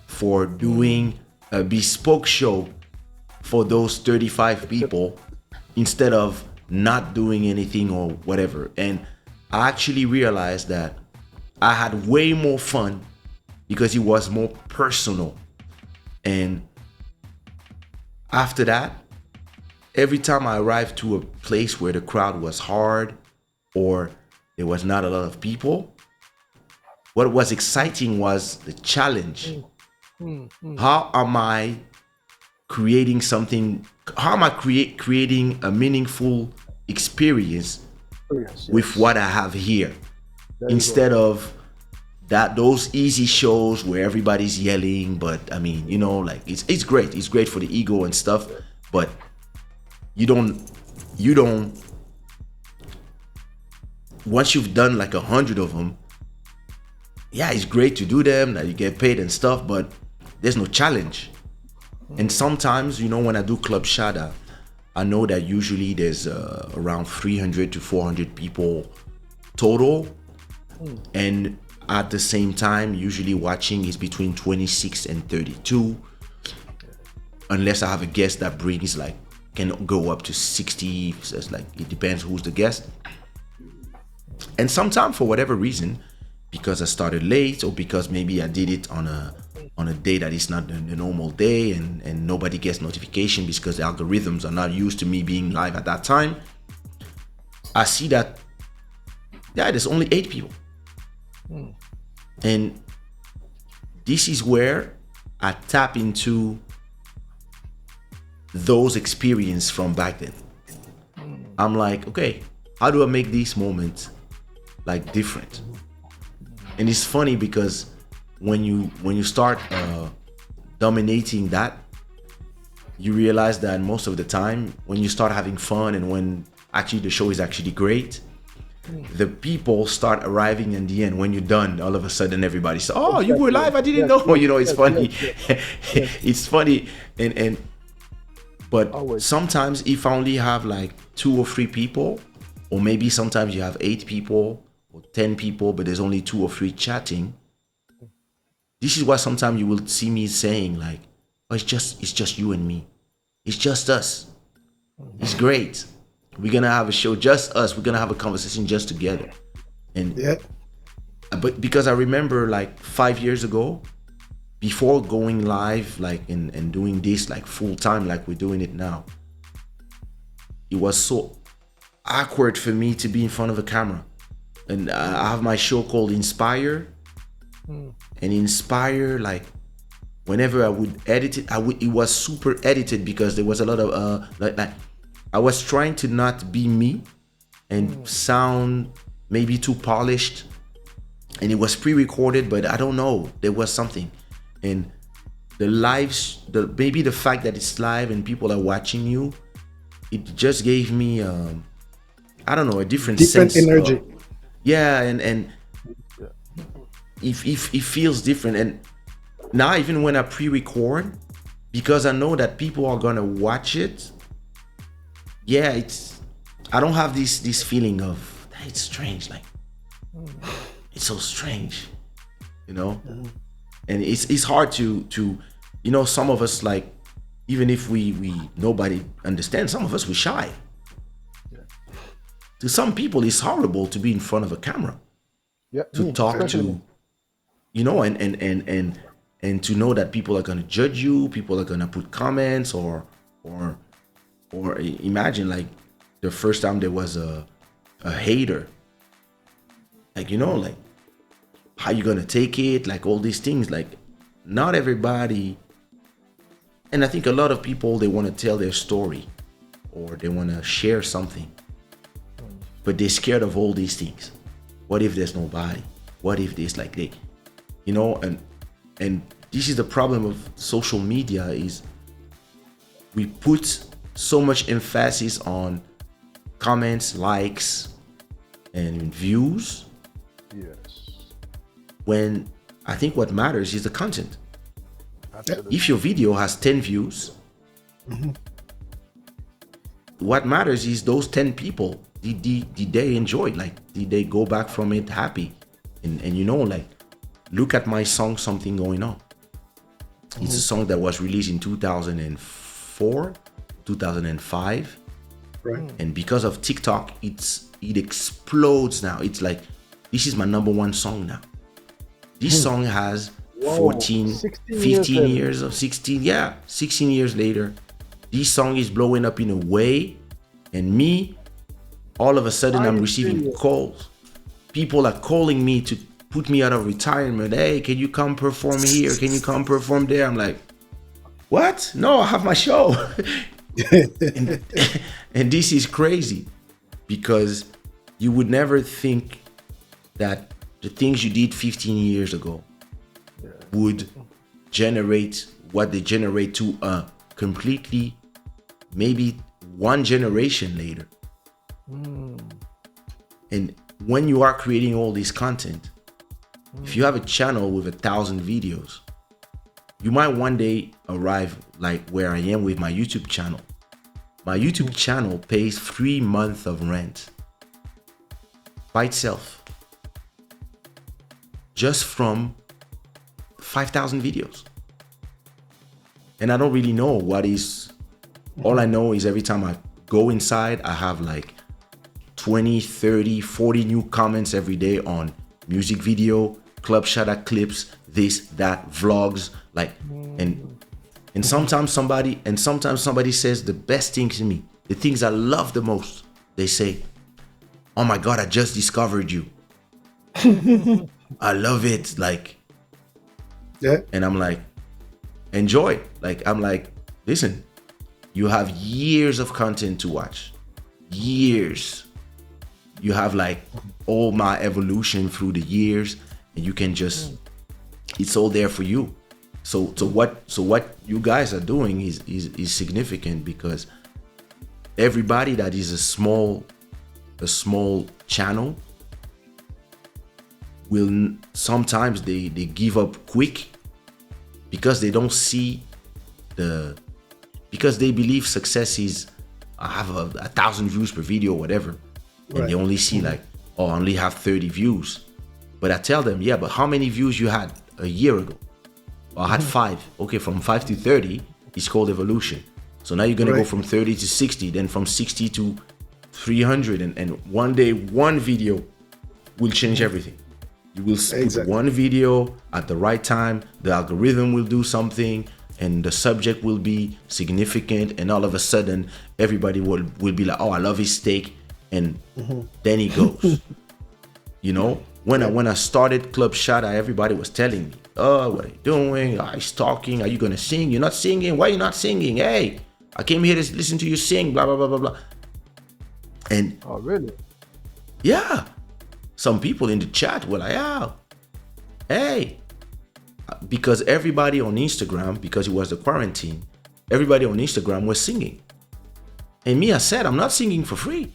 for doing a bespoke show for those 35 people instead of not doing anything or whatever. And I actually realized that I had way more fun because it was more personal. And after that, every time I arrived to a place where the crowd was hard or there was not a lot of people, what was exciting was the challenge. How am I creating something? How am I creating a meaningful experience with what I have here, instead of those easy shows where everybody's yelling? But I mean, like it's great. It's great for the ego and stuff. But you don't once you've done like 100 of them, yeah, it's great to do them, that you get paid and stuff, but there's no challenge. And sometimes, when I do Club Shada, I know that usually there's around 300 to 400 people total. And at the same time, usually watching is between 26 and 32. Unless I have a guest that brings can go up to 60. So it's it depends who's the guest. And sometimes for whatever reason, because I started late or because maybe I did it on a day that is not the normal day and nobody gets notification because the algorithms are not used to me being live at that time, I see that, yeah, there's only 8 people. And this is where I tap into those experiences from back then. I'm like, okay, how do I make these moments different? And it's funny because when you start dominating that, you realize that most of the time when you start having fun and when actually the show is actually great, the people start arriving in the end. When you're done, all of a sudden everybody says, oh, you were live, I didn't know. It's funny. It's funny. But Always. sometimes if I only have 2 or 3 people, or maybe sometimes you have 8 people or 10 people, but there's only 2 or 3 chatting, this is why sometimes you will see me saying oh, it's just you and me. It's just us. It's great. We're gonna have a show, just us. We're gonna have a conversation just together. And Yeah. but because I remember 5 years ago, before going live and doing this full time like we're doing it now, it was so awkward for me to be in front of a camera. And I have my show called Inspire. And Inspire, whenever I would edit it, it was super edited because there was a lot of I was trying to not be me and sound maybe too polished, and it was pre-recorded, but I don't know, there was something. And maybe the fact that it's live and people are watching you, it just gave me I don't know, a different sense energy. and it feels different. And now even when I pre-record, because I know that people are gonna watch it, yeah, I don't have this feeling of it's strange, it's so strange, and it's hard to some of us, even if we nobody understands, some of us we're shy. To some people it's horrible to be in front of a camera, to talk especially. to and to know that people are going to judge you, people are going to put comments or imagine the first time there was a hater, how you going to take it, all these things, not everybody. And I think a lot of people, they want to tell their story or they want to share something, but they're scared of all these things. What if there's nobody? What if this and this is the problem of social media, is we put so much emphasis on comments, likes, and views. Yes. When I think what matters is the content. Absolutely. If your video has 10 views, what matters is those 10 people, did they enjoy it? Did they go back from it happy? And look at my song, Something Going On. It's a song that was released in 2004, 2005. Right. And because of TikTok, it explodes now. It's this is my #1 song now. This song has 14, 15 years of 16 years later. This song is blowing up in a way, and me, all of a sudden I'm receiving calls. People are calling me to put me out of retirement. Hey, can you come perform here? Can you come perform there? I'm like, what? No, I have my show. and this is crazy, because you would never think that the things you did 15 years ago would generate what they generate to a completely, maybe one generation later. And when you are creating all this content, if you have a channel with 1,000 videos, you might one day arrive like where I am with my YouTube channel. My YouTube channel pays 3 months of rent by itself, just from 5,000 videos. And I don't really know what is, all I know is every time I go inside, I have like 20, 30, 40 new comments every day on music video, Club Shada clips, this, that, vlogs, like, and sometimes somebody says the best thing to me, the things I love the most. They say, "Oh my God, I just discovered you. I love it." Like, Yeah. and I'm like, enjoy. Like, I'm like, listen, you have years of content to watch. Years. You have like all my evolution through the years, and you can just, it's all there for you. So what you guys are doing is significant, because everybody that is a small channel will sometimes they give up quick, because they don't see because they believe success is, I have 1,000 views per video or whatever, and Right. they only see like, oh, I only have 30 views. But I tell them, yeah, but how many views you had a year ago? Well, I had 5. Okay, from 5 to 30 is called evolution. So now you're gonna go Right. from 30 to 60, then from 60 to 300, and one day one video will change everything. You will put Exactly. one video at the right time, the algorithm will do something, and the subject will be significant, and all of a sudden everybody will be like, oh, I love his steak, and then he goes. You know, when I started Club Shada, everybody was telling me, oh, what are you doing? Oh, he's talking. Are you gonna sing? You're not singing. Why are you not singing? Hey, I came here to listen to you sing, blah blah blah blah blah. And Oh, really? yeah, some people in the chat were like, oh, hey, because everybody on Instagram, because it was the quarantine, everybody on Instagram was singing. And me, I said, I'm not singing for free.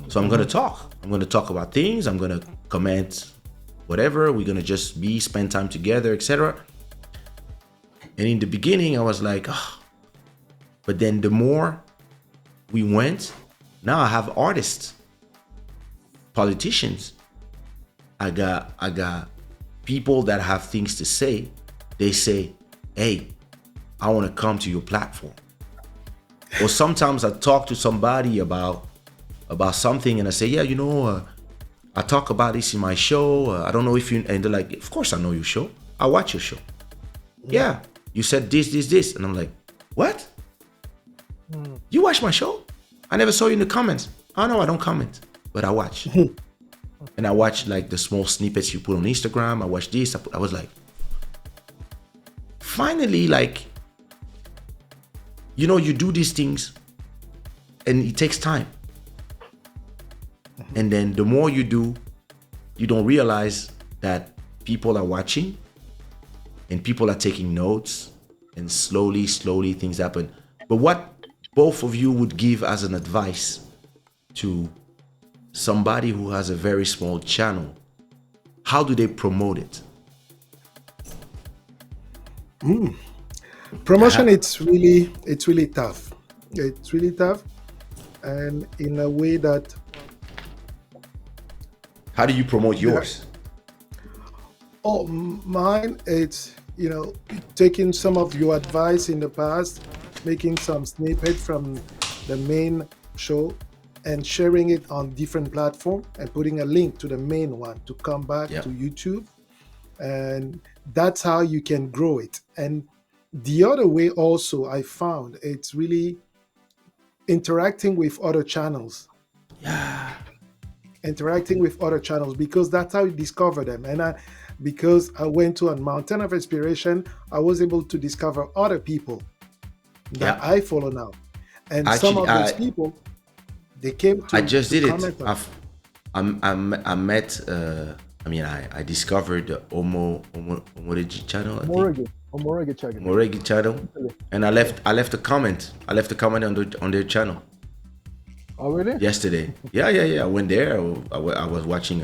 So I'm gonna talk. I'm gonna talk about things. I'm gonna comment whatever. We're gonna just spend time together, etc. And in the beginning, I was like, oh. But then the more we went, now I have artists, politicians. I got people that have things to say. They say, hey, I want to come to your platform. Or sometimes I talk to somebody about something, and I say, yeah, you know, I talk about this in my show. I don't know if you, and they're like, of course I know your show. I watch your show. Yeah, you said this. And I'm like, what? You watch my show? I never saw you in the comments. Oh no, I don't comment, but I watch. And I watch like the small snippets you put on Instagram. I watch this. I was like, finally, like, you know, you do these things and it takes time. And then the more you do, you don't realize that people are watching and people are taking notes, and slowly things happen. But what both of you would give as an advice to somebody who has a very small channel, how do they promote it? Promotion, it's really tough. It's really tough, and in a way that, How do you promote yours? oh, mine, it's, you know, taking some of your advice in the past, making some snippet from the main show and sharing it on different platform and putting a link to the main one to come back Yeah. to YouTube. And that's how you can grow it. And the other way also, I found, it's really interacting with other channels. Yeah. Interacting with other channels, because that's how you discover them. And because I went to a mountain of inspiration, I was able to discover other people that Yeah. I follow now. And some Actually, of those people, they came to I just to did it. comment on. I met. I discovered the Omoreji channel. I think. Moregi. Omorege Chagrin. Moregi channel, and I left a comment. I left a comment on their channel Oh, really? yesterday. Yeah. I went there. I was watching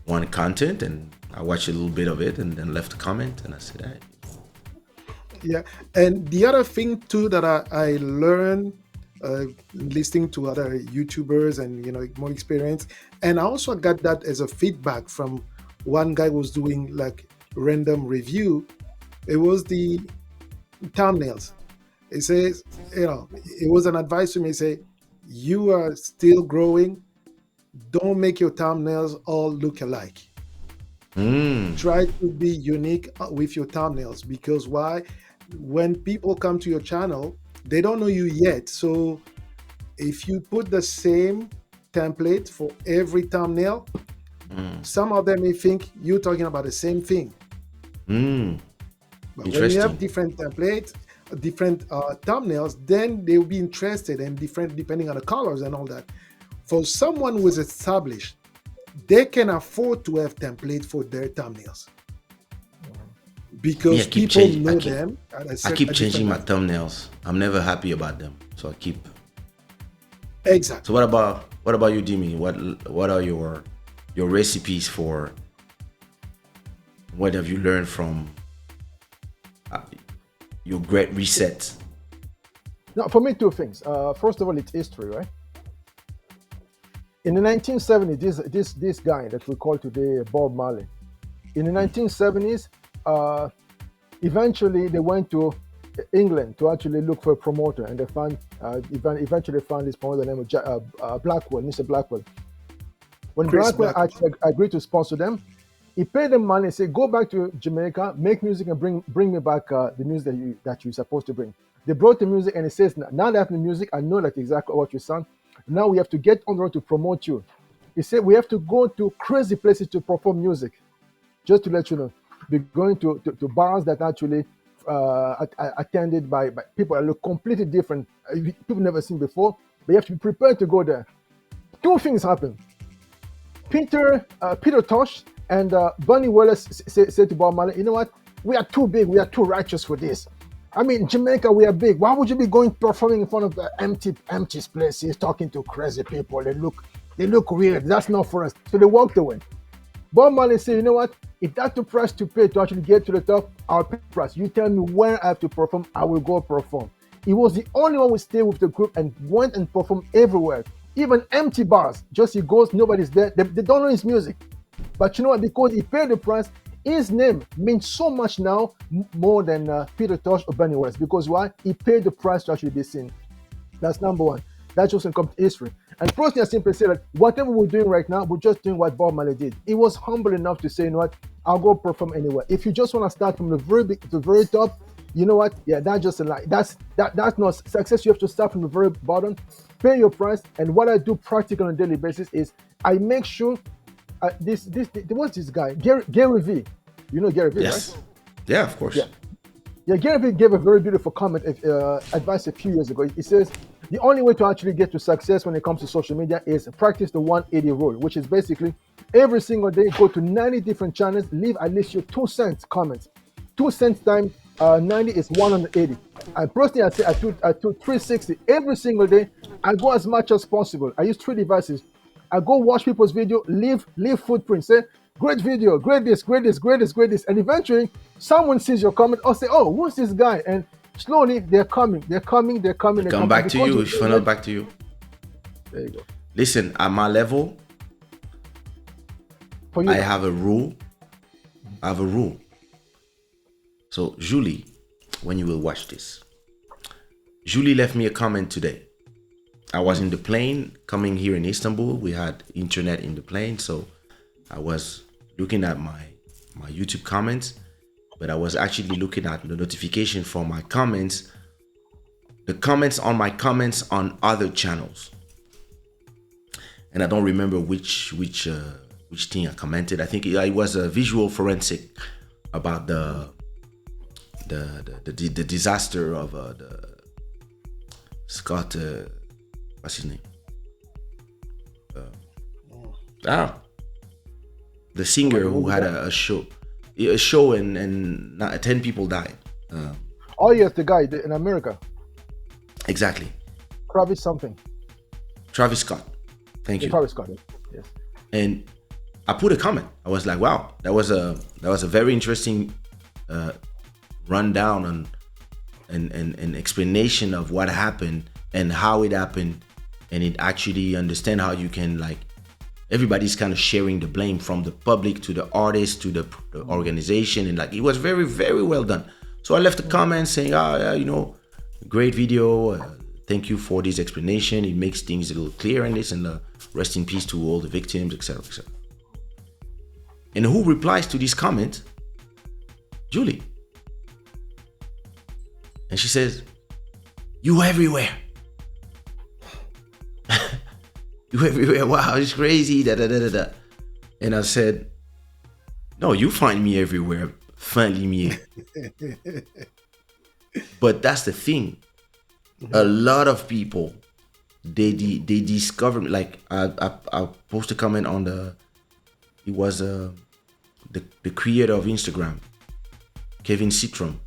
one content, and I watched a little bit of it, and then left a comment, and I said, hey. Yeah, and the other thing too that I learned listening to other YouTubers and more experience, and I also got that as a feedback from one guy who was doing like random review. It was the thumbnails. It says, it was an advice to me. Say, you are still growing. Don't make your thumbnails all look alike. Try to be unique with your thumbnails, because why? When people come to your channel, they don't know you yet. So if you put the same template for every thumbnail, some of them may think you're talking about the same thing. But when you Interesting. have different templates, different thumbnails, then they will be interested, and different depending on the colors and all that. For someone who is established, they can afford to have template for their thumbnails, because Me, I keep people changing- I know keep- them. I keep changing my thumbnails. I'm never happy about them, so I keep. Exactly. So what about you, Dimi? What are your recipes for? What have you learned from your great reset? Now, for me, two things. First of all, it's history, right? In the 1970s, this guy that we call today Bob Marley. In the 1970s, eventually they went to England to actually look for a promoter, and they found eventually found this promoter named Blackwell, Mr. Blackwell. When Chris Blackwell Blackwell. actually agreed to sponsor them, he paid them money and said, "Go back to Jamaica, make music, and bring me back the music that you're supposed to bring." They brought the music, and he says, "Now that I have the music, I know that exactly what you sound. Now we have to get on the road to promote you." He said, "We have to go to crazy places to perform music." Just to let you know, we're going to bars that actually attended by people that look completely different, people never seen before. But you have to be prepared to go there. Two things happen. Peter Tosh and Bunny Wallace said to Bob Marley, "You know what? We are too big. We are too righteous for this. I mean, Jamaica, we are big. Why would you be going performing in front of empty places, talking to crazy people? They look weird. That's not for us." So they walked away. Bob Marley said, "You know what? If that's the price to pay to actually get to the top, I'll pay the price. You tell me where I have to perform, I will go perform." He was the only one who stayed with the group and went and performed everywhere, even empty bars. Just he goes, nobody's there. They don't know his music. But you know what? Because he paid the price, his name means so much now, more than Peter Tosh or Benny West. Because why? He paid the price to actually be seen. That's number one. That just comes to history. And personally, I simply say that whatever we're doing right now, we're just doing what Bob Marley did. He was humble enough to say, "You know what? I'll go perform anywhere." If you just want to start from the very top, you know what? Yeah, that's just a lie. That's not success. You have to start from the very bottom, pay your price. And what I do practically on a daily basis is I make sure what's this guy? Gary V. You know Gary V, Yes. right? Yeah, of course. Yeah, Gary Vee gave a very beautiful comment, advice a few years ago. He says, the only way to actually get to success when it comes to social media is practice the 180 rule, which is basically every single day, go to 90 different channels, leave at least your 2 cents comments. 2 cents times 90 is 180. And personally, I say I do 360 every single day. I go as much as possible. I use 3 devices. I go watch people's video, leave footprints, say, "Great video, great this, great this, great this, great this." And eventually, someone sees your comment or say, "Oh, who's this guy?" And slowly, they're coming. Come back to you. If not back to you. There you go. Listen, at my level, For you, I have a rule. So, Julie, when you will watch this, Julie left me a comment today. I was in the plane coming here in Istanbul. We had internet in the plane, so I was looking at my YouTube comments, but I was actually looking at the notification for my comments, the comments on my comments on other channels, and I don't remember which thing I commented. I think it was a visual forensic about the disaster of the Scott. What's his name? The singer who had a show. a show and 10 people died. Oh yes, the guy in America, Exactly. Travis something. Travis Scott. Thank Yeah, you. Travis Scott. Yes. And I put a comment. I was like, wow, that was a very interesting rundown on and explanation of what happened and how it happened, and it actually understand how you can, like, everybody's kind of sharing the blame from the public to the artist to the organization, and like it was very, very well done. So I left a comment saying, great video. Thank you for this explanation. It makes things a little clearer in this, and rest in peace to all the victims, etc., etc. And who replies to this comment? Julie. And she says, "You everywhere. You everywhere. Wow, it's crazy. Da, da, da, da, da." And I said, "No, you find me everywhere. Fin limier." But that's the thing. A lot of people, they discover, like I posted a comment on it was the creator of Instagram, Kevin Citron,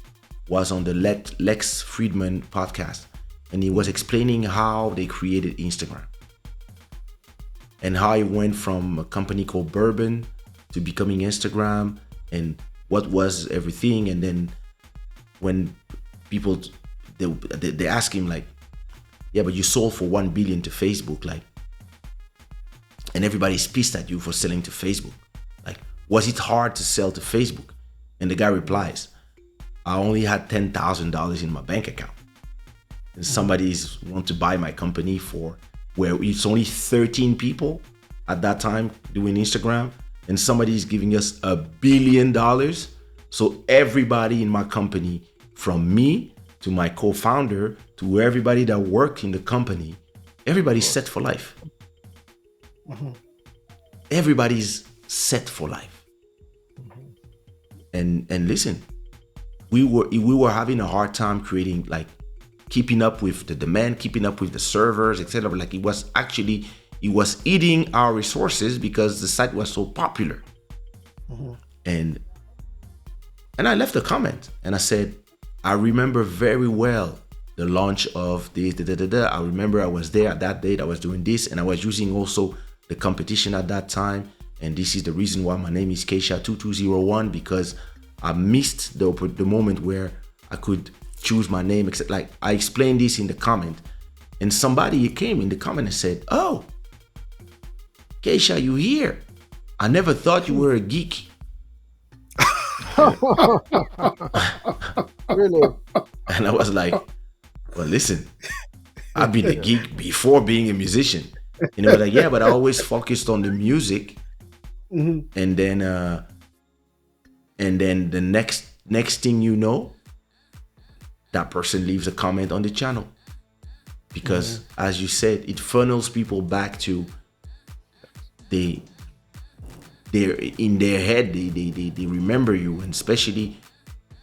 was on the Lex Friedman podcast, and he was explaining how they created Instagram and how it went from a company called Bourbon to becoming Instagram, and what was everything. And then when people they ask him, like, yeah, but you sold for 1 billion to Facebook, like, and everybody's pissed at you for selling to Facebook. Like, was it hard to sell to Facebook? And the guy replies, I only had $10,000 in my bank account, and somebody's want to buy my company where it's only 13 people at that time doing Instagram, and somebody's giving us $1 billion. So everybody in my company, from me to my co-founder to everybody that worked in the company, everybody's set for life. Everybody's set for life. And listen, we were having a hard time creating, like, keeping up with the demand, keeping up with the servers, etc. Like, it was eating our resources because the site was so popular. And I left a comment and I said, I remember very well the launch of this. I remember I was there at that date. I was doing this, and I was using also the competition at that time. And this is the reason why my name is Kaysha 2201, because I missed the moment where I could choose my name. Except, like, I explained this in the comment, and somebody came in the comment and said, "Oh, Kaysha, you here? I never thought you were a geek." Really? And I was like, well, listen, I've been a geek before being a musician. And they were like, yeah, but I always focused on the music. And then the next thing you know, that person leaves a comment on the channel. Because as you said, it funnels people back to they're in their head, they remember you. And especially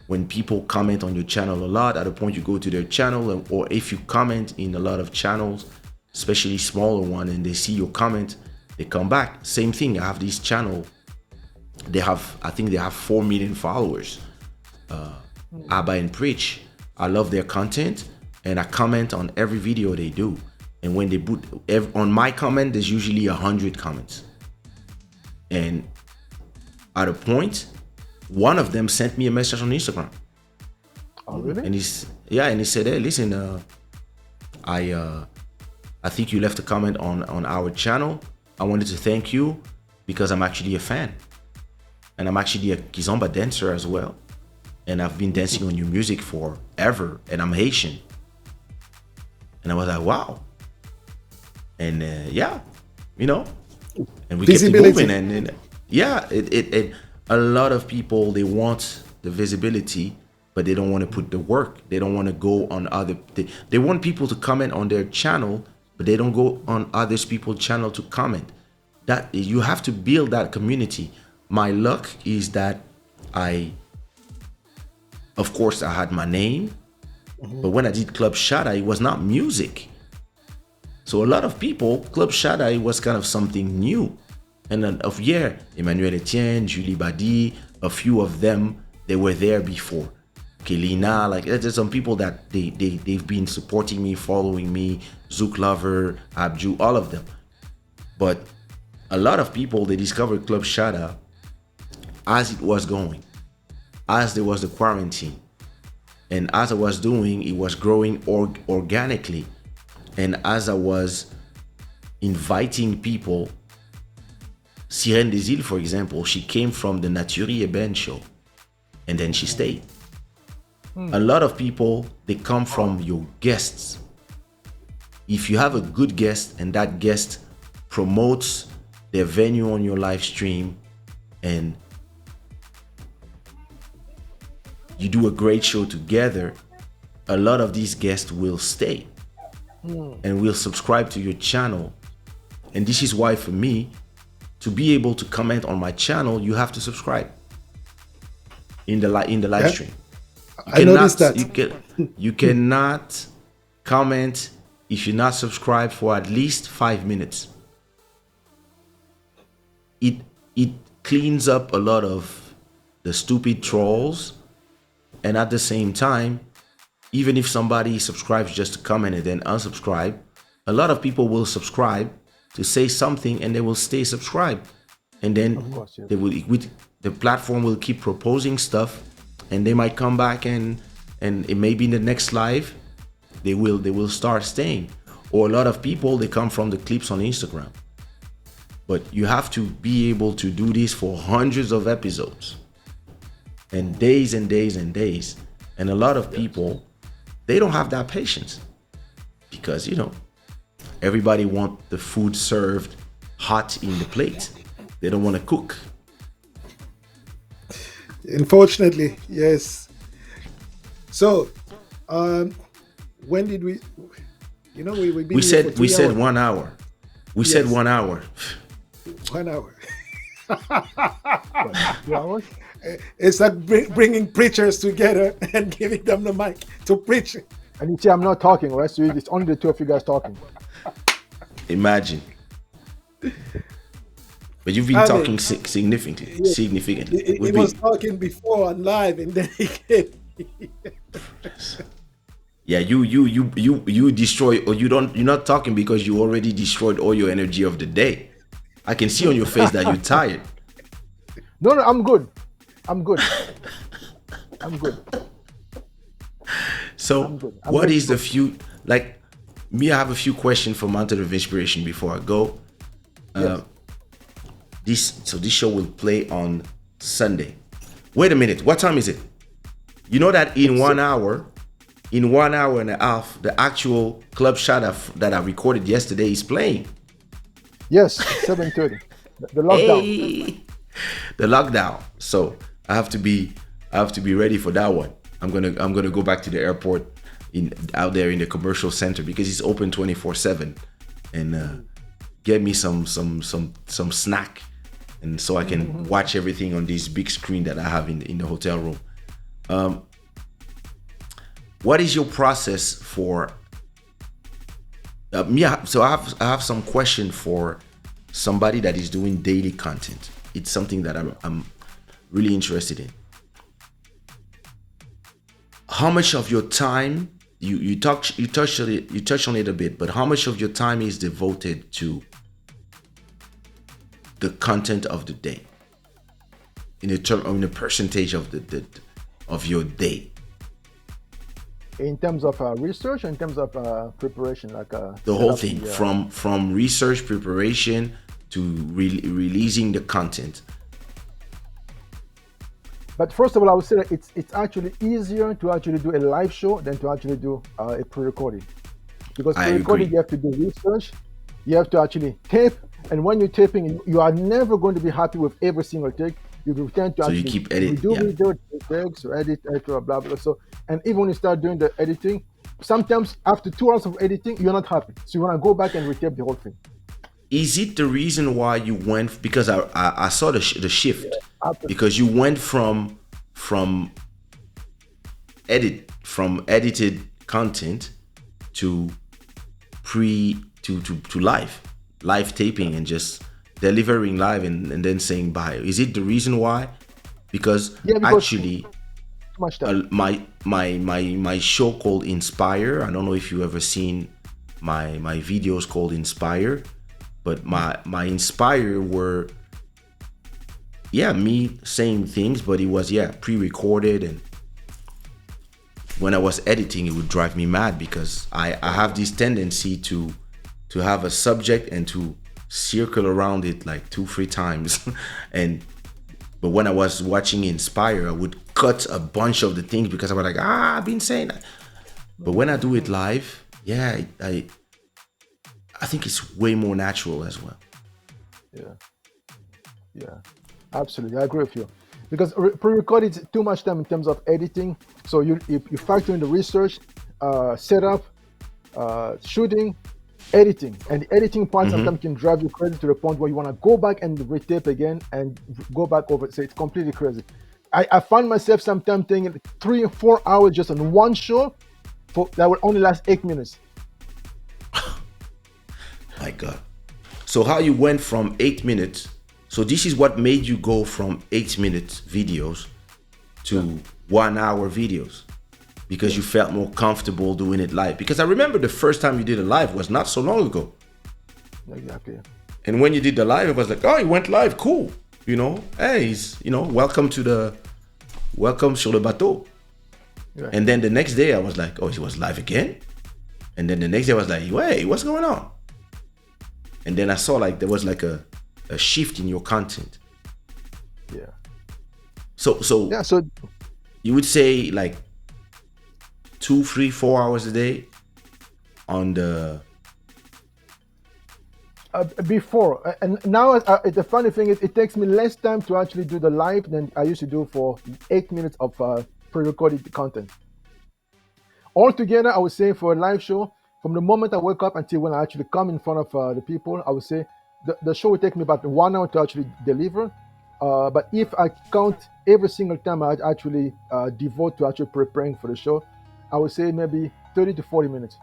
when people comment on your channel a lot, at a point you go to their channel, or if you comment in a lot of channels, especially smaller one, and they see your comment, they come back. Same thing, I have this channel, I think they have 4 million followers, Abba and Preach. I love their content, and I comment on every video they do. And when they put on my comment, there's usually 100 comments. And at a point, one of them sent me a message on Instagram. Oh, really? And he said, "Hey, listen, I think you left a comment on our channel. I wanted to thank you because I'm actually a fan, and I'm actually a kizomba dancer as well, and I've been dancing on your music forever, and I'm Haitian." And I was like, wow. And and we kept it moving, and it a lot of people, they want the visibility, but they don't want to put the work. They don't want to go on they want people to comment on their channel, but they don't go on others people's channel to comment. That you have to build that community. My luck is that of course I had my name, but when I did Club Shada, it was not music. So a lot of people, Club Shada, it was kind of something new. And then Emmanuel Etienne, Julie Badi, a few of them, they were there before. Okay, Lina, like there's some people that they've been supporting me, following me, Zouk Lover, Abju, all of them. But a lot of people, they discovered Club Shada as it was going, as there was the quarantine. And as I was doing, it was growing organically. And as I was inviting people, Sirène des Îles, for example, she came from the Naturie Eben show. And then she stayed. A lot of people, they come from your guests. If you have a good guest and that guest promotes their venue on your live stream and you do a great show together, a lot of these guests will stay and will subscribe to your channel. And this is why for me, to be able to comment on my channel, you have to subscribe in the live stream. I noticed that. You cannot comment if you're not subscribed for at least 5 minutes. It cleans up a lot of the stupid trolls, and at the same time, even if somebody subscribes just to comment and then unsubscribe, a lot of people will subscribe to say something and they will stay subscribed, and then they will, the platform will keep proposing stuff, and they might come back and it may be in the next live they will start staying. Or a lot of people, they come from the clips on Instagram. But you have to be able to do this for hundreds of episodes and days and days and days. And a lot of people, they don't have that patience because, everybody want the food served hot in the plate. They don't want to cook. Unfortunately, yes. So, when did we? We said 1 hour. We said 1 hour. 1 hour. 2 hours? It's like bringing preachers together and giving them the mic to preach. And you see, I'm not talking, right? So it's only the two of you guys talking. Imagine. But you've been talking significantly. He was talking before on live, and then he came. Yeah, you destroy, or you're not talking because you already destroyed all your energy of the day. I can see on your face that you're tired. No, I'm good. I'm good. So, what is the few, like me? I have a few questions for Mountain of Inspiration before I go. Yes. This show will play on Sunday. Wait a minute, what time is it? You know that in 1 hour and a half, the actual Club Shada that I recorded yesterday is playing. Yes, 7:30. The lockdown. Hey, the lockdown. So I have to be ready for that one. I'm gonna go back to the airport out there in the commercial center because it's open 24/7, and get me some snack, and so I can watch everything on this big screen that I have in the hotel room. What is your process for me? So I have some question for somebody that is doing daily content. It's something that I'm really interested in. How much of your time you touched on it a bit, but how much of your time is devoted to the content of the day in a percentage of of your day? In terms of research, in terms of preparation, like the whole thing, from research preparation to releasing the content. But first of all, I would say that it's actually easier to actually do a live show than to actually do a pre-recording. Because pre-recording, you have to do research, you have to actually tape, and when you're taping, you are never going to be happy with every single take. You tend to so actually you keep editing, takes, or edit, blah, blah, blah. So, and even when you start doing the editing, sometimes after 2 hours of editing, you're not happy. So you want to go back and retape the whole thing. Is it the reason why you went? Because I saw the shift. Because you went from edited content to live taping and just delivering live and then saying bye. Is it the reason why because Yeah, because actually too much time. my show called Inspire. I don't know if you ever seen my videos called Inspire, but my Inspire were, yeah, me saying things, but it was, yeah, pre-recorded, and when I was editing, it would drive me mad because I have this tendency to have a subject and to circle around it like 2-3 times, and but when I was watching Inspire, I would cut a bunch of the things because I was like, I've been saying that. But when I do it live, yeah, I think it's way more natural as well. Yeah, yeah, absolutely. I agree with you. Because pre-recorded is too much time in terms of editing. So you factor in the research, setup, shooting, editing, and the editing part sometimes can drive you crazy to the point where you want to go back and retape again and go back over. So it's completely crazy. I find myself sometimes taking 3 or 4 hours just on one show that will only last 8 minutes. My God. So how you went from 8 minutes? So this is what made you go from 8 minutes videos to 1 hour videos, because you felt more comfortable doing it live. Because I remember the first time you did a live was not so long ago. Exactly. And when you did the live, it was like, oh, you went live, cool. You know, hey, welcome sur le bateau. Right. And then the next day I was like, oh, he was live again? And then the next day I was like, wait, what's going on? And then I saw like there was like a shift in your content. Yeah. So Yeah. So you would say like 2, 3, 4 hours a day on the before, and now the funny thing is it takes me less time to actually do the live than I used to do for 8 minutes of pre-recorded content. Altogether, I would say for a live show, from the moment I wake up until when I actually come in front of the people, I would say the show will take me about 1 hour to actually deliver. But if I count every single time I actually devote to actually preparing for the show, I would say maybe 30 to 40 minutes.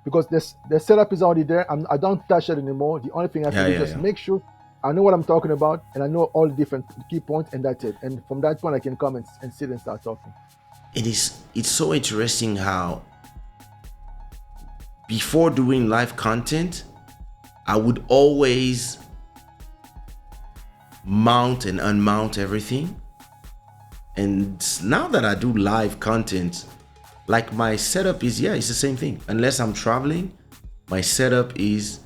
Because the setup is already there. I don't touch it anymore. The only thing I have to do is just make sure I know what I'm talking about and I know all the different key points, and that's it. And from that point, I can come and sit and start talking. It's so interesting how before doing live content, I would always mount and unmount everything. And now that I do live content, like my setup is, yeah, it's the same thing. Unless I'm traveling, my setup is,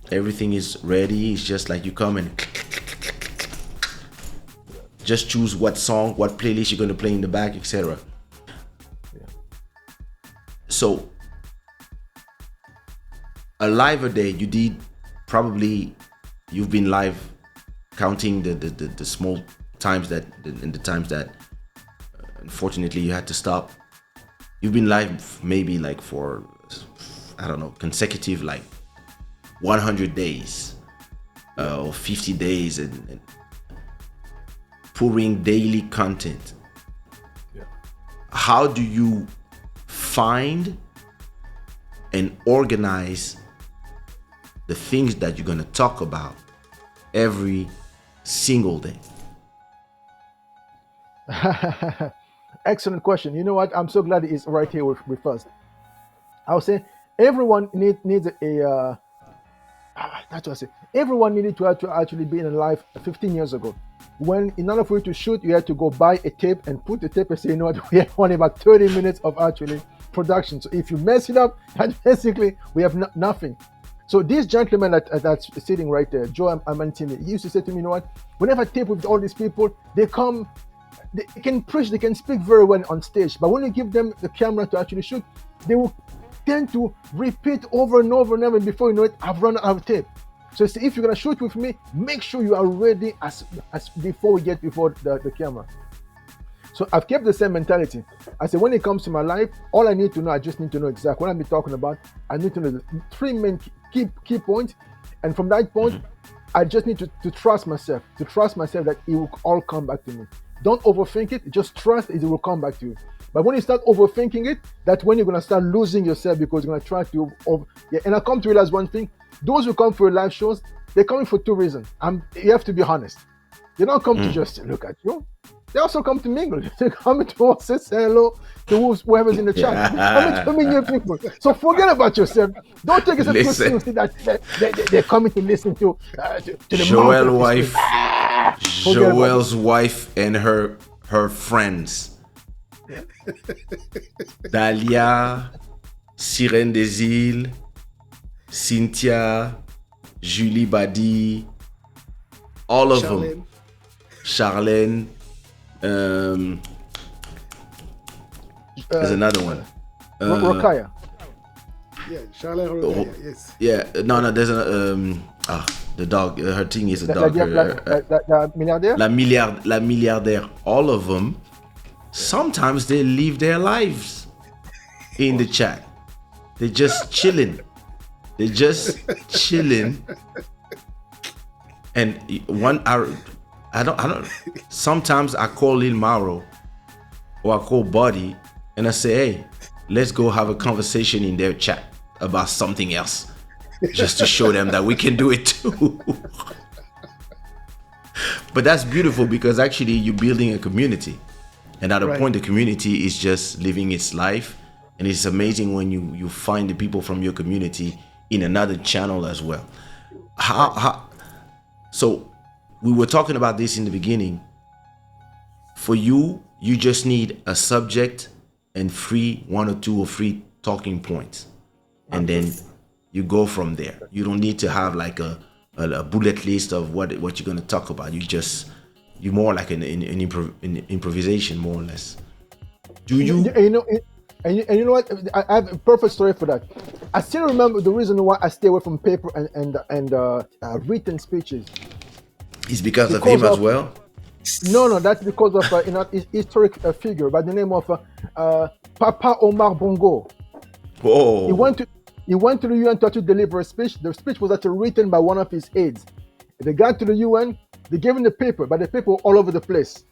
everything is ready. It's just like you come and just choose what song, what playlist you're going to play in the back, etc. Yeah. So a live a day, you did probably, you've been live counting the small times that, and the times that unfortunately you had to stop. You've been live maybe like for, I don't know, consecutive like 100 days or 50 days and pouring daily content. Yeah. How do you find and organize the things that you're going to talk about every single day? Excellent question. You know what? I'm so glad it's right here with us. I would say everyone needs that's what I say. Everyone needed to actually be in life 15 years ago. When in order for you to shoot, you had to go buy a tape and put the tape and say, you know what, we have only about 30 minutes of actually production. So if you mess it up, then basically we have nothing. So this gentleman that's sitting right there, Joe Amantini, he used to say to me, you know what, whenever I tape with all these people, they come, they can preach, they can speak very well on stage, but when you give them the camera to actually shoot, they will tend to repeat over and over and over, and before you know it, I've run out of tape. So if you're gonna shoot with me, make sure you are ready as before we get before the camera. So I've kept the same mentality. I say when it comes to my life, all I need to know, I just need to know exactly what I'm talking about. I need to know the 3 main key points, and from that point, I just need to trust myself. To trust myself that it will all come back to me. Don't overthink it. Just trust it will come back to you. But when you start overthinking it, that's when you're gonna start losing yourself, because you're gonna try to and I come to realize one thing: those who come for live shows, they're coming for 2 reasons. You have to be honest. They don't come to just look at you. They also come to mingle. They come to say hello to whoever's in the chat. They're coming to meet new people. So forget about yourself. Don't take yourself too Listen. seriously that they're coming to listen to the Joel's mouth. wife, Forget about Joel's wife and her friends. Dahlia, Sirène des Îles, Cynthia, Julie Badi, all of them. Charlène. There's another one. Rokaya. Yeah, Charlotte Rodaya, yes. Yeah, no, there's the dog. Her thing is a dog. La milliardaire? La milliardaire. All of them. Sometimes they live their lives in the chat. They're just chilling. And one, I don't. Sometimes I call Lil Mauro or I call Buddy and I say, hey, let's go have a conversation in their chat about something else, just to show them that we can do it too. But that's beautiful because actually you're building a community. And at a point, the community is just living its life. And it's amazing when you find the people from your community in another channel as well. So we were talking about this in the beginning. For you, you just need a subject and one or two or three talking points. And then you go from there. You don't need to have like a bullet list of what you're going to talk about. You're more like an improvisation, more or less. Do you? And you know what? I have a perfect story for that. I still remember the reason why I stay away from paper and written speeches. It's because of him as well? No, that's because of a historic figure by the name of Papa Omar Bongo. Oh. He went to the UN to actually deliver a speech. The speech was actually written by one of his aides. They got to the UN. They gave him the paper, but the paper was all over the place.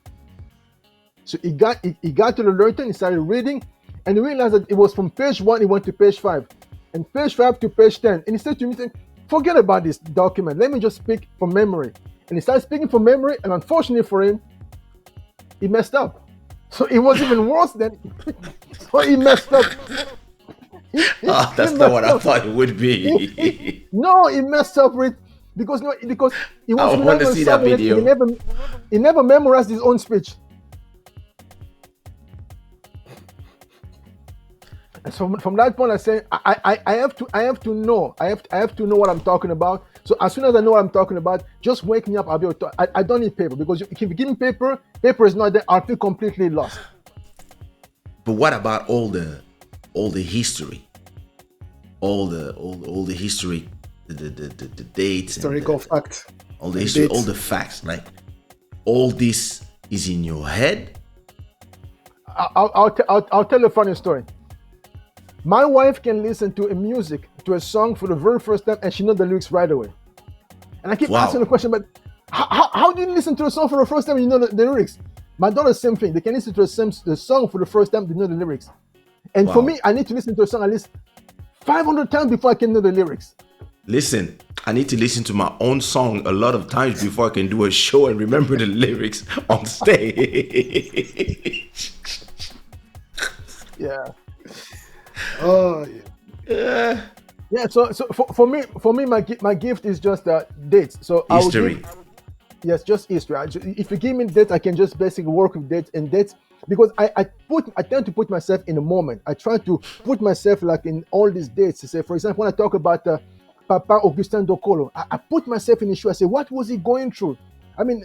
So he got to the Lurton, he started reading, and he realized that it was from page 1, he went to page 5, and page 5 to page 10. And he said to me, forget about this document, let me just speak from memory. And he started speaking from memory, and unfortunately for him, he messed up. So it was even worse than, so he messed up. That's not what I thought it would be. No, he messed up with, because he was. I want to see that video. He never memorized his own speech. And so from that point, I say I have to know what I'm talking about. So as soon as I know what I'm talking about, just wake me up. I'll be able to. I don't need paper, because if you give me paper is not there. I'll feel completely lost. But what about all the history, all the history, the dates, historical facts, all the history, all the facts, like all this is in your head? I'll tell you a funny story. My wife can listen to a song for the very first time, and she knows the lyrics right away. And I keep asking the question, but how do you listen to a song for the first time and you know the lyrics? My daughter, same thing. They can listen to the song for the first time, they know the lyrics. And for me, I need to listen to a song at least 500 times before I can know the lyrics. Listen, I need to listen to my own song a lot of times before I can do a show and remember the lyrics on stage. Yeah. Oh, yeah. Yeah. So for me, my gift is just dates. So History. Yes, just history. If you give me dates, I can just basically work with dates and dates, because I tend to put myself in a moment. I try to put myself like in all these dates. To say, for example, when I talk about Papa Augustin Dokolo, I put myself in his shoe. I say, what was he going through? I mean,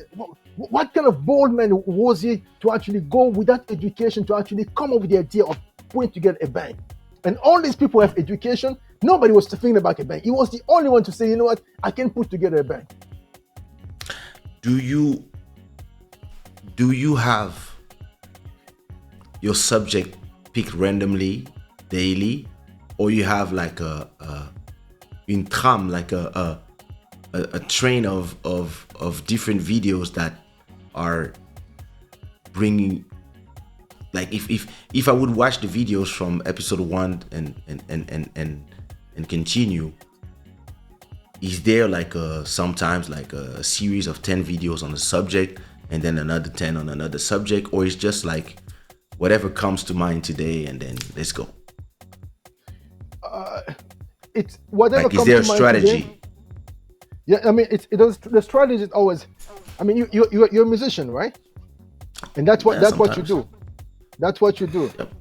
what kind of bold man was he to actually go without education to actually come up with the idea of putting together a bank? And all these people have education. Nobody was thinking about a bank. He was the only one to say, you know what, I can put together a bank. Do you have your subject picked randomly daily, or you have like a tram, like a train of different videos that are bringing, like if I would watch the videos from episode 1 and continue, is there like sometimes like a series of 10 videos on a subject and then another 10 on another subject, or it's just like whatever comes to mind today and then let's go? It's whatever Like, is comes there to a mind strategy? today. Yeah, I mean, the strategy is always. I mean, you're a musician, right? And that's what Yeah, that's what you sometimes. do. That's what you do. Yep.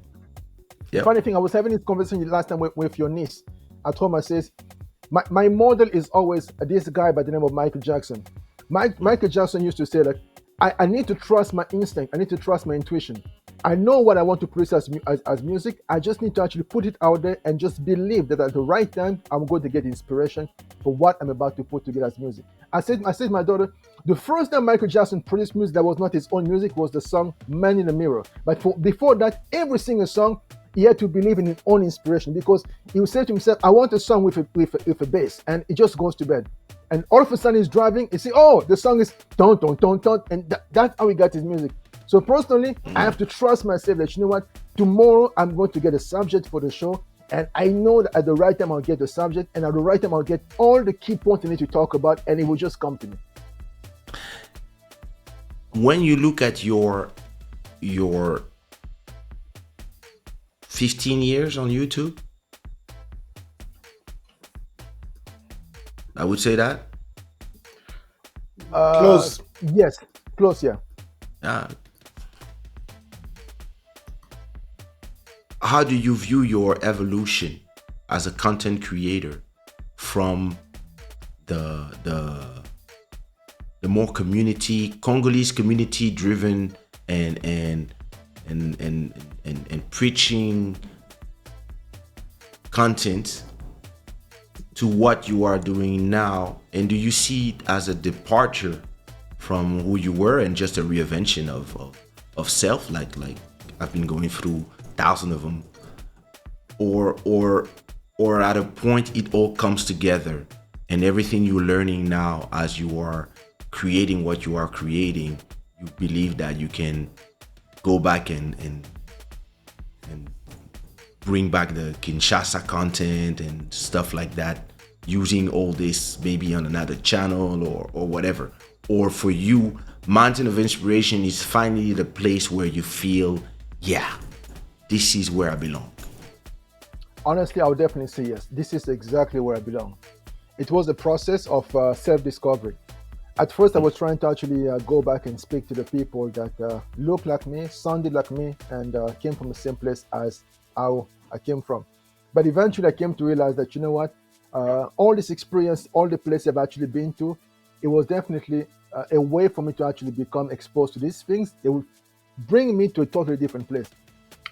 The Yep. funny thing, I was having this conversation last time with your niece. I told her, I says, my model is always this guy by the name of Michael Jackson. Michael Jackson used to say that I need to trust my instinct. I need to trust my intuition. I know what I want to produce as music. I just need to actually put it out there and just believe that at the right time, I'm going to get inspiration for what I'm about to put together as music. I said to my daughter, the first time Michael Jackson produced music that was not his own music was the song Man in the Mirror. But before that, every single song, he had to believe in his own inspiration, because he would say to himself, I want a song with a bass, and it just goes to bed. And all of a sudden he's driving, you see, oh, the song is ton ton ton ton, and that's how he got his music. So personally, I have to trust myself that, you know what, tomorrow I'm going to get a subject for the show, and I know that at the right time I'll get the subject, and at the right time I'll get all the key points I need to talk about, and it will just come to me. When you look at your 15 years on YouTube, I would say that. Close. Yes, close, yeah. How do you view your evolution as a content creator from the more Congolese community driven and preaching content to what you are doing now? And do you see it as a departure from who you were and just a reinvention of self, like I've been going through thousands of them, or at a point it all comes together and everything you're learning now as you are creating what you are creating, you believe that you can go back and bring back the Kinshasa content and stuff like that, using all this maybe on another channel or whatever? Or for you, Mountain of Inspiration is finally the place where you feel, yeah, this is where I belong? Honestly, I would definitely say yes. This is exactly where I belong. It was a process of self-discovery. At first, I was trying to actually go back and speak to the people that look like me, sounded like me, and came from the same place as how I came from. But eventually, I came to realize that, you know what, all this experience, all the places I've actually been to, it was definitely a way for me to actually become exposed to these things. They would bring me to a totally different place.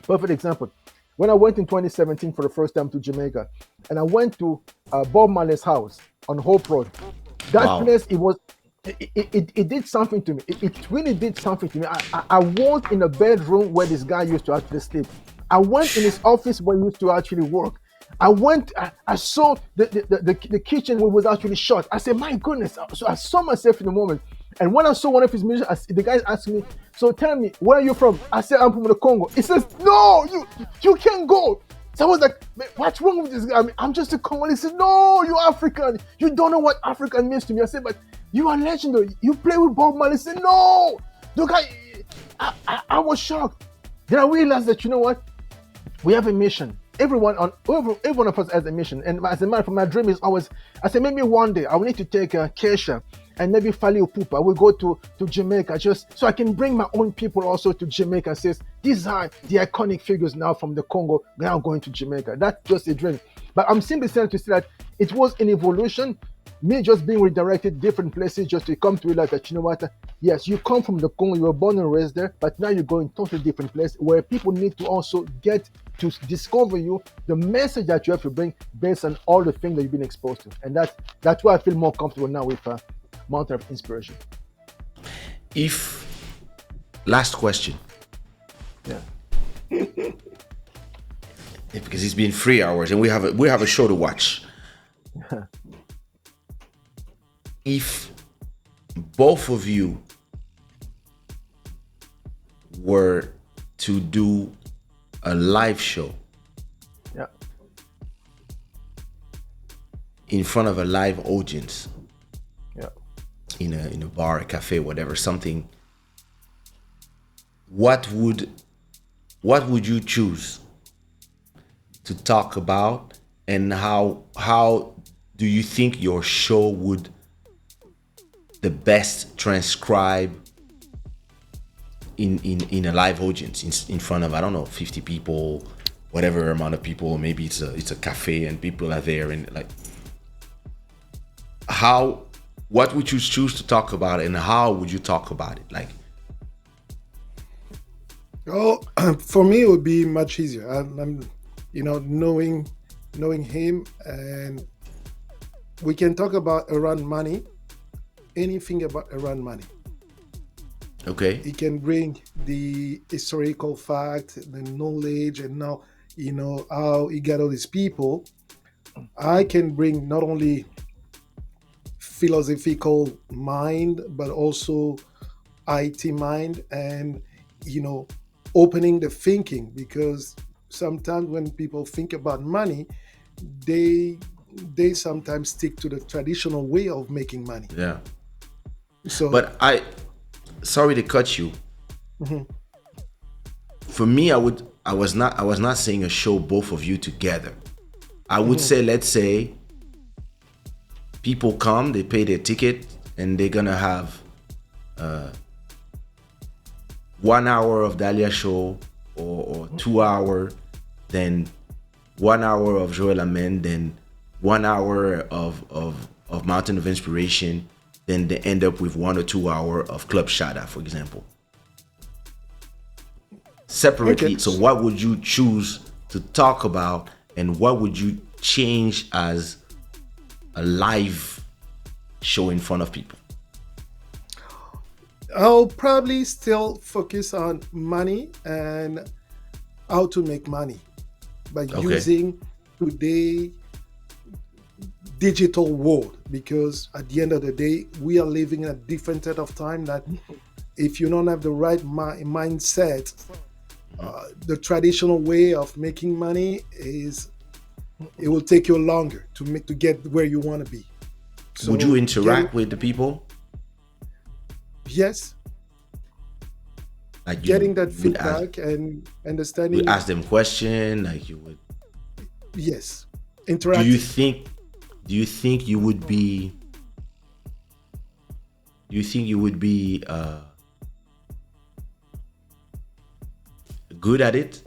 Perfect example. When I went in 2017 for the first time to Jamaica, and I went to Bob Marley's house on Hope Road, that Wow. place, it did something to me. It really did something to me. I was in a bedroom where this guy used to actually sleep. I went in his office where he used to actually work. I saw the kitchen was actually shut. I said, my goodness. So I saw myself in the moment. And when I saw one of his musicians, the guy asked me, so tell me, where are you from? I said, I'm from the Congo. He says, no, you can't go. So I was like, man, what's wrong with this guy? I mean, I'm just a Congolese. He said, no, you're African. You don't know what African means to me. I said, but you are legendary. You play with Bob Marley. He said, no. The guy, I was shocked. Then I realized that, you know what? We have a mission. Every one of us has a mission. And as a matter of fact, my dream is always, I say, maybe one day I will need to take Kaysha and maybe Fali Opupa. I will go to Jamaica just so I can bring my own people also to Jamaica. Says, these are the iconic figures now from the Congo, now going to Jamaica. That's just a dream. But I'm simply saying to say that it was an evolution, me just being redirected different places just to come to realize that, you know what, yes, you come from the Congo, you were born and raised there, but now you go in totally different place where people need to also get to discover you, the message that you have to bring based on all the things that you've been exposed to. And that's why I feel more comfortable now with Mountain of Inspiration. Last question. Yeah. Because it's been 3 hours and we have a show to watch. If both of you were to do a live show Yeah. in front of a live audience Yeah. in a bar, a cafe, whatever, something, what would you choose to talk about, and how do you think your show would the best transcribe in a live audience, in front of, I don't know, 50 people, whatever amount of people, maybe it's a cafe and people are there, and like, how, what would you choose to talk about, and how would you talk about it, like? Oh, for me, it would be much easier. Knowing him, and we can talk about around money, anything about around money. Okay. He can bring the historical fact, the knowledge, and now how he got all these people. I can bring not only philosophical mind, but also IT mind, and you know, opening the thinking, because sometimes when people think about money, they they sometimes stick to the traditional way of making money. Yeah. So But sorry to cut you. mhm, For me, I was not saying a show both of you together. I would mhm, say, let's say people come, they pay their ticket, and they're gonna have 1 hour of Dahlia show, or 2 hour, then 1 hour of Joel Amen, then 1 hour of Mountain of Inspiration, then they end up with 1 or 2 hour of Club Shada, for example. okay. Separately. So what would you choose to talk about, and what would you change as a live show in front of people? I'll probably still focus on money and how to make money by Okay. using today digital world, because at the end of the day we are living in a different set of time that if you don't have the right mindset, the traditional way of making money is, it will take you longer to get where you want to be. Would you So interact with the people? yes, Like getting you that would ask, feedback and would understanding. ask them question, like you would. Yes, Do you interacting. think? Do you think you would be? Do you think you would be good at it,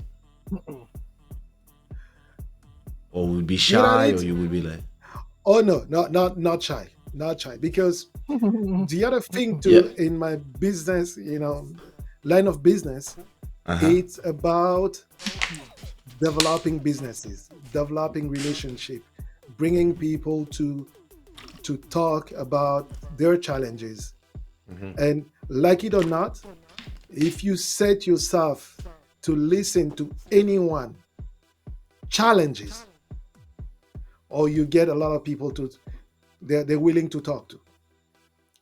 or would be Good at shy, or it. you would be like, Oh no, not shy, not shy. Because the other thing yeah, too in my business, line of business, uh huh, it's about developing businesses, developing relationship, bringing people to talk about their challenges. And like it or not, if you set yourself to listen to anyone challenges, or you get a lot of people to, they're willing to talk to.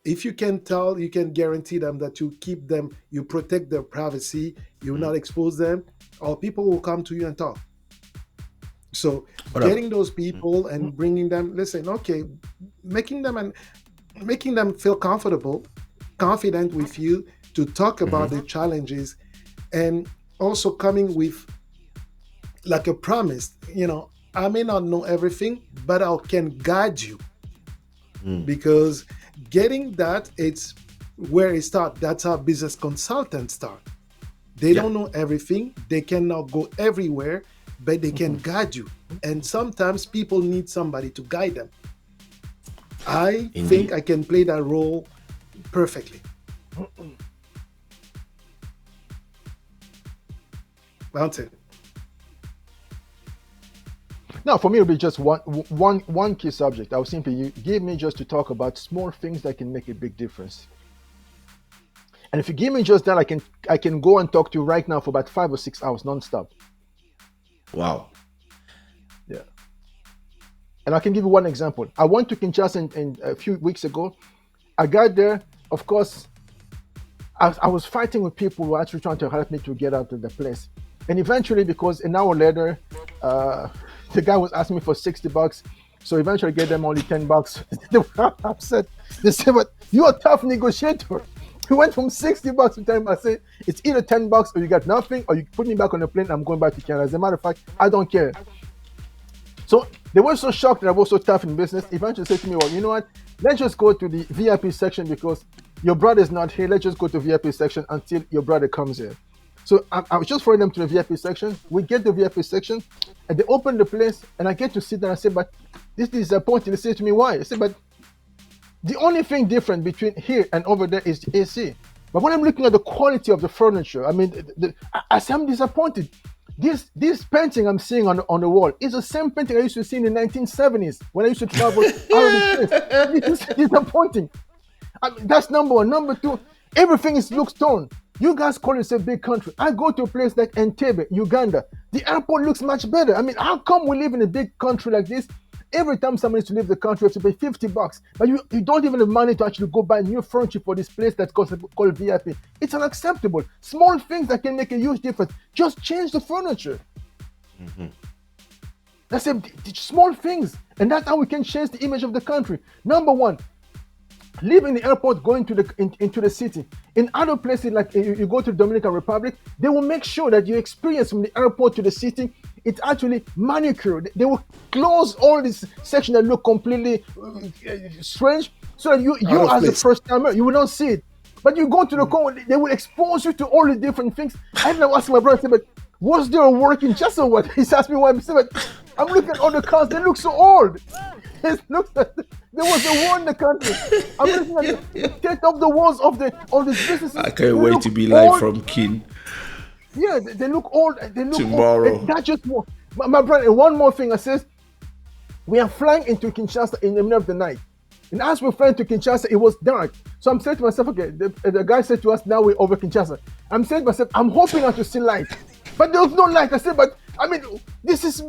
If you can tell, you can guarantee them that you keep them, you protect their privacy, you will not expose them, or people will come to you and talk. So what up? getting those people and bringing them, listen, okay, making them and making them feel comfortable, confident with you to talk about the challenges, and also coming with like a promise. I may not know everything, but I can guide you, because getting that, it's where it starts. That's how business consultants start. They Yeah, don't know everything, they cannot go everywhere, but they can guide you. And sometimes people need somebody to guide them. I think indeed. I can play that role perfectly. That's it. Now, for me, it'll be just one key subject. I was simply, you give me just to talk about small things that can make a big difference. And if you give me just that, I can go and talk to you right now for about 5 or 6 hours nonstop. Wow. Yeah. And I can give you one example. I went to Kinshasa in a few weeks ago. I got there. Of course, I was fighting with people who were actually trying to help me to get out of the place. And eventually, because an hour later, the guy was asking me for $60, So eventually I gave them only $10. They were upset. They said, but you're a tough negotiator. We went from $60 to $10. I said, it's either $10 or you got nothing, or you put me back on the plane and I'm going back to Canada. As a matter of fact, I don't care. So they were so shocked that I was so tough in business. Eventually said to me, well, you know what? Let's just go to the VIP section because your brother's not here. Let's just go to VIP section until your brother comes here. So I was just following them to the VIP section. We get the VIP section and they open the place and I get to sit there and I say, but this is disappointing. They say to me, why? I said, but the only thing different between here and over there is the AC. But when I'm looking at the quality of the furniture, I mean, I say I'm disappointed. This painting I'm seeing on the wall is the same painting I used to see in the 1970s when I used to travel out of the place. This is disappointing. I mean, that's number one. Number two, everything looks torn. You guys call it a big country. I go to a place like Entebbe, Uganda. The airport looks much better. I mean, how come we live in a big country like this? Every time someone needs to leave the country, you have to pay $50. But you don't even have money to actually go buy new furniture for this place that's called VIP. It's unacceptable. Small things that can make a huge difference. Just change the furniture. That's small things. And that's how we can change the image of the country. Number one, live in the airport, go into the city. In other places, like you go to the Dominican Republic, they will make sure that your experience from the airport to the city, it's actually manicured. They will close all this section that look completely strange, so that you as a first timer, you will not see it. But you go to the car, they will expose you to all the different things. I now ask my brother, I said, but was there a work in just or what? He asked me why. I said, but I'm looking at all the cars, they look so old. It looks like there was a war in the country. I'm looking at the state of the walls of the businesses. I can't wait to be live from Kin. Yeah, they look old. They look tomorrow. Old. That's just more. My brother, and one more thing I says, we are flying into Kinshasa in the middle of the night. And as we're flying to Kinshasa, it was dark. So I'm saying to myself, okay, the guy said to us, now we're over Kinshasa. I'm saying to myself, I'm hoping not to see light. But there was no light. I said, but I mean, this is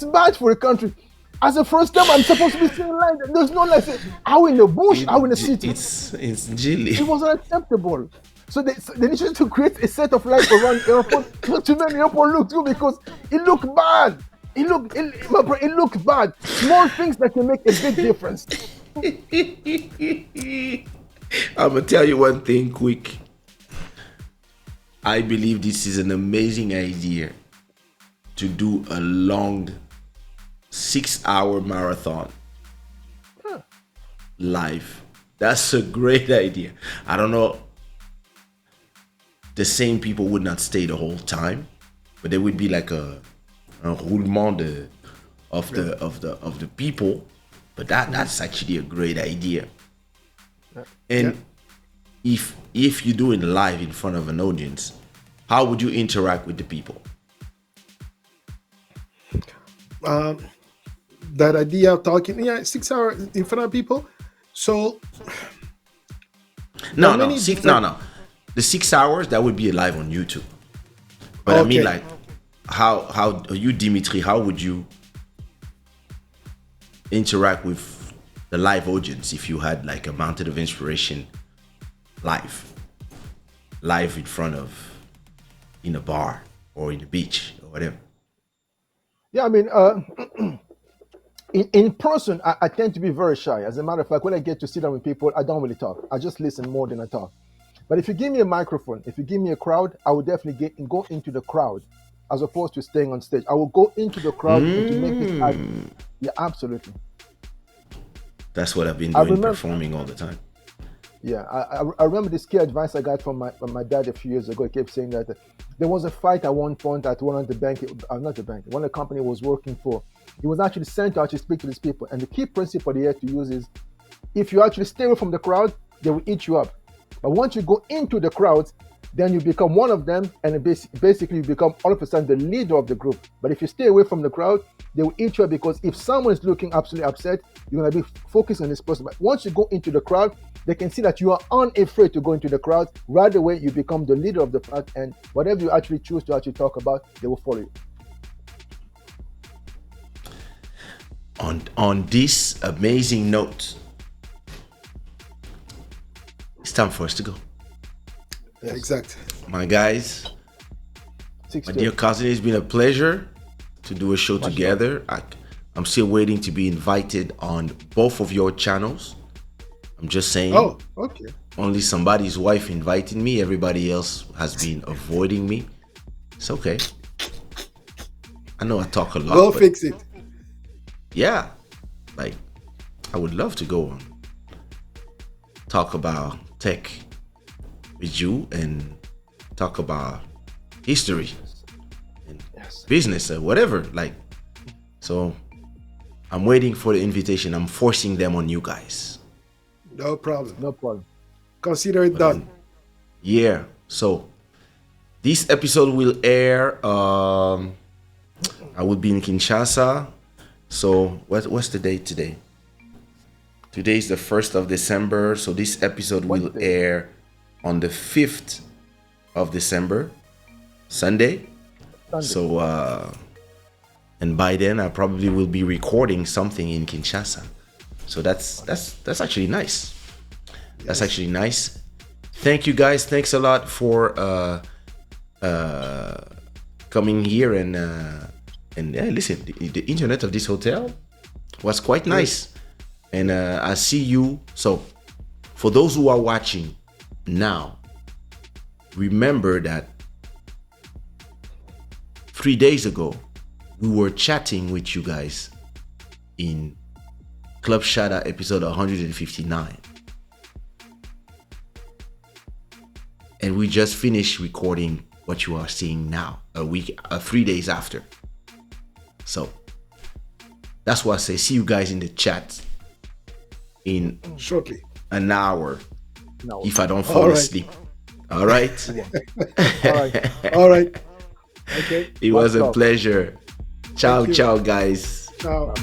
bad for the country. As a first time, I'm supposed to be seeing light. There's no light. How in the bush? How in the city? It's Jilly. It was unacceptable. So they needed to create a set of lights around the airport not to make the airport look good because it looked bad. It looked bad. Small things that can make a big difference. I'm gonna tell you one thing quick. I believe this is an amazing idea to do a long 6-hour marathon live. That's a great idea. I don't know. The same people would not stay the whole time, but there would be like a roulement of the people. But that's actually a great idea. And if you're doing live in front of an audience, how would you interact with the people? That idea of talking, 6 hours in front of people. So no. The 6 hours that would be live on YouTube. But okay. I mean, like, how you, Dimitri? How would you interact with the live audience if you had like a Mountain of Inspiration live in front of, in a bar or in the beach or whatever? Yeah, I mean, in person, I tend to be very shy. As a matter of fact, when I get to sit down with people, I don't really talk. I just listen more than I talk. But if you give me a microphone, if you give me a crowd, I will definitely go into the crowd as opposed to staying on stage. I will go into the crowd to make it happen. Yeah, absolutely. That's what I've been doing, performing all the time. Yeah, I remember this key advice I got from my dad a few years ago. He kept saying that there was a fight at one point at one of the bank, not the bank, one of the company was working for. He was actually sent to actually speak to these people. And the key principle he had to use is, if you actually stay away from the crowd, they will eat you up. But once you go into the crowd, then you become one of them, and basically you become all of a sudden the leader of the group. But if you stay away from the crowd, they will eat you up, because if someone is looking absolutely upset, you're going to be focused on this person. But once you go into the crowd, they can see that you are unafraid to go into the crowd. Right away, you become the leader of the pack, and whatever you actually choose to actually talk about, they will follow you. On this amazing note, it's time for us to go. Yeah, exactly. My guys, my dear cousin, it's been a pleasure to do a show together. I'm still waiting to be invited on both of your channels. I'm just saying. Oh, okay. Only somebody's wife invited me. Everybody else has been avoiding me. It's okay. I know I talk a lot. We'll but fix it. yeah, like I would love to go on talk about tech with you and talk about history and business or whatever. Like, so I'm waiting for the invitation. I'm forcing them on you guys. No problem. No problem. Consider it done. Yeah. So this episode will air. I will be in Kinshasa. So what's the date today? Today is the 1st of December. So this episode will air on the 5th of December, Sunday. So and by then I probably will be recording something in Kinshasa. So that's actually nice. That's actually nice. Thank you guys. Thanks a lot for coming here and listen. The internet of this hotel was quite nice, and I see you. So for those who are watching now, remember that 3 days ago we were chatting with you guys in Club Shada episode 159. And we just finished recording what you are seeing now, 3 days after. So that's why I say see you guys in the chat in Shortly. an hour. No. If I don't fall All right. asleep. All right. All right. All right. Okay. It was a What's up? pleasure. Ciao, Thank you. ciao, guys. Ciao.